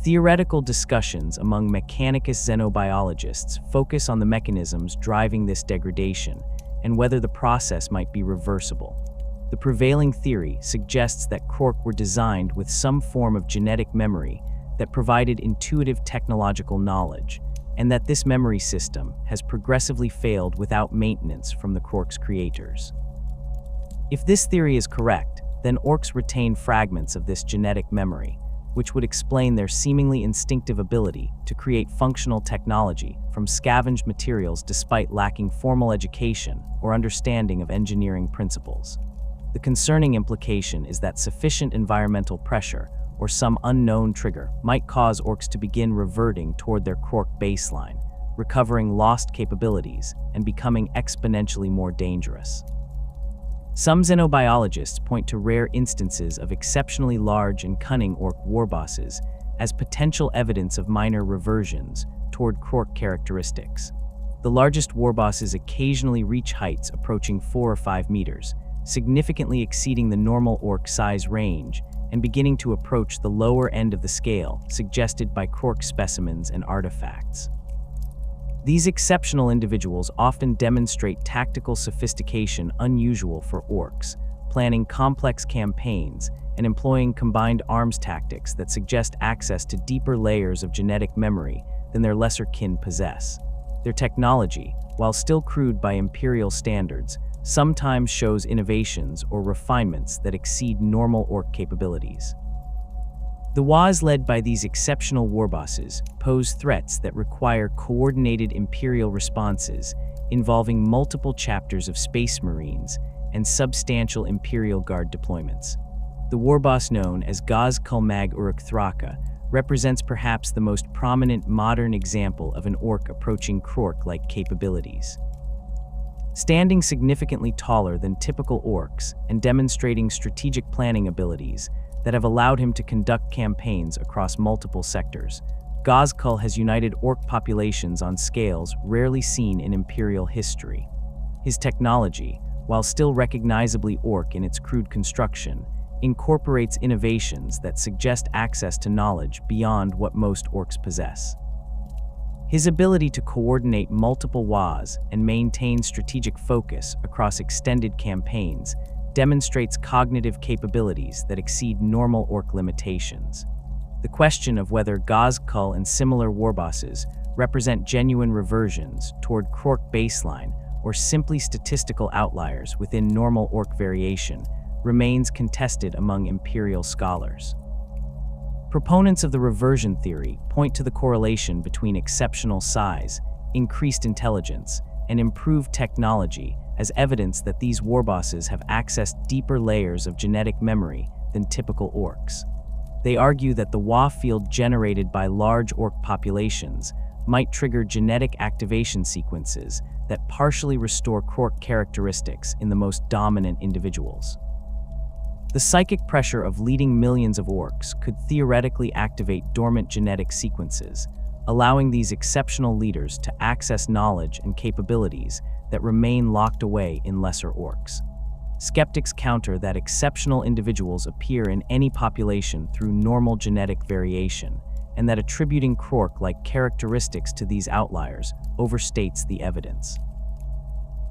Theoretical discussions among Mechanicus xenobiologists focus on the mechanisms driving this degradation and whether the process might be reversible. The prevailing theory suggests that Krork were designed with some form of genetic memory that provided intuitive technological knowledge, and that this memory system has progressively failed without maintenance from the Krork's creators. If this theory is correct, then Orks retain fragments of this genetic memory, which would explain their seemingly instinctive ability to create functional technology from scavenged materials despite lacking formal education or understanding of engineering principles. The concerning implication is that sufficient environmental pressure or some unknown trigger might cause Orks to begin reverting toward their Krork baseline, recovering lost capabilities and becoming exponentially more dangerous. Some xenobiologists point to rare instances of exceptionally large and cunning Ork warbosses as potential evidence of minor reversions toward Krork characteristics. The largest warbosses occasionally reach heights approaching 4 or 5 meters, significantly exceeding the normal Ork size range and beginning to approach the lower end of the scale suggested by Krork specimens and artifacts. These exceptional individuals often demonstrate tactical sophistication unusual for Orks, planning complex campaigns and employing combined arms tactics that suggest access to deeper layers of genetic memory than their lesser kin possess. Their technology, while still crude by Imperial standards, sometimes shows innovations or refinements that exceed normal Ork capabilities. The Waz led by these exceptional warbosses pose threats that require coordinated Imperial responses involving multiple chapters of Space Marines and substantial Imperial Guard deployments. The warboss known as Gaz Kulmag Uruk Thraka represents perhaps the most prominent modern example of an Ork approaching Krork-like capabilities. Standing significantly taller than typical Orks and demonstrating strategic planning abilities that have allowed him to conduct campaigns across multiple sectors, Gazkul has united Ork populations on scales rarely seen in Imperial history. His technology, while still recognizably Ork in its crude construction, incorporates innovations that suggest access to knowledge beyond what most Orks possess. His ability to coordinate multiple Waz and maintain strategic focus across extended campaigns demonstrates cognitive capabilities that exceed normal Ork limitations. The question of whether Gazkul and similar warbosses represent genuine reversions toward Krork baseline or simply statistical outliers within normal Ork variation remains contested among Imperial scholars. Proponents of the reversion theory point to the correlation between exceptional size, increased intelligence, and improved technology as evidence that these warbosses have accessed deeper layers of genetic memory than typical orcs. They argue that the Wa field generated by large orc populations might trigger genetic activation sequences that partially restore Krork characteristics in the most dominant individuals. The psychic pressure of leading millions of orcs could theoretically activate dormant genetic sequences, allowing these exceptional leaders to access knowledge and capabilities that remain locked away in lesser orcs. Skeptics counter that exceptional individuals appear in any population through normal genetic variation, and that attributing Krork-like characteristics to these outliers overstates the evidence.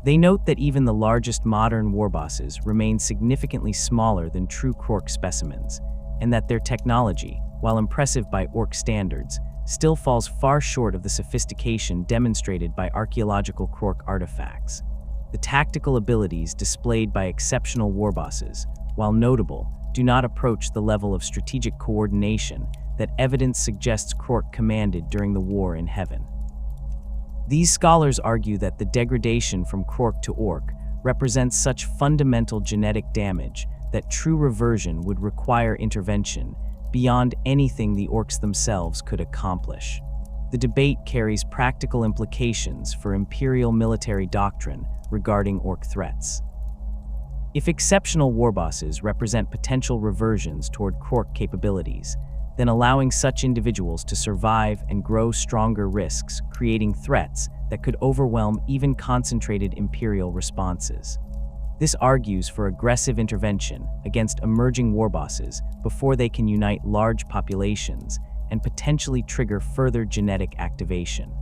They note that even the largest modern warbosses remain significantly smaller than true Krork specimens, and that their technology, while impressive by orc standards, still falls far short of the sophistication demonstrated by archaeological Krork artifacts. The tactical abilities displayed by exceptional warbosses, while notable, do not approach the level of strategic coordination that evidence suggests Krork commanded during the war in heaven. These scholars argue that the degradation from Krork to orc represents such fundamental genetic damage that true reversion would require intervention beyond anything the orcs themselves could accomplish. The debate carries practical implications for imperial military doctrine regarding orc threats. If exceptional warbosses represent potential reversions toward Krork capabilities, then allowing such individuals to survive and grow stronger risks creating threats that could overwhelm even concentrated imperial responses. This argues for aggressive intervention against emerging warbosses before they can unite large populations and potentially trigger further genetic activation.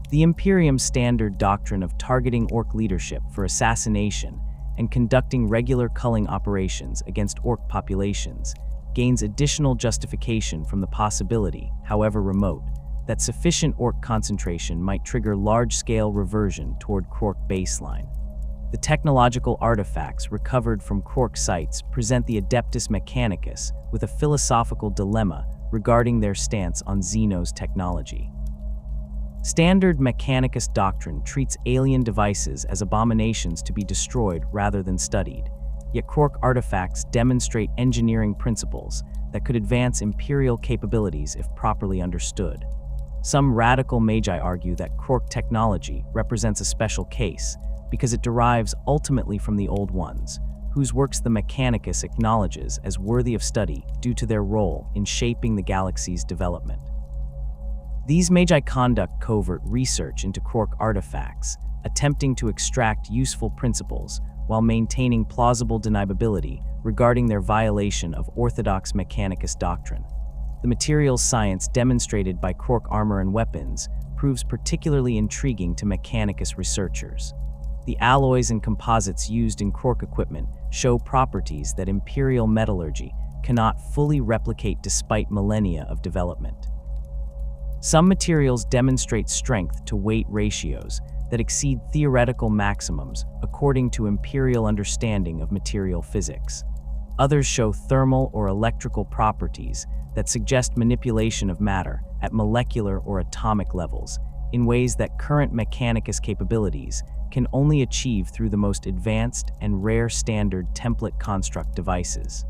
The Imperium's standard doctrine of targeting orc leadership for assassination and conducting regular culling operations against orc populations gains additional justification from the possibility, however remote, that sufficient orc concentration might trigger large-scale reversion toward Krork baseline. The technological artifacts recovered from Krork sites present the Adeptus Mechanicus with a philosophical dilemma regarding their stance on Xeno's technology. Standard Mechanicus doctrine treats alien devices as abominations to be destroyed rather than studied, yet Krork artifacts demonstrate engineering principles that could advance imperial capabilities if properly understood. Some radical magi argue that Krork technology represents a special case because it derives ultimately from the Old Ones, whose works the Mechanicus acknowledges as worthy of study due to their role in shaping the galaxy's development. These magi conduct covert research into Krork artifacts, attempting to extract useful principles while maintaining plausible deniability regarding their violation of orthodox Mechanicus doctrine. The materials science demonstrated by Krork armor and weapons proves particularly intriguing to Mechanicus researchers. The alloys and composites used in Krork equipment show properties that Imperial metallurgy cannot fully replicate despite millennia of development. Some materials demonstrate strength-to-weight ratios that exceed theoretical maximums according to Imperial understanding of material physics. Others show thermal or electrical properties that suggest manipulation of matter at molecular or atomic levels in ways that current Mechanicus capabilities can only achieve through the most advanced and rare standard template construct devices.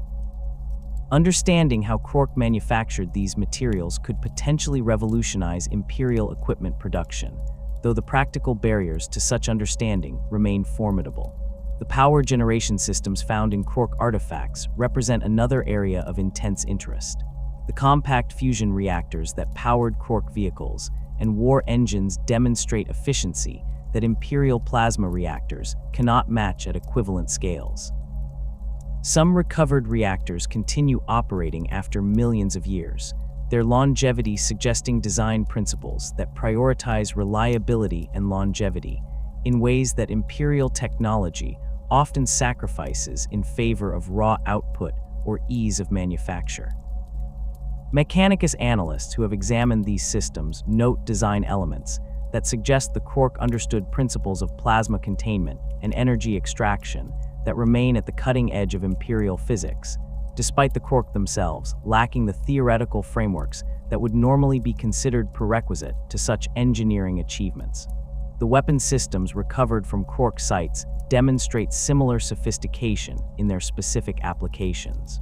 Understanding how Krork manufactured these materials could potentially revolutionize Imperial equipment production, though the practical barriers to such understanding remain formidable. The power generation systems found in Krork artifacts represent another area of intense interest. The compact fusion reactors that powered Krork vehicles and war engines demonstrate efficiency that Imperial plasma reactors cannot match at equivalent scales. Some recovered reactors continue operating after millions of years, their longevity suggesting design principles that prioritize reliability and longevity in ways that Imperial technology often sacrifices in favor of raw output or ease of manufacture. Mechanicus analysts who have examined these systems note design elements that suggest the Krork understood principles of plasma containment and energy extraction that remain at the cutting edge of Imperial physics, despite the Krork themselves lacking the theoretical frameworks that would normally be considered prerequisite to such engineering achievements. The weapon systems recovered from Krork sites demonstrate similar sophistication in their specific applications.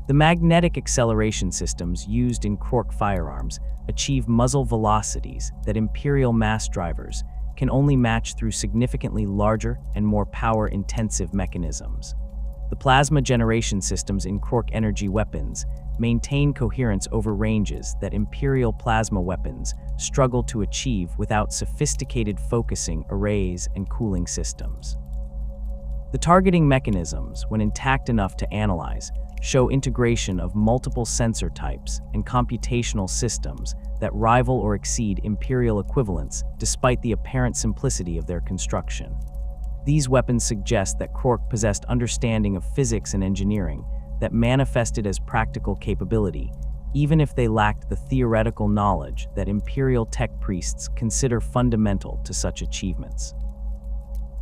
The magnetic acceleration systems used in Krork firearms achieve muzzle velocities that Imperial mass drivers can only match through significantly larger and more power-intensive mechanisms. The plasma generation systems in Krork energy weapons maintain coherence over ranges that Imperial plasma weapons struggle to achieve without sophisticated focusing arrays and cooling systems. The targeting mechanisms, when intact enough to analyze, show integration of multiple sensor types and computational systems that rival or exceed Imperial equivalents despite the apparent simplicity of their construction. These weapons suggest that Krork possessed understanding of physics and engineering that manifested as practical capability, even if they lacked the theoretical knowledge that Imperial tech priests consider fundamental to such achievements.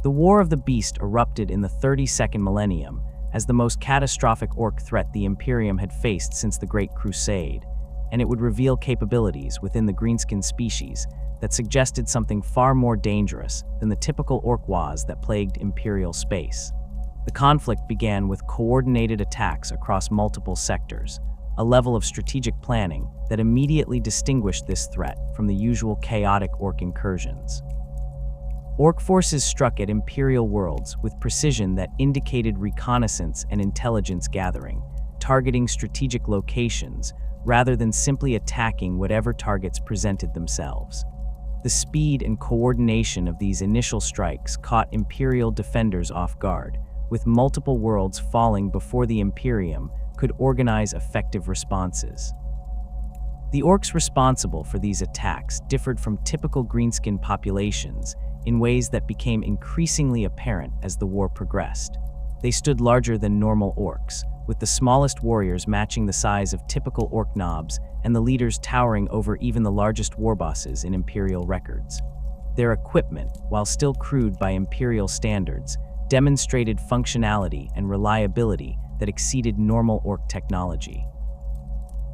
The War of the Beast erupted in the 32nd millennium as the most catastrophic Ork threat the Imperium had faced since the Great Crusade, and it would reveal capabilities within the greenskin species that suggested something far more dangerous than the typical Ork wars that plagued Imperial space. The conflict began with coordinated attacks across multiple sectors, a level of strategic planning that immediately distinguished this threat from the usual chaotic Ork incursions. Ork forces struck at Imperial worlds with precision that indicated reconnaissance and intelligence gathering, targeting strategic locations rather than simply attacking whatever targets presented themselves. The speed and coordination of these initial strikes caught Imperial defenders off guard, with multiple worlds falling before the Imperium could organize effective responses. The Orks responsible for these attacks differed from typical greenskin populations in ways that became increasingly apparent as the war progressed. They stood larger than normal Orks, with the smallest warriors matching the size of typical Ork knobs and the leaders towering over even the largest warbosses in Imperial records. Their equipment, while still crude by Imperial standards, demonstrated functionality and reliability that exceeded normal Ork technology.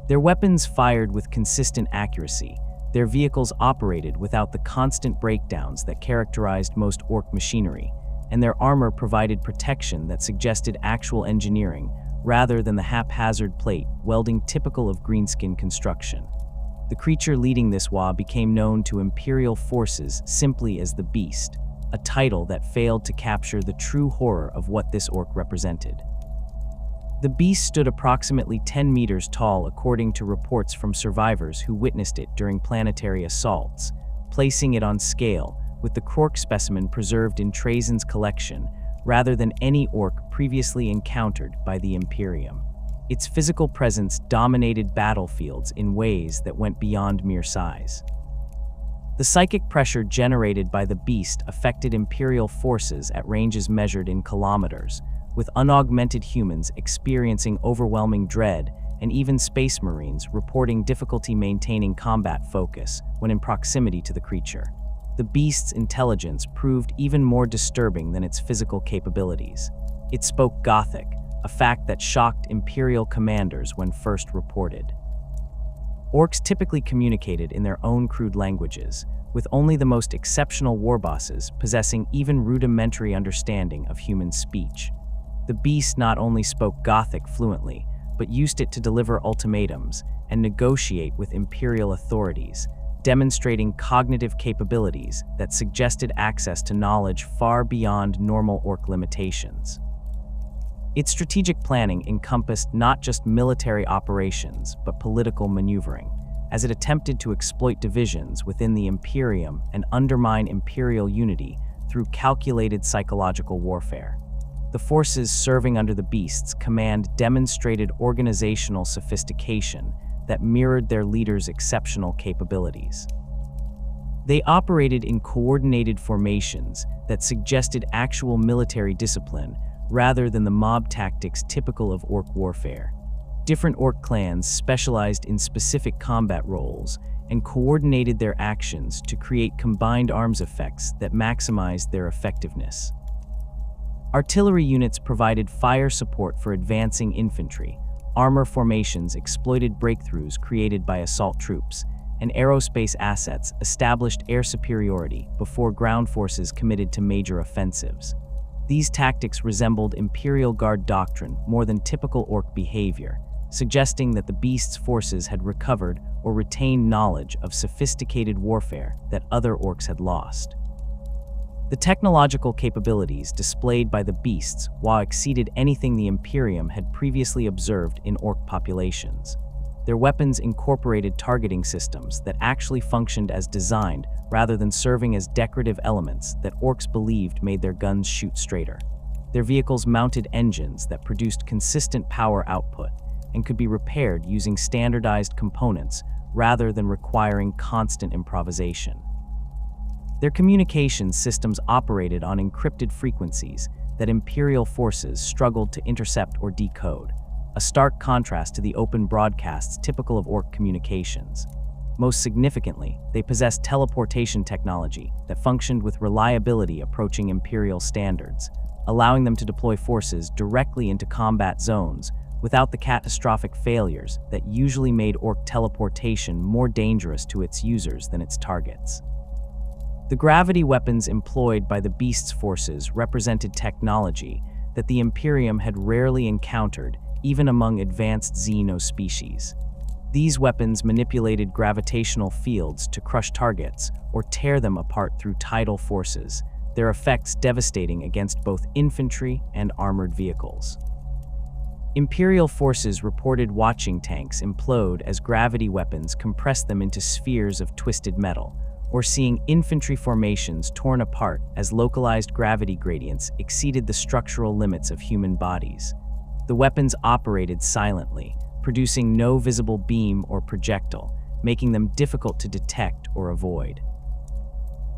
Their weapons fired with consistent accuracy, their vehicles operated without the constant breakdowns that characterized most Ork machinery, and their armor provided protection that suggested actual engineering rather than the haphazard plate welding typical of greenskin construction. The creature leading this war became known to Imperial forces simply as the Beast, a title that failed to capture the true horror of what this Ork represented. The Beast stood approximately 10 meters tall according to reports from survivors who witnessed it during planetary assaults, placing it on scale with the Krork specimen preserved in Trajan's collection rather than any Ork previously encountered by the Imperium. Its physical presence dominated battlefields in ways that went beyond mere size. The psychic pressure generated by the Beast affected Imperial forces at ranges measured in kilometers, with unaugmented humans experiencing overwhelming dread and even space marines reporting difficulty maintaining combat focus when in proximity to the creature. The Beast's intelligence proved even more disturbing than its physical capabilities. It spoke Gothic, a fact that shocked Imperial commanders when first reported. Orks typically communicated in their own crude languages, with only the most exceptional warbosses possessing even rudimentary understanding of human speech. The Beast not only spoke Gothic fluently, but used it to deliver ultimatums and negotiate with Imperial authorities, demonstrating cognitive capabilities that suggested access to knowledge far beyond normal Ork limitations. Its strategic planning encompassed not just military operations, but political maneuvering, as it attempted to exploit divisions within the Imperium and undermine Imperial unity through calculated psychological warfare. The forces serving under the Beast's command demonstrated organizational sophistication that mirrored their leaders' exceptional capabilities. They operated in coordinated formations that suggested actual military discipline rather than the mob tactics typical of Ork warfare. Different Ork clans specialized in specific combat roles and coordinated their actions to create combined arms effects that maximized their effectiveness. Artillery units provided fire support for advancing infantry, armor formations exploited breakthroughs created by assault troops, and aerospace assets established air superiority before ground forces committed to major offensives. These tactics resembled Imperial Guard doctrine more than typical Ork behavior, suggesting that the Beast's forces had recovered or retained knowledge of sophisticated warfare that other Orks had lost. The technological capabilities displayed by the Beasts exceeded anything the Imperium had previously observed in Ork populations. Their weapons incorporated targeting systems that actually functioned as designed rather than serving as decorative elements that Orks believed made their guns shoot straighter. Their vehicles mounted engines that produced consistent power output and could be repaired using standardized components rather than requiring constant improvisation. Their communications systems operated on encrypted frequencies that Imperial forces struggled to intercept or decode, a stark contrast to the open broadcasts typical of Ork communications. Most significantly, they possessed teleportation technology that functioned with reliability approaching Imperial standards, allowing them to deploy forces directly into combat zones without the catastrophic failures that usually made Ork teleportation more dangerous to its users than its targets. The gravity weapons employed by the Beast's forces represented technology that the Imperium had rarely encountered even among advanced Xeno species. These weapons manipulated gravitational fields to crush targets or tear them apart through tidal forces, their effects devastating against both infantry and armored vehicles. Imperial forces reported watching tanks implode as gravity weapons compressed them into spheres of twisted metal, or seeing infantry formations torn apart as localized gravity gradients exceeded the structural limits of human bodies. The weapons operated silently, producing no visible beam or projectile, making them difficult to detect or avoid.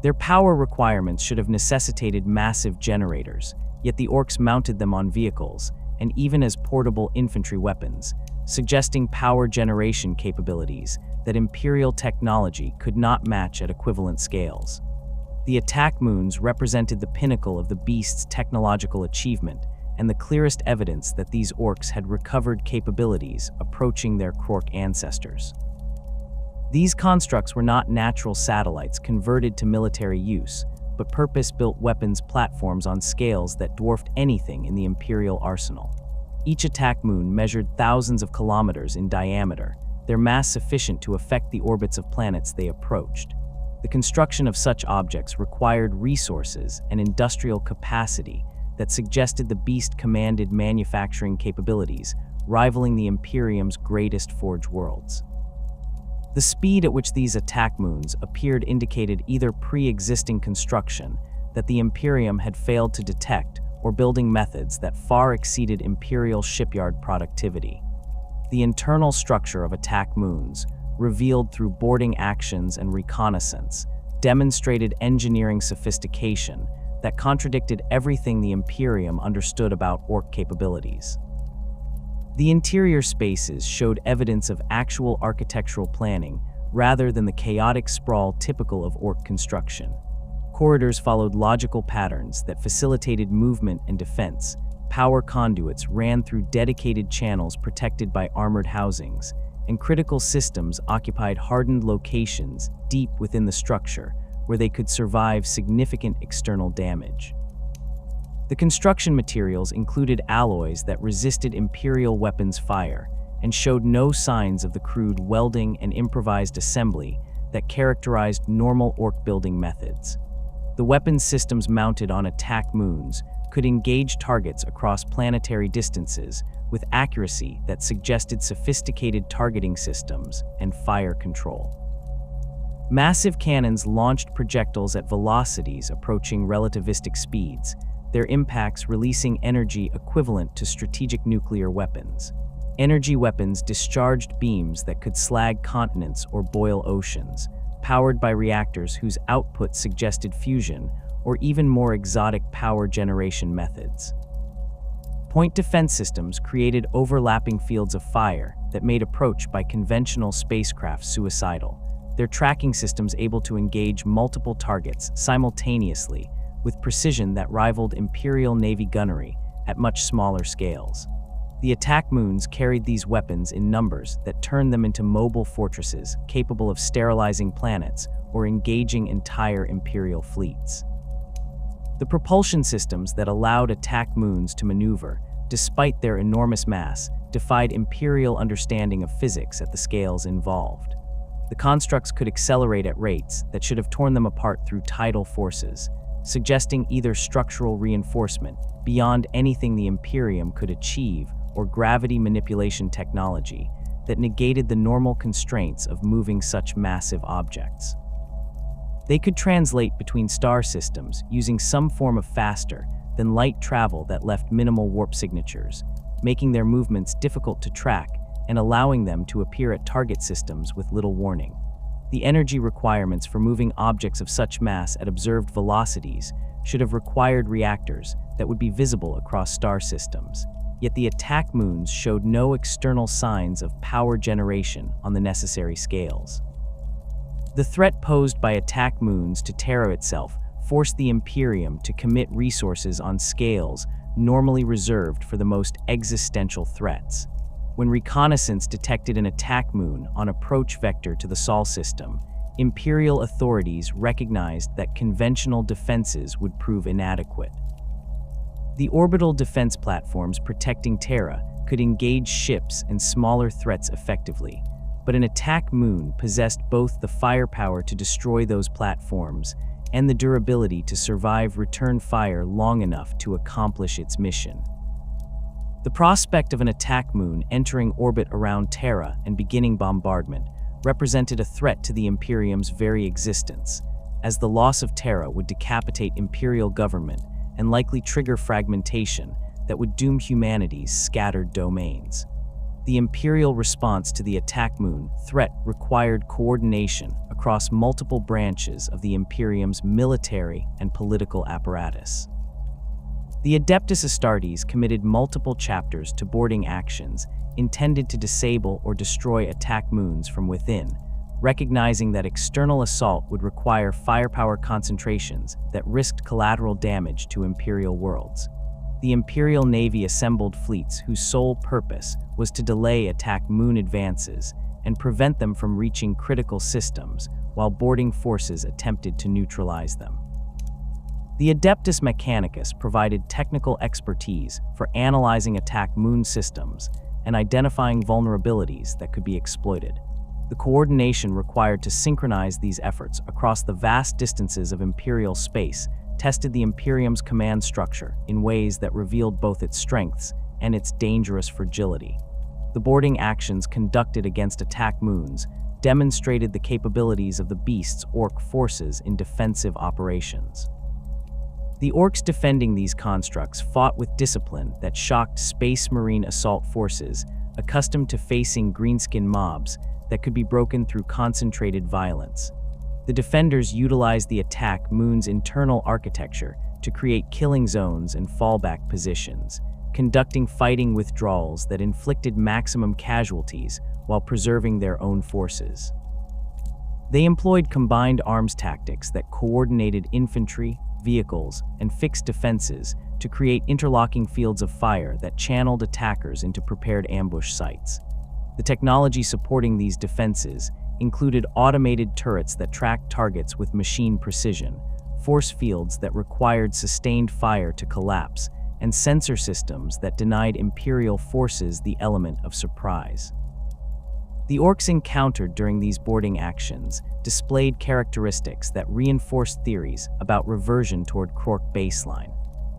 Their power requirements should have necessitated massive generators, yet the Orks mounted them on vehicles, and even as portable infantry weapons, suggesting power generation capabilities that Imperial technology could not match at equivalent scales. The attack moons represented the pinnacle of the Beast's technological achievement, and the clearest evidence that these Orks had recovered capabilities approaching their Krork ancestors. These constructs were not natural satellites converted to military use, but purpose-built weapons platforms on scales that dwarfed anything in the Imperial arsenal. Each attack moon measured thousands of kilometers in diameter, their mass sufficient to affect the orbits of planets they approached. The construction of such objects required resources and industrial capacity that suggested the Beast commanded manufacturing capabilities, rivaling the Imperium's greatest forge worlds. The speed at which these attack moons appeared indicated either pre-existing construction that the Imperium had failed to detect or building methods that far exceeded Imperial shipyard productivity. The internal structure of attack moons, revealed through boarding actions and reconnaissance, demonstrated engineering sophistication that contradicted everything the Imperium understood about Ork capabilities. The interior spaces showed evidence of actual architectural planning rather than the chaotic sprawl typical of Ork construction. Corridors followed logical patterns that facilitated movement and defense. Power conduits ran through dedicated channels protected by armored housings, and critical systems occupied hardened locations deep within the structure where they could survive significant external damage. The construction materials included alloys that resisted Imperial weapons fire and showed no signs of the crude welding and improvised assembly that characterized normal Ork building methods. The weapons systems mounted on attack moons could engage targets across planetary distances with accuracy that suggested sophisticated targeting systems and fire control. Massive cannons launched projectiles at velocities approaching relativistic speeds, their impacts releasing energy equivalent to strategic nuclear weapons. Energy weapons discharged beams that could slag continents or boil oceans, powered by reactors whose output suggested fusion or even more exotic power generation methods. Point defense systems created overlapping fields of fire that made approach by conventional spacecraft suicidal, their tracking systems able to engage multiple targets simultaneously with precision that rivaled Imperial Navy gunnery at much smaller scales. The attack moons carried these weapons in numbers that turned them into mobile fortresses capable of sterilizing planets or engaging entire Imperial fleets. The propulsion systems that allowed attack moons to maneuver, despite their enormous mass, defied Imperial understanding of physics at the scales involved. The constructs could accelerate at rates that should have torn them apart through tidal forces, suggesting either structural reinforcement beyond anything the Imperium could achieve or gravity manipulation technology that negated the normal constraints of moving such massive objects. They could translate between star systems using some form of faster than light travel that left minimal warp signatures, making their movements difficult to track and allowing them to appear at target systems with little warning. The energy requirements for moving objects of such mass at observed velocities should have required reactors that would be visible across star systems, yet the attack moons showed no external signs of power generation on the necessary scales. The threat posed by attack moons to Terra itself forced the Imperium to commit resources on scales normally reserved for the most existential threats. When reconnaissance detected an attack moon on approach vector to the Sol system, Imperial authorities recognized that conventional defenses would prove inadequate. The orbital defense platforms protecting Terra could engage ships and smaller threats effectively, but an attack moon possessed both the firepower to destroy those platforms and the durability to survive return fire long enough to accomplish its mission. The prospect of an attack moon entering orbit around Terra and beginning bombardment represented a threat to the Imperium's very existence, as the loss of Terra would decapitate Imperial government and likely trigger fragmentation that would doom humanity's scattered domains. The Imperial response to the attack moon threat required coordination across multiple branches of the Imperium's military and political apparatus. The Adeptus Astartes committed multiple chapters to boarding actions intended to disable or destroy attack moons from within, recognizing that external assault would require firepower concentrations that risked collateral damage to Imperial worlds. The Imperial Navy assembled fleets whose sole purpose was to delay attack moon advances and prevent them from reaching critical systems, while boarding forces attempted to neutralize them. The Adeptus Mechanicus provided technical expertise for analyzing attack moon systems and identifying vulnerabilities that could be exploited. The coordination required to synchronize these efforts across the vast distances of Imperial space tested the Imperium's command structure in ways that revealed both its strengths and its dangerous fragility. The boarding actions conducted against attack moons demonstrated the capabilities of the beast's Ork forces in defensive operations. The Orks defending these constructs fought with discipline that shocked Space Marine assault forces accustomed to facing greenskin mobs that could be broken through concentrated violence. The defenders utilized the attack moon's internal architecture to create killing zones and fallback positions, conducting fighting withdrawals that inflicted maximum casualties while preserving their own forces. They employed combined arms tactics that coordinated infantry, vehicles, and fixed defenses to create interlocking fields of fire that channeled attackers into prepared ambush sites. The technology supporting these defenses included automated turrets that tracked targets with machine precision, force fields that required sustained fire to collapse, and sensor systems that denied Imperial forces the element of surprise. The Orks encountered during these boarding actions displayed characteristics that reinforced theories about reversion toward Krork baseline.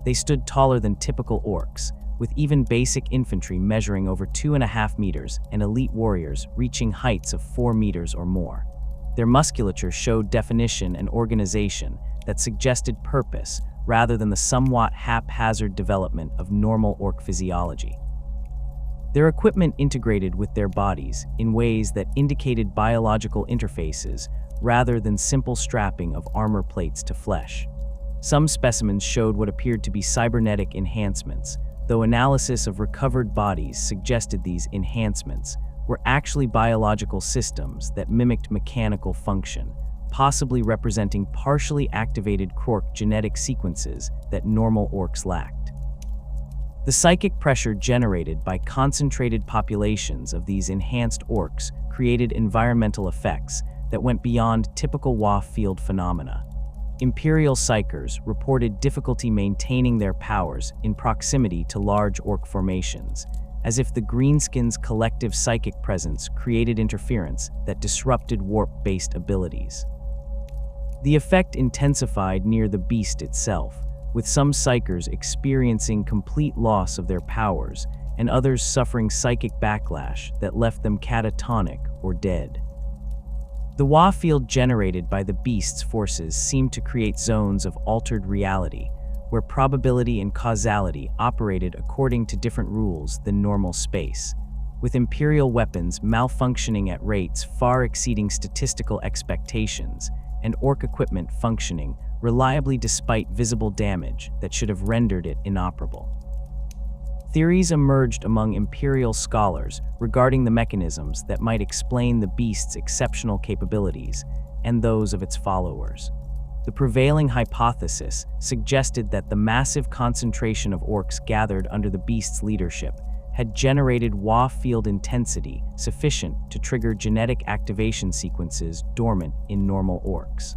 They stood taller than typical Orks, with even basic infantry measuring over 2.5 meters and elite warriors reaching heights of 4 meters or more. Their musculature showed definition and organization that suggested purpose rather than the somewhat haphazard development of normal Ork physiology. Their equipment integrated with their bodies in ways that indicated biological interfaces rather than simple strapping of armor plates to flesh. Some specimens showed what appeared to be cybernetic enhancements, though analysis of recovered bodies suggested these enhancements were actually biological systems that mimicked mechanical function, possibly representing partially activated Krork genetic sequences that normal Orks lacked. The psychic pressure generated by concentrated populations of these enhanced orcs created environmental effects that went beyond typical field phenomena. Imperial psychers reported difficulty maintaining their powers in proximity to large orc formations, as if the greenskins' collective psychic presence created interference that disrupted warp-based abilities. The effect intensified near the beast itself, with some psychers experiencing complete loss of their powers and others suffering psychic backlash that left them catatonic or dead. The field generated by the beast's forces seemed to create zones of altered reality, where probability and causality operated according to different rules than normal space, with Imperial weapons malfunctioning at rates far exceeding statistical expectations, and Ork equipment functioning reliably despite visible damage that should have rendered it inoperable. Theories emerged among Imperial scholars regarding the mechanisms that might explain the beast's exceptional capabilities and those of its followers. The prevailing hypothesis suggested that the massive concentration of orcs gathered under the beast's leadership had generated field intensity sufficient to trigger genetic activation sequences dormant in normal orcs.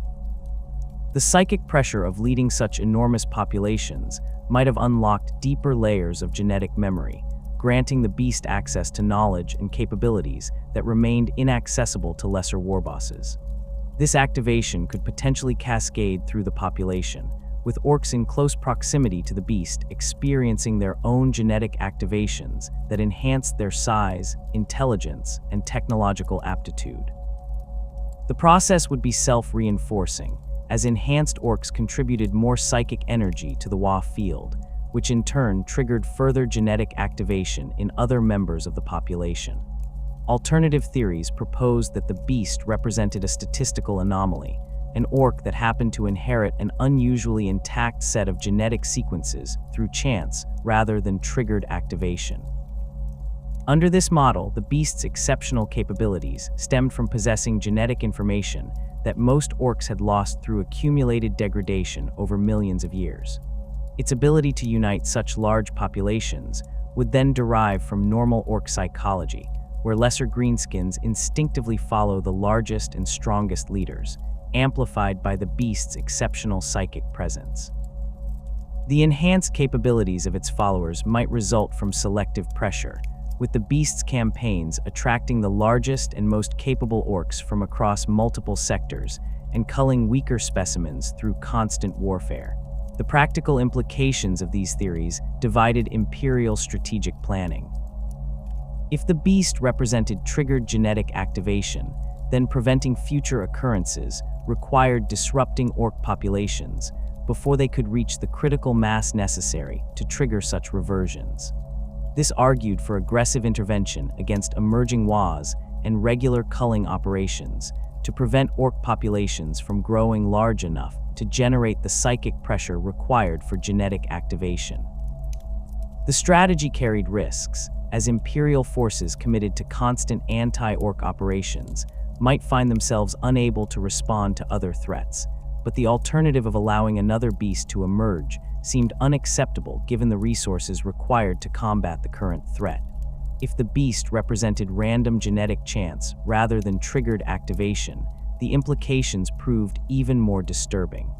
The psychic pressure of leading such enormous populations might have unlocked deeper layers of genetic memory, granting the beast access to knowledge and capabilities that remained inaccessible to lesser warbosses. This activation could potentially cascade through the population, with orcs in close proximity to the beast experiencing their own genetic activations that enhanced their size, intelligence, and technological aptitude. The process would be self-reinforcing, as enhanced orcs contributed more psychic energy to the field, which in turn triggered further genetic activation in other members of the population. Alternative theories proposed that the beast represented a statistical anomaly, an orc that happened to inherit an unusually intact set of genetic sequences through chance rather than triggered activation. Under this model, the beast's exceptional capabilities stemmed from possessing genetic information that most orcs had lost through accumulated degradation over millions of years. Its ability to unite such large populations would then derive from normal orc psychology, where lesser greenskins instinctively follow the largest and strongest leaders, amplified by the beast's exceptional psychic presence. The enhanced capabilities of its followers might result from selective pressure, with the beast's campaigns attracting the largest and most capable orcs from across multiple sectors and culling weaker specimens through constant warfare. The practical implications of these theories divided Imperial strategic planning. If the beast represented triggered genetic activation, then preventing future occurrences required disrupting orc populations before they could reach the critical mass necessary to trigger such reversions. This argued for aggressive intervention against emerging and regular culling operations to prevent orc populations from growing large enough to generate the psychic pressure required for genetic activation. The strategy carried risks, as Imperial forces committed to constant anti-orc operations might find themselves unable to respond to other threats, but the alternative of allowing another beast to emerge seemed unacceptable given the resources required to combat the current threat. If the beast represented random genetic chance rather than triggered activation, the implications proved even more disturbing.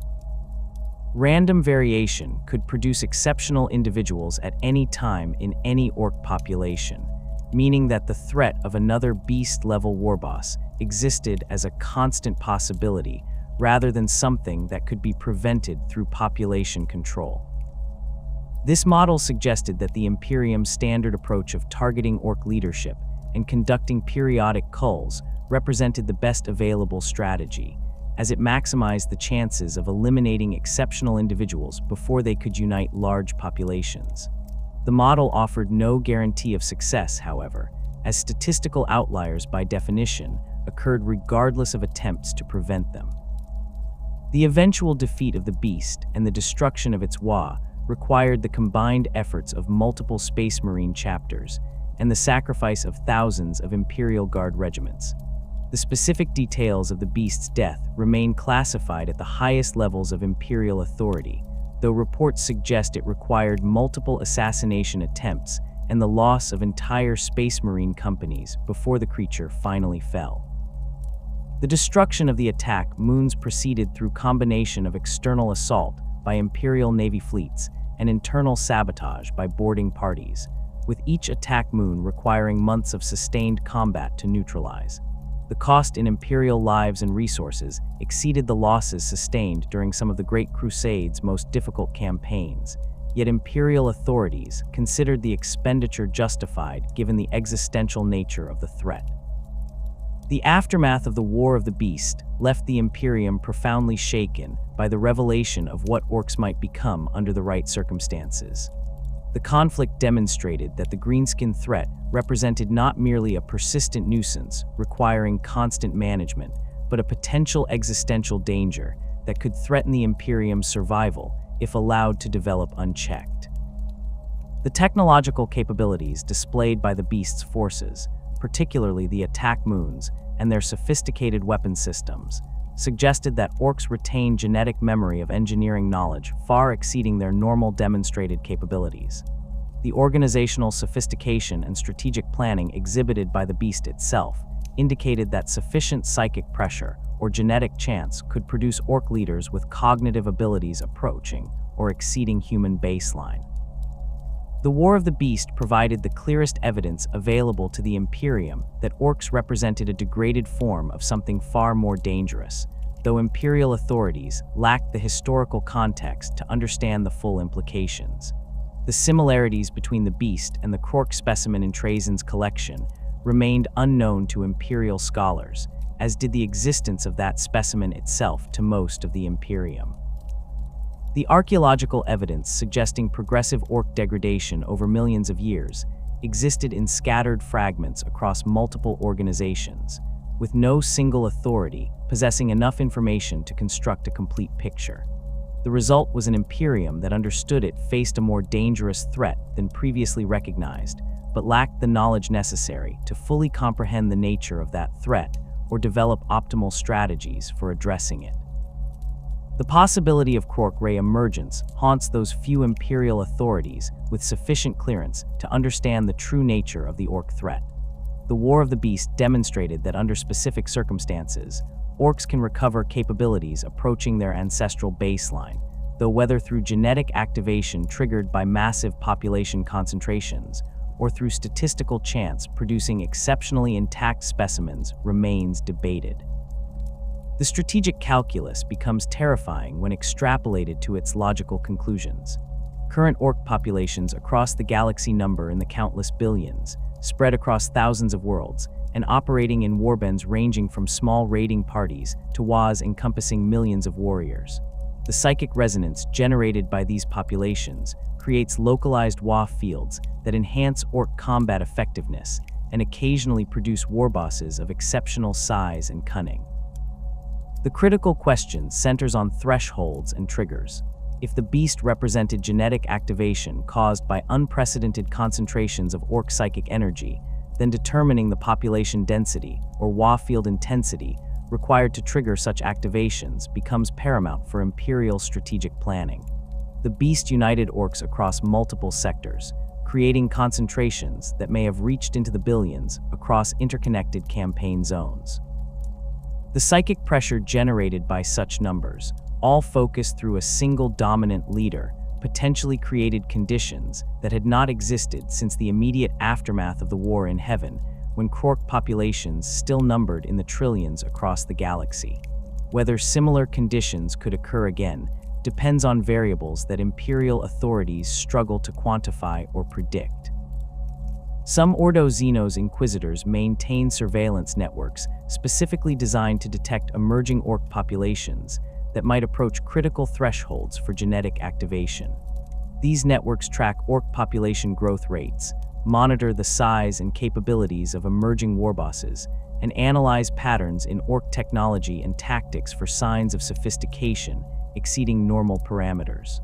Random variation could produce exceptional individuals at any time in any orc population, meaning that the threat of another beast-level warboss existed as a constant possibility rather than something that could be prevented through population control. This model suggested that the Imperium's standard approach of targeting orc leadership and conducting periodic culls represented the best available strategy, as it maximized the chances of eliminating exceptional individuals before they could unite large populations. The model offered no guarantee of success, however, as statistical outliers by definition occurred regardless of attempts to prevent them. The eventual defeat of the beast and the destruction of its required the combined efforts of multiple Space Marine chapters and the sacrifice of thousands of Imperial Guard regiments. The specific details of the beast's death remain classified at the highest levels of Imperial authority, though reports suggest it required multiple assassination attempts and the loss of entire space marine companies before the creature finally fell. The destruction of the attack moons proceeded through combination of external assault by Imperial Navy fleets and internal sabotage by boarding parties, with each attack moon requiring months of sustained combat to neutralize. The cost in Imperial lives and resources exceeded the losses sustained during some of the Great Crusade's most difficult campaigns, yet Imperial authorities considered the expenditure justified given the existential nature of the threat. The aftermath of the War of the Beast left the Imperium profoundly shaken by the revelation of what Orks might become under the right circumstances. The conflict demonstrated that the greenskin threat represented not merely a persistent nuisance requiring constant management, but a potential existential danger that could threaten the Imperium's survival if allowed to develop unchecked. The technological capabilities displayed by the Beast's forces, particularly the attack moons and their sophisticated weapon systems, suggested that Orks retain genetic memory of engineering knowledge far exceeding their normal demonstrated capabilities. The organizational sophistication and strategic planning exhibited by the Beast itself indicated that sufficient psychic pressure or genetic chance could produce Ork leaders with cognitive abilities approaching or exceeding human baseline. The War of the Beast provided the clearest evidence available to the Imperium that Orks represented a degraded form of something far more dangerous, though Imperial authorities lacked the historical context to understand the full implications. The similarities between the Beast and the Krork specimen in Trajan's collection remained unknown to Imperial scholars, as did the existence of that specimen itself to most of the Imperium. The archaeological evidence suggesting progressive Ork degradation over millions of years existed in scattered fragments across multiple organizations, with no single authority possessing enough information to construct a complete picture. The result was an Imperium that understood it faced a more dangerous threat than previously recognized, but lacked the knowledge necessary to fully comprehend the nature of that threat or develop optimal strategies for addressing it. The possibility of Krork Ray emergence haunts those few Imperial authorities with sufficient clearance to understand the true nature of the Ork threat. The War of the Beast demonstrated that under specific circumstances, Orks can recover capabilities approaching their ancestral baseline, though whether through genetic activation triggered by massive population concentrations or through statistical chance producing exceptionally intact specimens remains debated. The strategic calculus becomes terrifying when extrapolated to its logical conclusions. Current Ork populations across the galaxy number in the countless billions, spread across thousands of worlds, and operating in warbands ranging from small raiding parties to WAs encompassing millions of warriors. The psychic resonance generated by these populations creates localized WA fields that enhance Ork combat effectiveness and occasionally produce warbosses of exceptional size and cunning. The critical question centers on thresholds and triggers. If the Beast represented genetic activation caused by unprecedented concentrations of Ork psychic energy, then determining the population density, or WA field intensity, required to trigger such activations becomes paramount for Imperial strategic planning. The Beast united Orks across multiple sectors, creating concentrations that may have reached into the billions across interconnected campaign zones. The psychic pressure generated by such numbers, all focused through a single dominant leader, potentially created conditions that had not existed since the immediate aftermath of the War in Heaven, when Krork populations still numbered in the trillions across the galaxy. Whether similar conditions could occur again depends on variables that Imperial authorities struggle to quantify or predict. Some Ordo Xenos Inquisitors maintain surveillance networks specifically designed to detect emerging Ork populations that might approach critical thresholds for genetic activation. These networks track Ork population growth rates, monitor the size and capabilities of emerging warbosses, and analyze patterns in Ork technology and tactics for signs of sophistication exceeding normal parameters.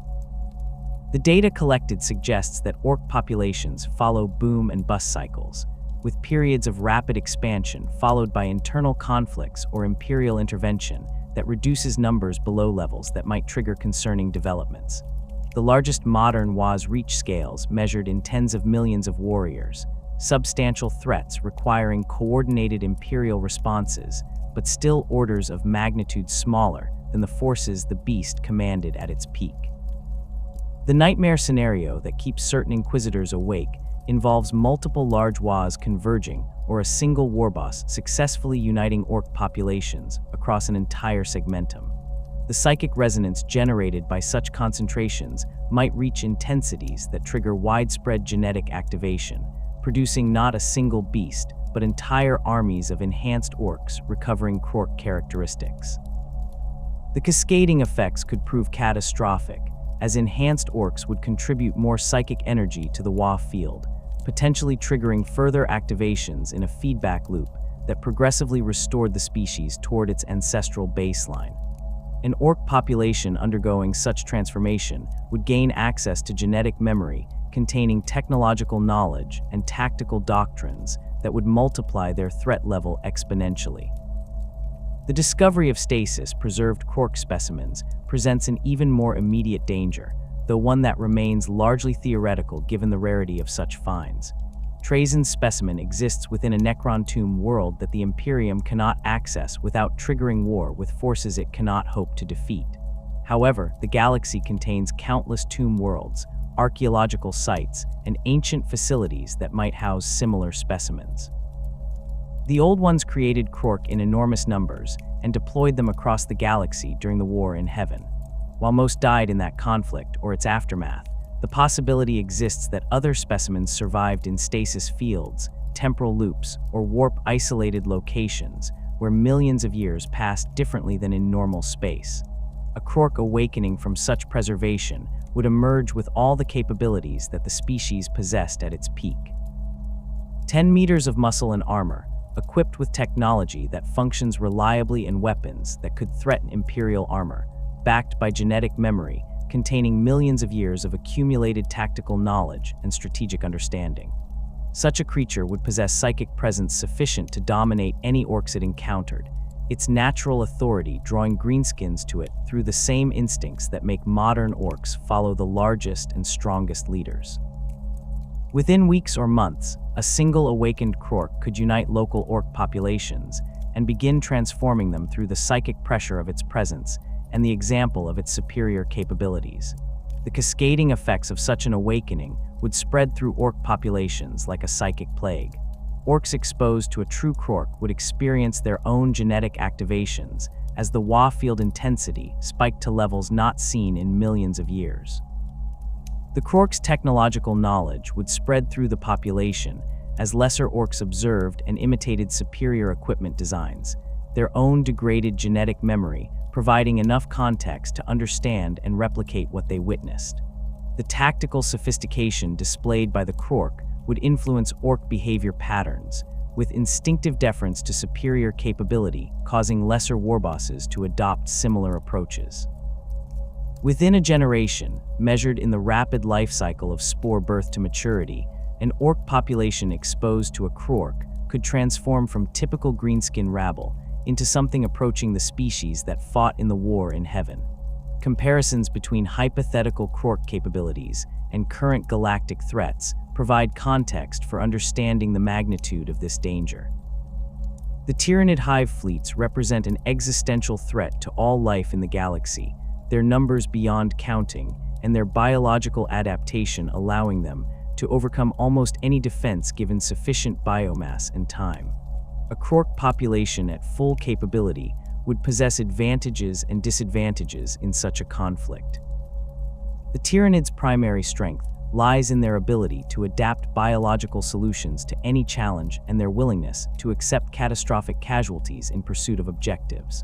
The data collected suggests that Ork populations follow boom and bust cycles, with periods of rapid expansion followed by internal conflicts or Imperial intervention that reduces numbers below levels that might trigger concerning developments. The largest modern Wa's reach scales measured in tens of millions of warriors, substantial threats requiring coordinated imperial responses, but still orders of magnitude smaller than the forces the beast commanded at its peak. The nightmare scenario that keeps certain inquisitors awake involves multiple large Wa's converging or a single warboss successfully uniting Ork populations across an entire segmentum. The psychic resonance generated by such concentrations might reach intensities that trigger widespread genetic activation, producing not a single beast, but entire armies of enhanced Orks recovering Krork characteristics. The cascading effects could prove catastrophic, as enhanced Orks would contribute more psychic energy to the Wa field, potentially triggering further activations in a feedback loop that progressively restored the species toward its ancestral baseline. An Ork population undergoing such transformation would gain access to genetic memory containing technological knowledge and tactical doctrines that would multiply their threat level exponentially. The discovery of stasis-preserved Krork specimens presents an even more immediate danger, though one that remains largely theoretical given the rarity of such finds. Trajan's specimen exists within a Necron tomb world that the Imperium cannot access without triggering war with forces it cannot hope to defeat. However, the galaxy contains countless tomb worlds, archaeological sites, and ancient facilities that might house similar specimens. The Old Ones created Krork in enormous numbers and deployed them across the galaxy during the War in Heaven. While most died in that conflict or its aftermath, the possibility exists that other specimens survived in stasis fields, temporal loops, or warp-isolated locations where millions of years passed differently than in normal space. A Krork awakening from such preservation would emerge with all the capabilities that the species possessed at its peak. 10 meters of muscle and armor, equipped with technology that functions reliably in weapons that could threaten Imperial armor, backed by genetic memory, containing millions of years of accumulated tactical knowledge and strategic understanding. Such a creature would possess psychic presence sufficient to dominate any Orks it encountered, its natural authority drawing greenskins to it through the same instincts that make modern Orks follow the largest and strongest leaders. Within weeks or months, a single awakened Krork could unite local Ork populations and begin transforming them through the psychic pressure of its presence and the example of its superior capabilities. The cascading effects of such an awakening would spread through Ork populations like a psychic plague. Orks exposed to a true Krork would experience their own genetic activations as the Wa field intensity spiked to levels not seen in millions of years. The Krork's technological knowledge would spread through the population as lesser Orks observed and imitated superior equipment designs, their own degraded genetic memory providing enough context to understand and replicate what they witnessed. The tactical sophistication displayed by the Krork would influence Ork behavior patterns, with instinctive deference to superior capability causing lesser warbosses to adopt similar approaches. Within a generation, measured in the rapid life cycle of spore birth to maturity, an Ork population exposed to a Krork could transform from typical greenskin rabble into something approaching the species that fought in the War in Heaven. Comparisons between hypothetical Krork capabilities and current galactic threats provide context for understanding the magnitude of this danger. The Tyranid hive fleets represent an existential threat to all life in the galaxy, their numbers beyond counting, and their biological adaptation allowing them to overcome almost any defense given sufficient biomass and time. A Krork population at full capability would possess advantages and disadvantages in such a conflict. The Tyranids' primary strength lies in their ability to adapt biological solutions to any challenge and their willingness to accept catastrophic casualties in pursuit of objectives.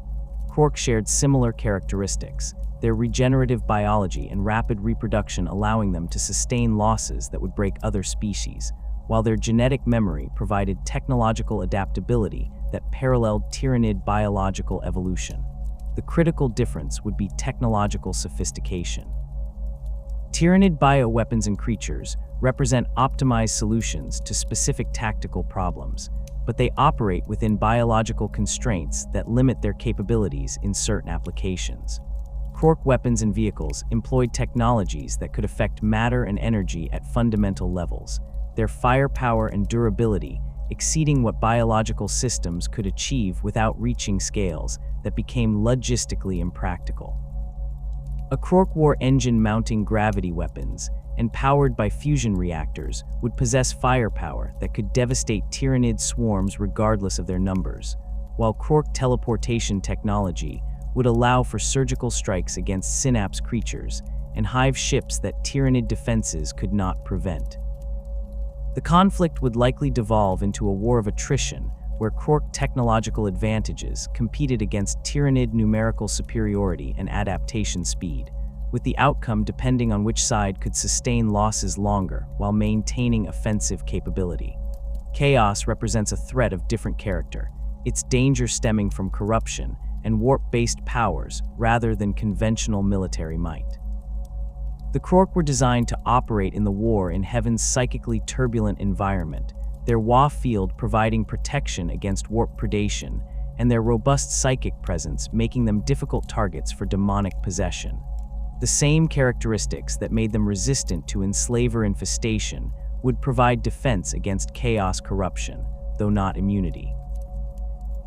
Krork shared similar characteristics, their regenerative biology and rapid reproduction allowing them to sustain losses that would break other species, while their genetic memory provided technological adaptability that paralleled Tyranid biological evolution. The critical difference would be technological sophistication. Tyranid bioweapons and creatures represent optimized solutions to specific tactical problems, but they operate within biological constraints that limit their capabilities in certain applications. Krork weapons and vehicles employed technologies that could affect matter and energy at fundamental levels, their firepower and durability exceeding what biological systems could achieve without reaching scales that became logistically impractical. A Krork wore engine-mounting gravity weapons and powered by fusion reactors would possess firepower that could devastate Tyranid swarms regardless of their numbers, while Krork teleportation technology would allow for surgical strikes against synapse creatures and hive ships that Tyranid defenses could not prevent. The conflict would likely devolve into a war of attrition where Krork technological advantages competed against Tyranid numerical superiority and adaptation speed, with the outcome depending on which side could sustain losses longer while maintaining offensive capability. Chaos represents a threat of different character, its danger stemming from corruption and warp-based powers rather than conventional military might. The Krork were designed to operate in the War in Heaven's psychically turbulent environment, their Wa field providing protection against warp predation, and their robust psychic presence making them difficult targets for demonic possession. The same characteristics that made them resistant to enslaver infestation would provide defense against chaos corruption, though not immunity.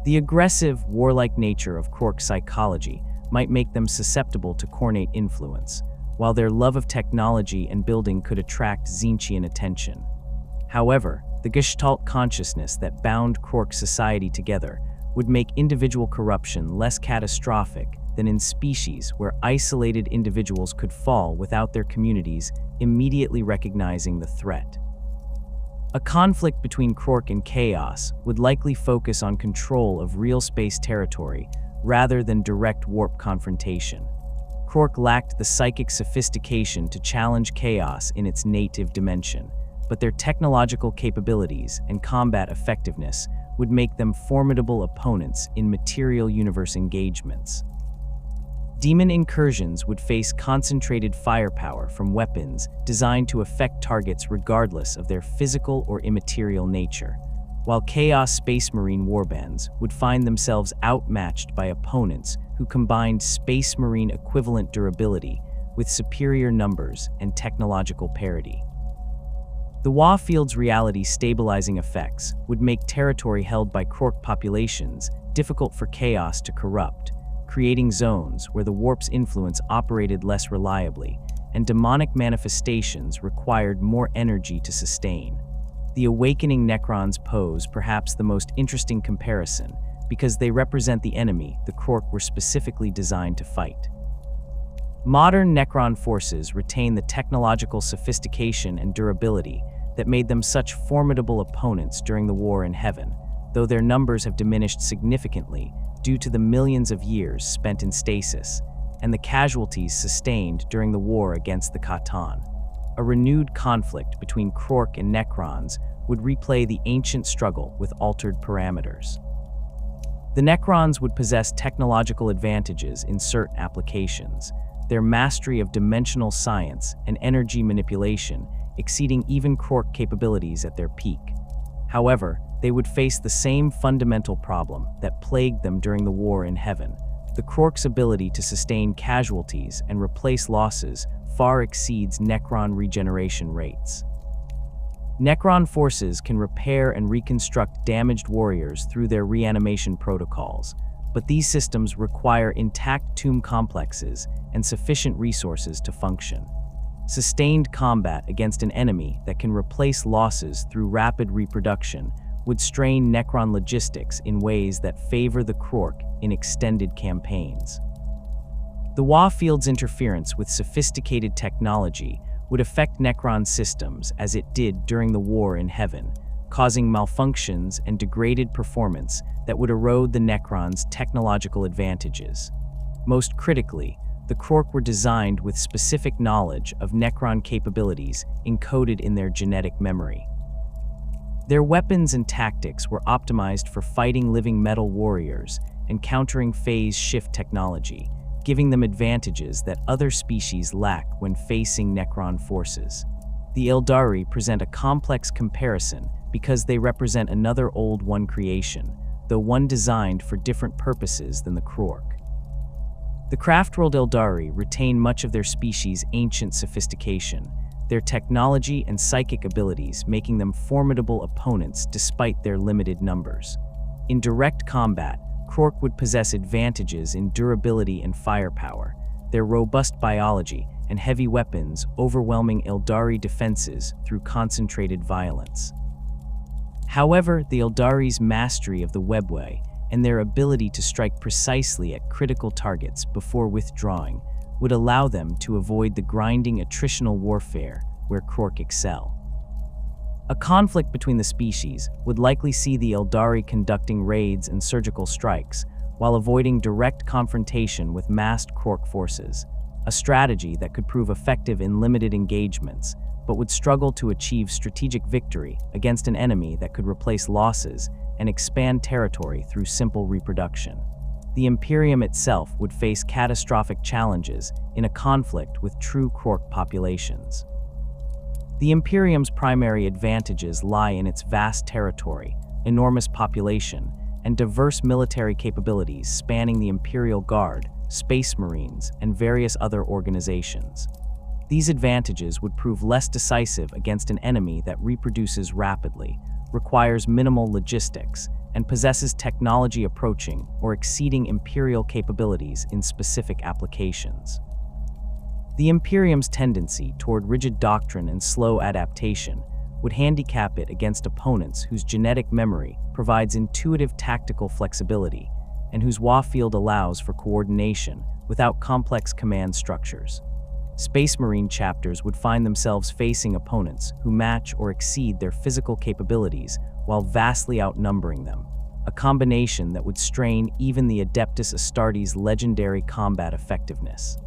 The aggressive, warlike nature of Krork psychology might make them susceptible to Khornate influence, while their love of technology and building could attract Tzeentchian attention. However, the Gestalt consciousness that bound Krork society together would make individual corruption less catastrophic than in species where isolated individuals could fall without their communities immediately recognizing the threat. A conflict between Krork and Chaos would likely focus on control of real space territory rather than direct warp confrontation. Krork lacked the psychic sophistication to challenge Chaos in its native dimension, but their technological capabilities and combat effectiveness would make them formidable opponents in material universe engagements. Demon incursions would face concentrated firepower from weapons designed to affect targets regardless of their physical or immaterial nature, while Chaos Space Marine warbands would find themselves outmatched by opponents who combined Space Marine equivalent durability with superior numbers and technological parity. The Wa field's reality stabilizing effects would make territory held by Krork populations difficult for Chaos to corrupt, creating zones where the warp's influence operated less reliably, and demonic manifestations required more energy to sustain. The awakening Necrons pose perhaps the most interesting comparison because they represent the enemy the Krork were specifically designed to fight. Modern Necron forces retain the technological sophistication and durability that made them such formidable opponents during the War in Heaven, though their numbers have diminished significantly due to the millions of years spent in stasis and the casualties sustained during the war against the Khatan. A renewed conflict between Krork and Necrons would replay the ancient struggle with altered parameters. The Necrons would possess technological advantages in certain applications, their mastery of dimensional science and energy manipulation exceeding even Krork capabilities at their peak. However, they would face the same fundamental problem that plagued them during the War in Heaven. The Krork's ability to sustain casualties and replace losses far exceeds Necron regeneration rates. Necron forces can repair and reconstruct damaged warriors through their reanimation protocols, but these systems require intact tomb complexes and sufficient resources to function. Sustained combat against an enemy that can replace losses through rapid reproduction would strain Necron logistics in ways that favor the Krork in extended campaigns. The Wa field's interference with sophisticated technology would affect Necron systems as it did during the War in Heaven, causing malfunctions and degraded performance that would erode the Necrons' technological advantages. Most critically, the Krork were designed with specific knowledge of Necron capabilities encoded in their genetic memory. Their weapons and tactics were optimized for fighting living metal warriors and countering phase shift technology, giving them advantages that other species lack when facing Necron forces. The Eldari present a complex comparison because they represent another Old One creation, though one designed for different purposes than the Krork. The craftworld Eldari retain much of their species' ancient sophistication, their technology and psychic abilities making them formidable opponents despite their limited numbers. In direct combat, Krork would possess advantages in durability and firepower, their robust biology and heavy weapons overwhelming Eldari defenses through concentrated violence. However, the Eldari's mastery of the webway and their ability to strike precisely at critical targets before withdrawing would allow them to avoid the grinding attritional warfare where Krork excel. A conflict between the species would likely see the Eldari conducting raids and surgical strikes while avoiding direct confrontation with massed Krork forces, a strategy that could prove effective in limited engagements, but would struggle to achieve strategic victory against an enemy that could replace losses and expand territory through simple reproduction. The Imperium itself would face catastrophic challenges in a conflict with true Krork populations. The Imperium's primary advantages lie in its vast territory, enormous population, and diverse military capabilities spanning the Imperial Guard, Space Marines, and various other organizations. These advantages would prove less decisive against an enemy that reproduces rapidly, requires minimal logistics, and possesses technology approaching or exceeding Imperial capabilities in specific applications. The Imperium's tendency toward rigid doctrine and slow adaptation would handicap it against opponents whose genetic memory provides intuitive tactical flexibility and whose warfield allows for coordination without complex command structures. Space Marine chapters would find themselves facing opponents who match or exceed their physical capabilities while vastly outnumbering them, a combination that would strain even the Adeptus Astartes' legendary combat effectiveness.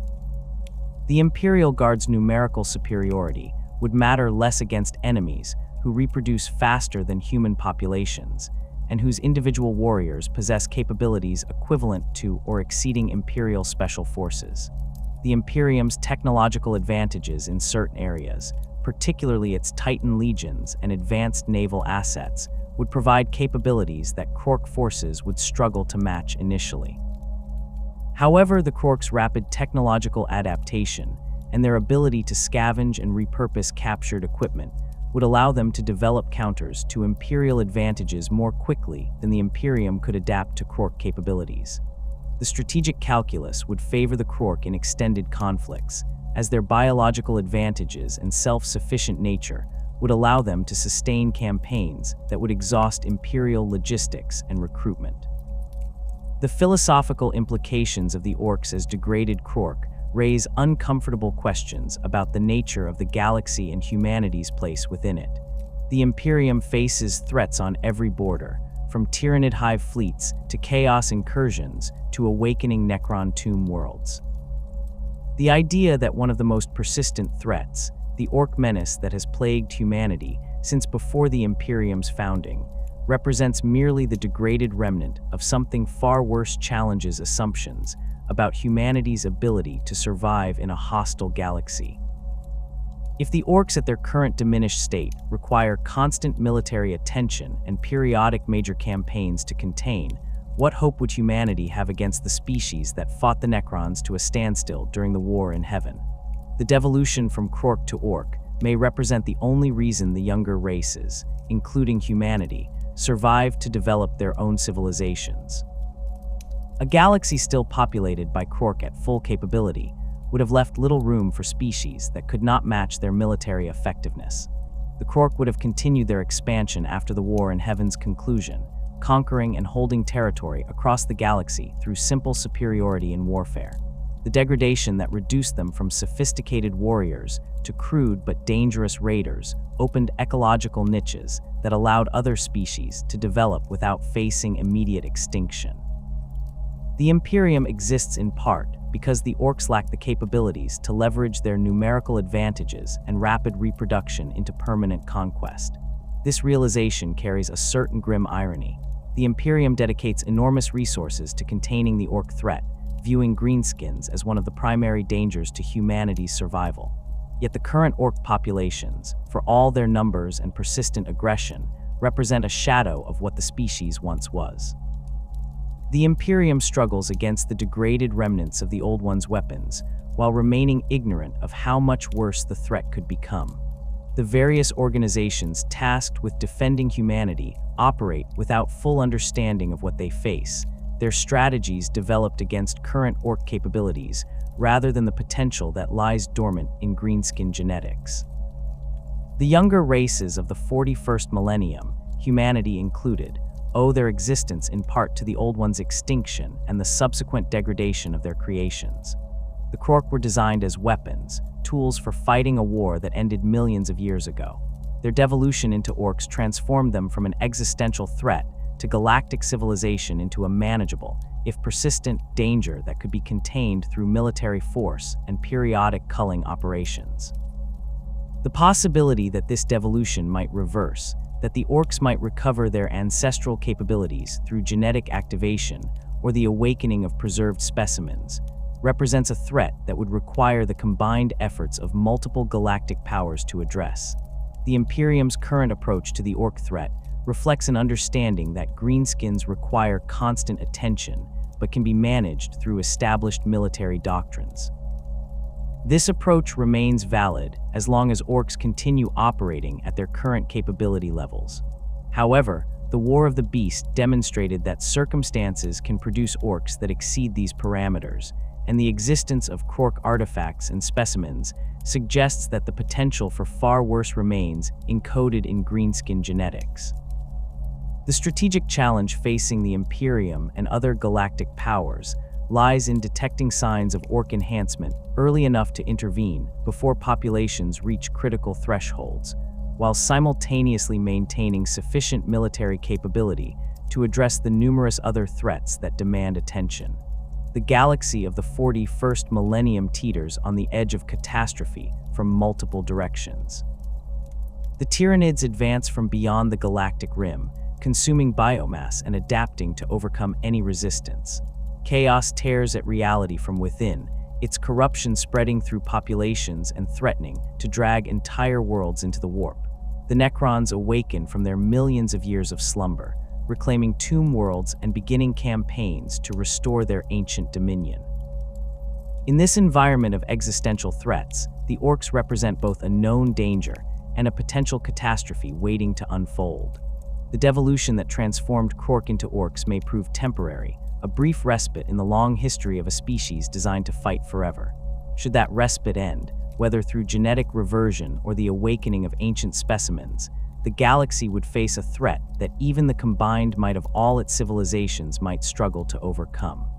The Imperial Guard's numerical superiority would matter less against enemies who reproduce faster than human populations and whose individual warriors possess capabilities equivalent to or exceeding Imperial special forces. The Imperium's technological advantages in certain areas, particularly its Titan legions and advanced naval assets, would provide capabilities that Krork forces would struggle to match initially. However, the Krork's rapid technological adaptation and their ability to scavenge and repurpose captured equipment would allow them to develop counters to Imperial advantages more quickly than the Imperium could adapt to Krork capabilities. The strategic calculus would favor the Krork in extended conflicts, as their biological advantages and self-sufficient nature would allow them to sustain campaigns that would exhaust Imperial logistics and recruitment. The philosophical implications of the Orks as degraded Krork raise uncomfortable questions about the nature of the galaxy and humanity's place within it. The Imperium faces threats on every border, from Tyranid hive fleets to chaos incursions to awakening Necron tomb worlds. The idea that one of the most persistent threats, the Ork menace that has plagued humanity since before the Imperium's founding, represents merely the degraded remnant of something far worse challenges assumptions about humanity's ability to survive in a hostile galaxy. If the Orks at their current diminished state require constant military attention and periodic major campaigns to contain, what hope would humanity have against the species that fought the Necrons to a standstill during the war in heaven? The devolution from Krork to Ork may represent the only reason the younger races, including humanity, survived to develop their own civilizations. A galaxy still populated by Krork at full capability would have left little room for species that could not match their military effectiveness. The Krork would have continued their expansion after the war in Heaven's conclusion, conquering and holding territory across the galaxy through simple superiority in warfare. The degradation that reduced them from sophisticated warriors to crude but dangerous raiders opened ecological niches that allowed other species to develop without facing immediate extinction. The Imperium exists in part because the Orks lack the capabilities to leverage their numerical advantages and rapid reproduction into permanent conquest. This realization carries a certain grim irony. The Imperium dedicates enormous resources to containing the Ork threat, viewing greenskins as one of the primary dangers to humanity's survival. Yet the current Ork populations, for all their numbers and persistent aggression, represent a shadow of what the species once was. The Imperium struggles against the degraded remnants of the Old One's weapons, while remaining ignorant of how much worse the threat could become. The various organizations tasked with defending humanity operate without full understanding of what they face, their strategies developed against current Ork capabilities, rather than the potential that lies dormant in greenskin genetics. The younger races of the 41st millennium, humanity included, owe their existence in part to the Old One's extinction and the subsequent degradation of their creations. The Krork were designed as weapons, tools for fighting a war that ended millions of years ago. Their devolution into Orks transformed them from an existential threat to galactic civilization into a manageable, if persistent, danger that could be contained through military force and periodic culling operations. The possibility that this devolution might reverse, that the Orks might recover their ancestral capabilities through genetic activation or the awakening of preserved specimens, represents a threat that would require the combined efforts of multiple galactic powers to address. The Imperium's current approach to the Ork threat reflects an understanding that greenskins require constant attention, but can be managed through established military doctrines. This approach remains valid as long as Orks continue operating at their current capability levels. However, the War of the Beast demonstrated that circumstances can produce Orks that exceed these parameters, and the existence of Krork artifacts and specimens suggests that the potential for far worse remains encoded in greenskin genetics. The strategic challenge facing the Imperium and other galactic powers lies in detecting signs of Ork enhancement early enough to intervene before populations reach critical thresholds, while simultaneously maintaining sufficient military capability to address the numerous other threats that demand attention. The galaxy of the 41st millennium teeters on the edge of catastrophe from multiple directions. The Tyranids advance from beyond the galactic rim, consuming biomass and adapting to overcome any resistance. Chaos tears at reality from within, its corruption spreading through populations and threatening to drag entire worlds into the warp. The Necrons awaken from their millions of years of slumber, reclaiming tomb worlds and beginning campaigns to restore their ancient dominion. In this environment of existential threats, the Orks represent both a known danger and a potential catastrophe waiting to unfold. The devolution that transformed Krork into Orks may prove temporary, a brief respite in the long history of a species designed to fight forever. Should that respite end, whether through genetic reversion or the awakening of ancient specimens, the galaxy would face a threat that even the combined might of all its civilizations might struggle to overcome.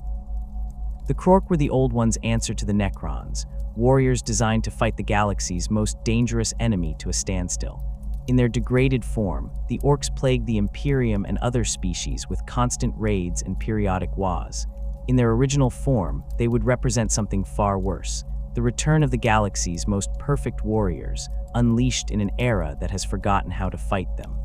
The Krork were the Old One's answer to the Necrons, warriors designed to fight the galaxy's most dangerous enemy to a standstill. In their degraded form, the Orks plagued the Imperium and other species with constant raids and periodic wars. In their original form, they would represent something far worse: the return of the galaxy's most perfect warriors, unleashed in an era that has forgotten how to fight them.